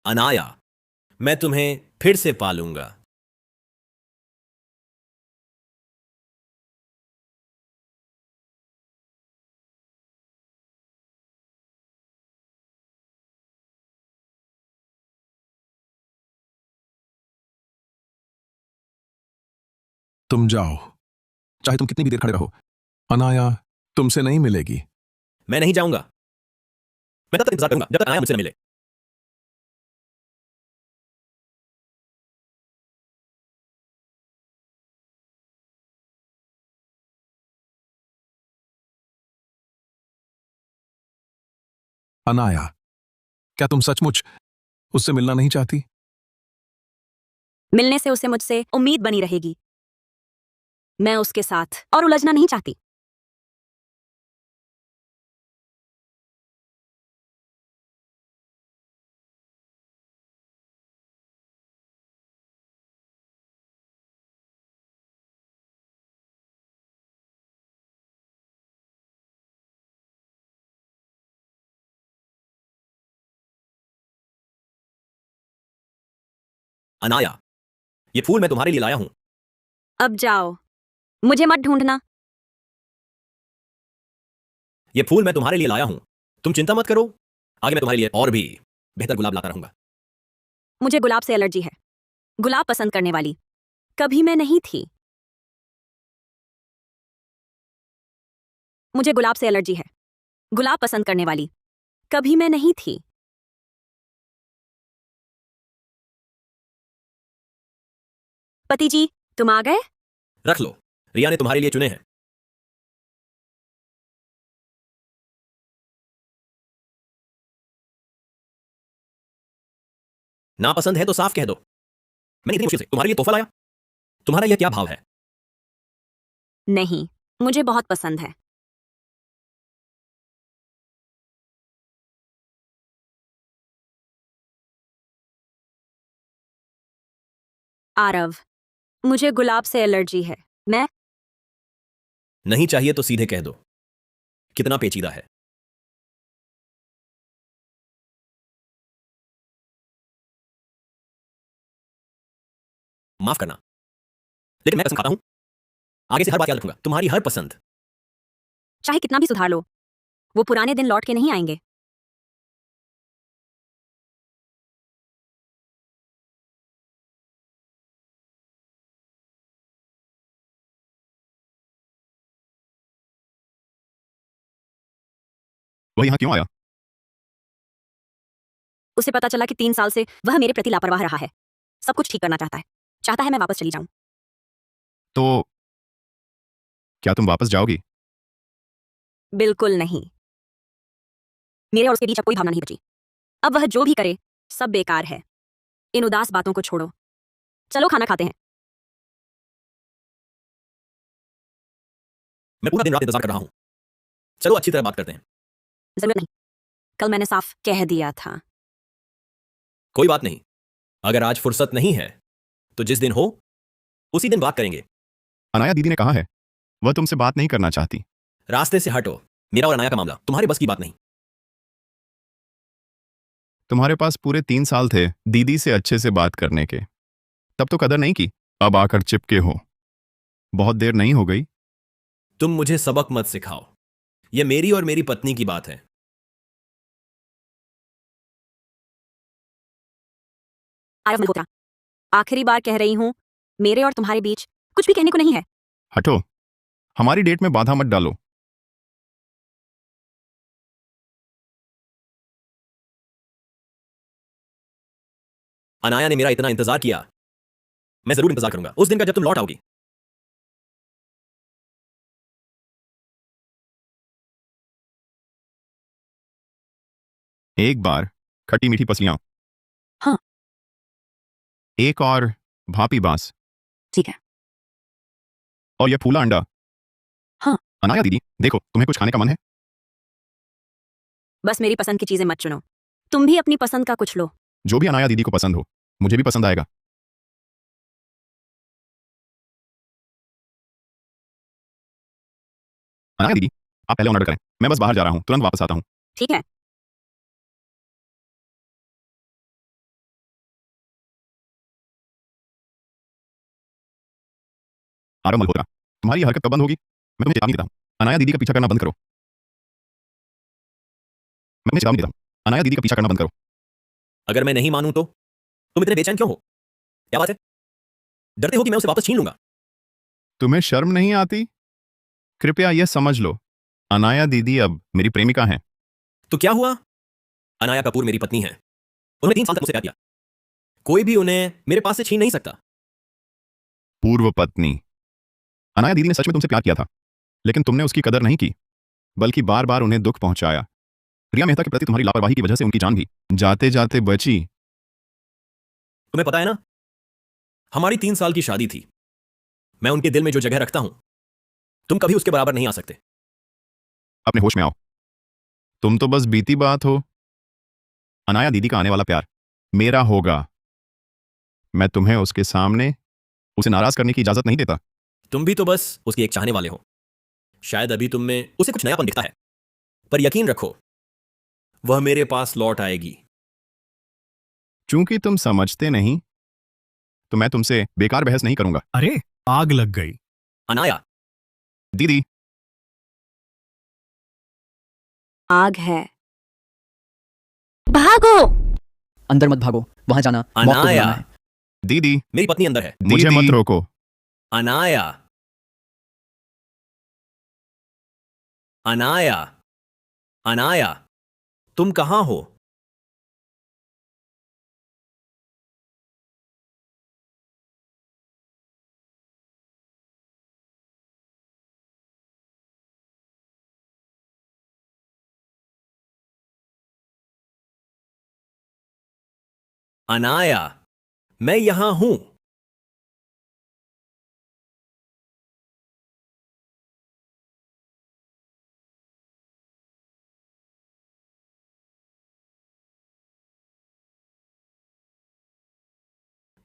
अनाया, मैं तुम्हें फिर से पालूंगा।
तुम जाओ, चाहे तुम कितनी भी देर खड़े रहो। अनाया तुमसे नहीं मिलेगी।
मैं नहीं जाऊंगा। मैं तब तक इंतजार करूंगा जब तक अनाया मुझसे न मिले।
अनाया, क्या तुम सचमुच उससे मिलना नहीं चाहती?
मिलने से उसे मुझसे उम्मीद बनी रहेगी। मैं उसके साथ और उलझना नहीं चाहती।
अनाया, ये फूल मैं तुम्हारे लिए लाया हूं।
अब जाओ, मुझे मत ढूंढना।
ये फूल मैं तुम्हारे लिए लाया हूं। तुम चिंता मत करो, आगे मैं तुम्हारे लिए और भी बेहतर गुलाब लाता रहूंगा।
मुझे गुलाब से एलर्जी है। गुलाब पसंद करने वाली कभी मैं नहीं थी। मुझे गुलाब से एलर्जी है। गुलाब पसंद करने वाली कभी मैं नहीं थी। पति जी, तुम आ गए?
रख लो, रिया ने तुम्हारे लिए चुने हैं। नापसंद है तो साफ कह दो। मैंने इतनी मुश्किल से तुम्हारे लिए तोहफा लाया। तुम्हारा यह क्या भाव है?
नहीं, मुझे बहुत पसंद है। आरव, मुझे गुलाब से एलर्जी है। मैं
नहीं चाहिए तो सीधे कह दो। कितना पेचीदा है। माफ करना, लेकिन मैं कसम खाता हूं, आगे से हर बात याद रखूंगा। तुम्हारी हर पसंद।
चाहे कितना भी सुधार लो, वो पुराने दिन लौट के नहीं आएंगे।
वह यहाँ क्यों आया?
उसे पता चला कि 3 साल से वह मेरे प्रति लापरवाह रहा है। सब कुछ ठीक करना चाहता है। चाहता है मैं वापस चली जाऊं।
तो क्या तुम वापस जाओगी?
बिल्कुल नहीं। मेरे और उसके बीच अब कोई भावना नहीं बची। अब वह जो भी करे सब बेकार है। इन उदास बातों को छोड़ो, चलो खाना खाते हैं।
मैं पूरा दिन रात इंतजार कर रहा हूं। चलो अच्छी तरह बात करते हैं।
जरूरत नहीं, कल मैंने साफ कह दिया था।
कोई बात नहीं, अगर आज फुर्सत नहीं है तो जिस दिन हो उसी दिन बात करेंगे।
अनाया दीदी ने कहा है वह तुमसे बात नहीं करना चाहती।
रास्ते से हटो। मेरा और अनाया का मामला तुम्हारे बस की बात नहीं।
तुम्हारे पास पूरे 3 साल थे दीदी से अच्छे से बात करने के, तब तो कदर नहीं की। अब आकर चिपके हो। बहुत देर नहीं हो गई?
तुम मुझे सबक मत सिखाओ। यह मेरी और मेरी पत्नी की बात है।
आरव मल्होत्रा, आखिरी बार कह रही हूं, मेरे और तुम्हारे बीच कुछ भी कहने को नहीं है।
हटो, हमारी डेट में बाधा मत डालो।
अनाया ने मेरा इतना इंतजार किया। मैं जरूर इंतजार करूंगा उस दिन का जब तुम लौट आओगी।
एक बार खट्टी मीठी पसलियां।
हाँ।
एक और भापी बांस।
ठीक है।
और यह फूला अंडा।
हाँ।
अनाया दीदी, देखो तुम्हें कुछ खाने का मन है?
बस मेरी पसंद की चीजें मत चुनो। तुम भी अपनी पसंद का कुछ लो।
जो भी अनाया दीदी को पसंद हो मुझे भी पसंद आएगा। अनाया दीदी, आप पहले ऑर्डर करें। मैं बस बाहर जा रहा हूं, तुरंत वापस आता हूं।
ठीक है।
आरव मल्होत्रा, तुम्हारी हरकत कब बंद होगी? मैं तुम्हें चेतावनी देता हूं, अनाया दीदी का पीछा करना बंद करो। मैं तुम्हें चेतावनी देता हूं, अनाया दीदी का पीछा करना बंद करो।
अगर मैं नहीं मानूं तो तुम इतने बेचैन क्यों हो? क्या बात है? डरते हो कि मैं उसे वापस छीन लूंगा?
तुम्हें शर्म नहीं आती? कृपया यह समझ लो, अनाया दीदी अब मेरी प्रेमिका हैं।
तो क्या हुआ? अनाया कपूर मेरी पत्नी है। उन्होंने 3 साल तक मुझसे प्यार किया। कोई भी उन्हें मेरे पास से छीन नहीं सकता।
पूर्व पत्नी। अनाया दीदी ने सच में तुमसे प्यार किया था, लेकिन तुमने उसकी कदर नहीं की, बल्कि बार बार उन्हें दुख पहुंचाया। रिया मेहता के प्रति तुम्हारी लापरवाही की वजह से उनकी जान भी जाते जाते बची।
तुम्हें पता है ना, हमारी 3 साल की शादी थी। मैं उनके दिल में जो जगह रखता हूं, तुम कभी उसके बराबर नहीं आ सकते।
अपने होश में आओ। तुम तो बस बीती बात हो। अनाया दीदी का आने वाला प्यार मेरा होगा। मैं तुम्हें उसके सामने उसे नाराज करने की इजाजत नहीं देता।
तुम भी तो बस उसके एक चाहने वाले हो। शायद अभी तुम में उसे कुछ नयापन दिखता है, पर यकीन रखो, वह मेरे पास लौट आएगी।
चूंकि तुम समझते नहीं, तो मैं तुमसे बेकार बहस नहीं करूंगा।
अरे आग लग गई।
अनाया,
दीदी,
आग है। भागो।
अंदर मत भागो, वहां जाना मौत को
अनाया,
बुलाना है।
दीदी,
मेरी पत्नी अंदर है।
मुझे दीदी। मत रोको।
अनाया, अनाया, अनाया, तुम कहां हो? अनाया, मैं यहां हूं।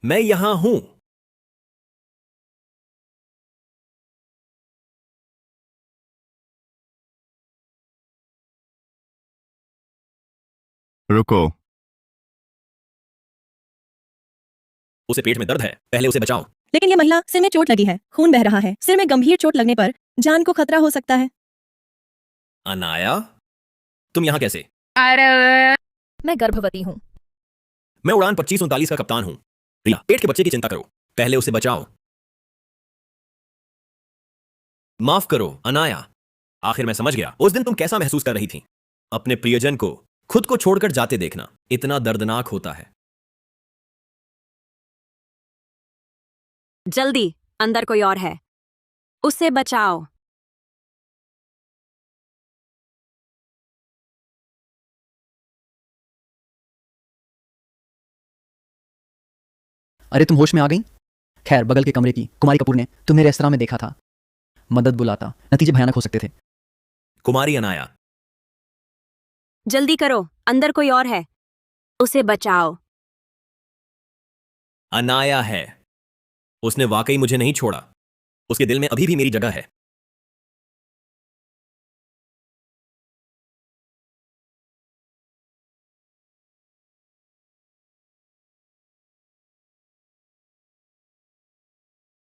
मैं यहां हूं।
रुको।
उसे पेट में दर्द है, पहले उसे बचाओ।
लेकिन ये महिला, सिर में चोट लगी है, खून बह रहा है। सिर में गंभीर चोट लगने पर जान को खतरा हो सकता है।
अनाया, तुम यहां कैसे?
मैं गर्भवती हूँ।
मैं उड़ान 2539 का कप्तान हूं। रिया, पेट के बच्चे की चिंता करो, पहले उसे बचाओ। माफ करो अनाया, आखिर मैं समझ गया। उस दिन तुम कैसा महसूस कर रही थी। अपने प्रियजन को खुद को छोड़कर जाते देखना इतना दर्दनाक होता है।
जल्दी, अंदर कोई और है, उसे बचाओ।
अरे तुम होश में आ गई? खैर, बगल के कमरे की कुमारी कपूर ने तुम्हें रेस्तरां में देखा था। मदद बुलाता, नतीजे भयानक हो सकते थे।
कुमारी अनाया,
जल्दी करो, अंदर कोई और है, उसे बचाओ।
अनाया है। उसने वाकई मुझे नहीं छोड़ा। उसके दिल में अभी भी मेरी जगह है।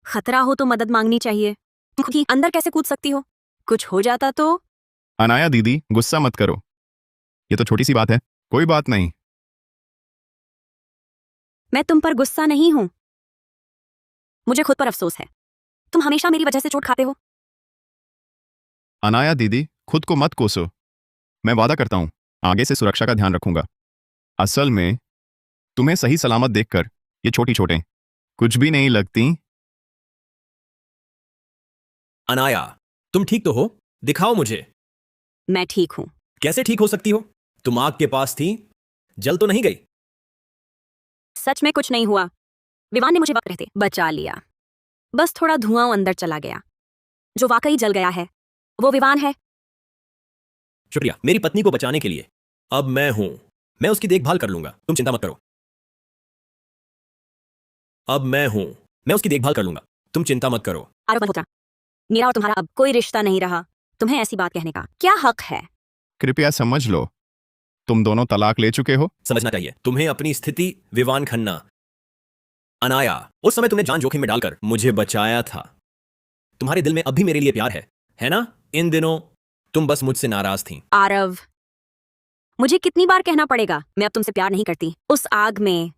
खतरा हो तो मदद मांगनी चाहिए। तुम खुद ही अंदर कैसे कूद सकती हो? कुछ हो जाता तो?
अनाया दीदी, गुस्सा मत करो। ये तो छोटी सी बात है, कोई बात नहीं।
मैं तुम पर गुस्सा नहीं हूं, मुझे खुद पर अफसोस है। तुम हमेशा मेरी वजह से चोट खाते हो।
अनाया दीदी, खुद को मत कोसो। मैं वादा करता हूं, आगे से सुरक्षा का ध्यान रखूंगा। असल में तुम्हें सही सलामत देखकर ये छोटी चोटें कुछ भी नहीं लगती।
अनाया, तुम ठीक तो हो? दिखाओ मुझे।
मैं ठीक हूं।
कैसे ठीक हो सकती हो? तुम आग के पास थी, जल तो नहीं गई?
सच में कुछ नहीं हुआ। विवान ने मुझे वक्त रहते बचा लिया। बस थोड़ा धुआं अंदर चला गया। जो वाकई जल गया है वो विवान है।
शुक्रिया मेरी पत्नी को बचाने के लिए। अब मैं हूं, मैं उसकी देखभाल कर लूंगा, तुम चिंता मत करो। अब मैं हूं, मैं उसकी देखभाल कर लूंगा, तुम चिंता मत करो।
आरव मल्होत्रा, मेरा और तुम्हारा अब कोई रिश्ता नहीं रहा। तुम्हें ऐसी बात कहने का क्या हक है?
कृपया समझ लो, तुम दोनों तलाक ले चुके हो।
समझना चाहिए तुम्हें अपनी स्थिति, विवान खन्ना। अनाया, उस समय तुमने जान जोखिम में डालकर मुझे बचाया था। तुम्हारे दिल में अब भी मेरे लिए प्यार है ना? इन दिनों तुम बस मुझसे नाराज थी।
आरव, मुझे कितनी बार कहना पड़ेगा, मैं अब तुमसे प्यार नहीं करती। उस आग में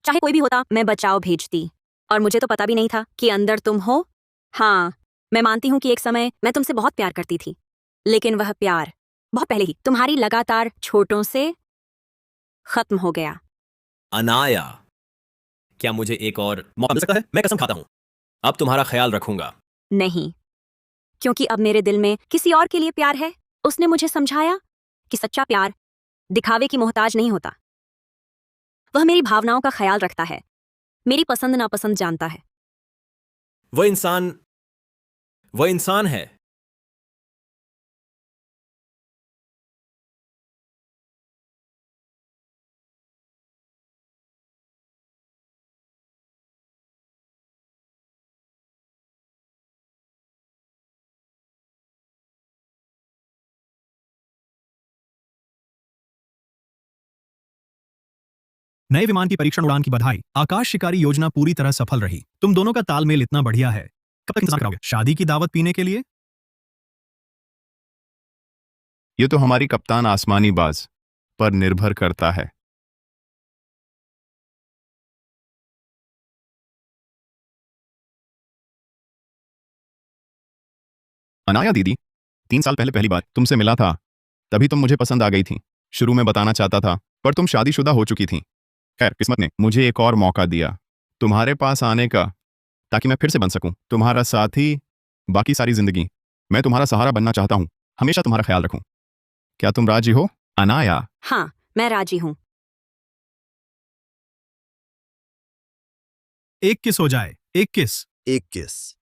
चाहे कोई भी होता मैं बचाव भेजती। और मुझे तो पता भी नहीं था कि अंदर तुम हो। हाँ, मैं मानती हूँ कि एक समय मैं तुमसे बहुत प्यार करती थी, लेकिन वह प्यार बहुत पहले ही तुम्हारी लगातार छोटों से खत्म हो गया।
अनाया, क्या मुझे एक और मौका मिल सकता है? मैं कसम खाता हूं, अब तुम्हारा ख्याल रखूंगा।
नहीं, क्योंकि अब मेरे दिल में किसी और के लिए प्यार है। उसने मुझे समझाया कि सच्चा प्यार दिखावे की मोहताज नहीं होता। वह मेरी भावनाओं का ख्याल रखता है, मेरी पसंद नापसंद जानता है।
वह इंसान है।
नए विमान की परीक्षण उड़ान की बधाई। आकाश शिकारी योजना पूरी तरह सफल रही। तुम दोनों का तालमेल इतना बढ़िया है। कब तक इंतजार करोगे? शादी की दावत पीने के लिए?
ये तो हमारी कप्तान आसमानी बाज पर निर्भर करता है। अनाया दीदी, 3 साल पहले पहली बार तुमसे मिला था, तभी तुम मुझे पसंद आ गई थी। शुरू में बताना चाहता था, पर तुम शादीशुदा हो चुकी थी। खैर, किस्मत ने मुझे एक और मौका दिया तुम्हारे पास आने का, ताकि मैं फिर से बन सकूं तुम्हारा साथी बाकी सारी जिंदगी। मैं तुम्हारा सहारा बनना चाहता हूं, हमेशा तुम्हारा ख्याल रखूं। क्या तुम राजी हो, अनाया?
हाँ, मैं राजी हूं।
एक किस हो जाए, एक किस।
एक किस।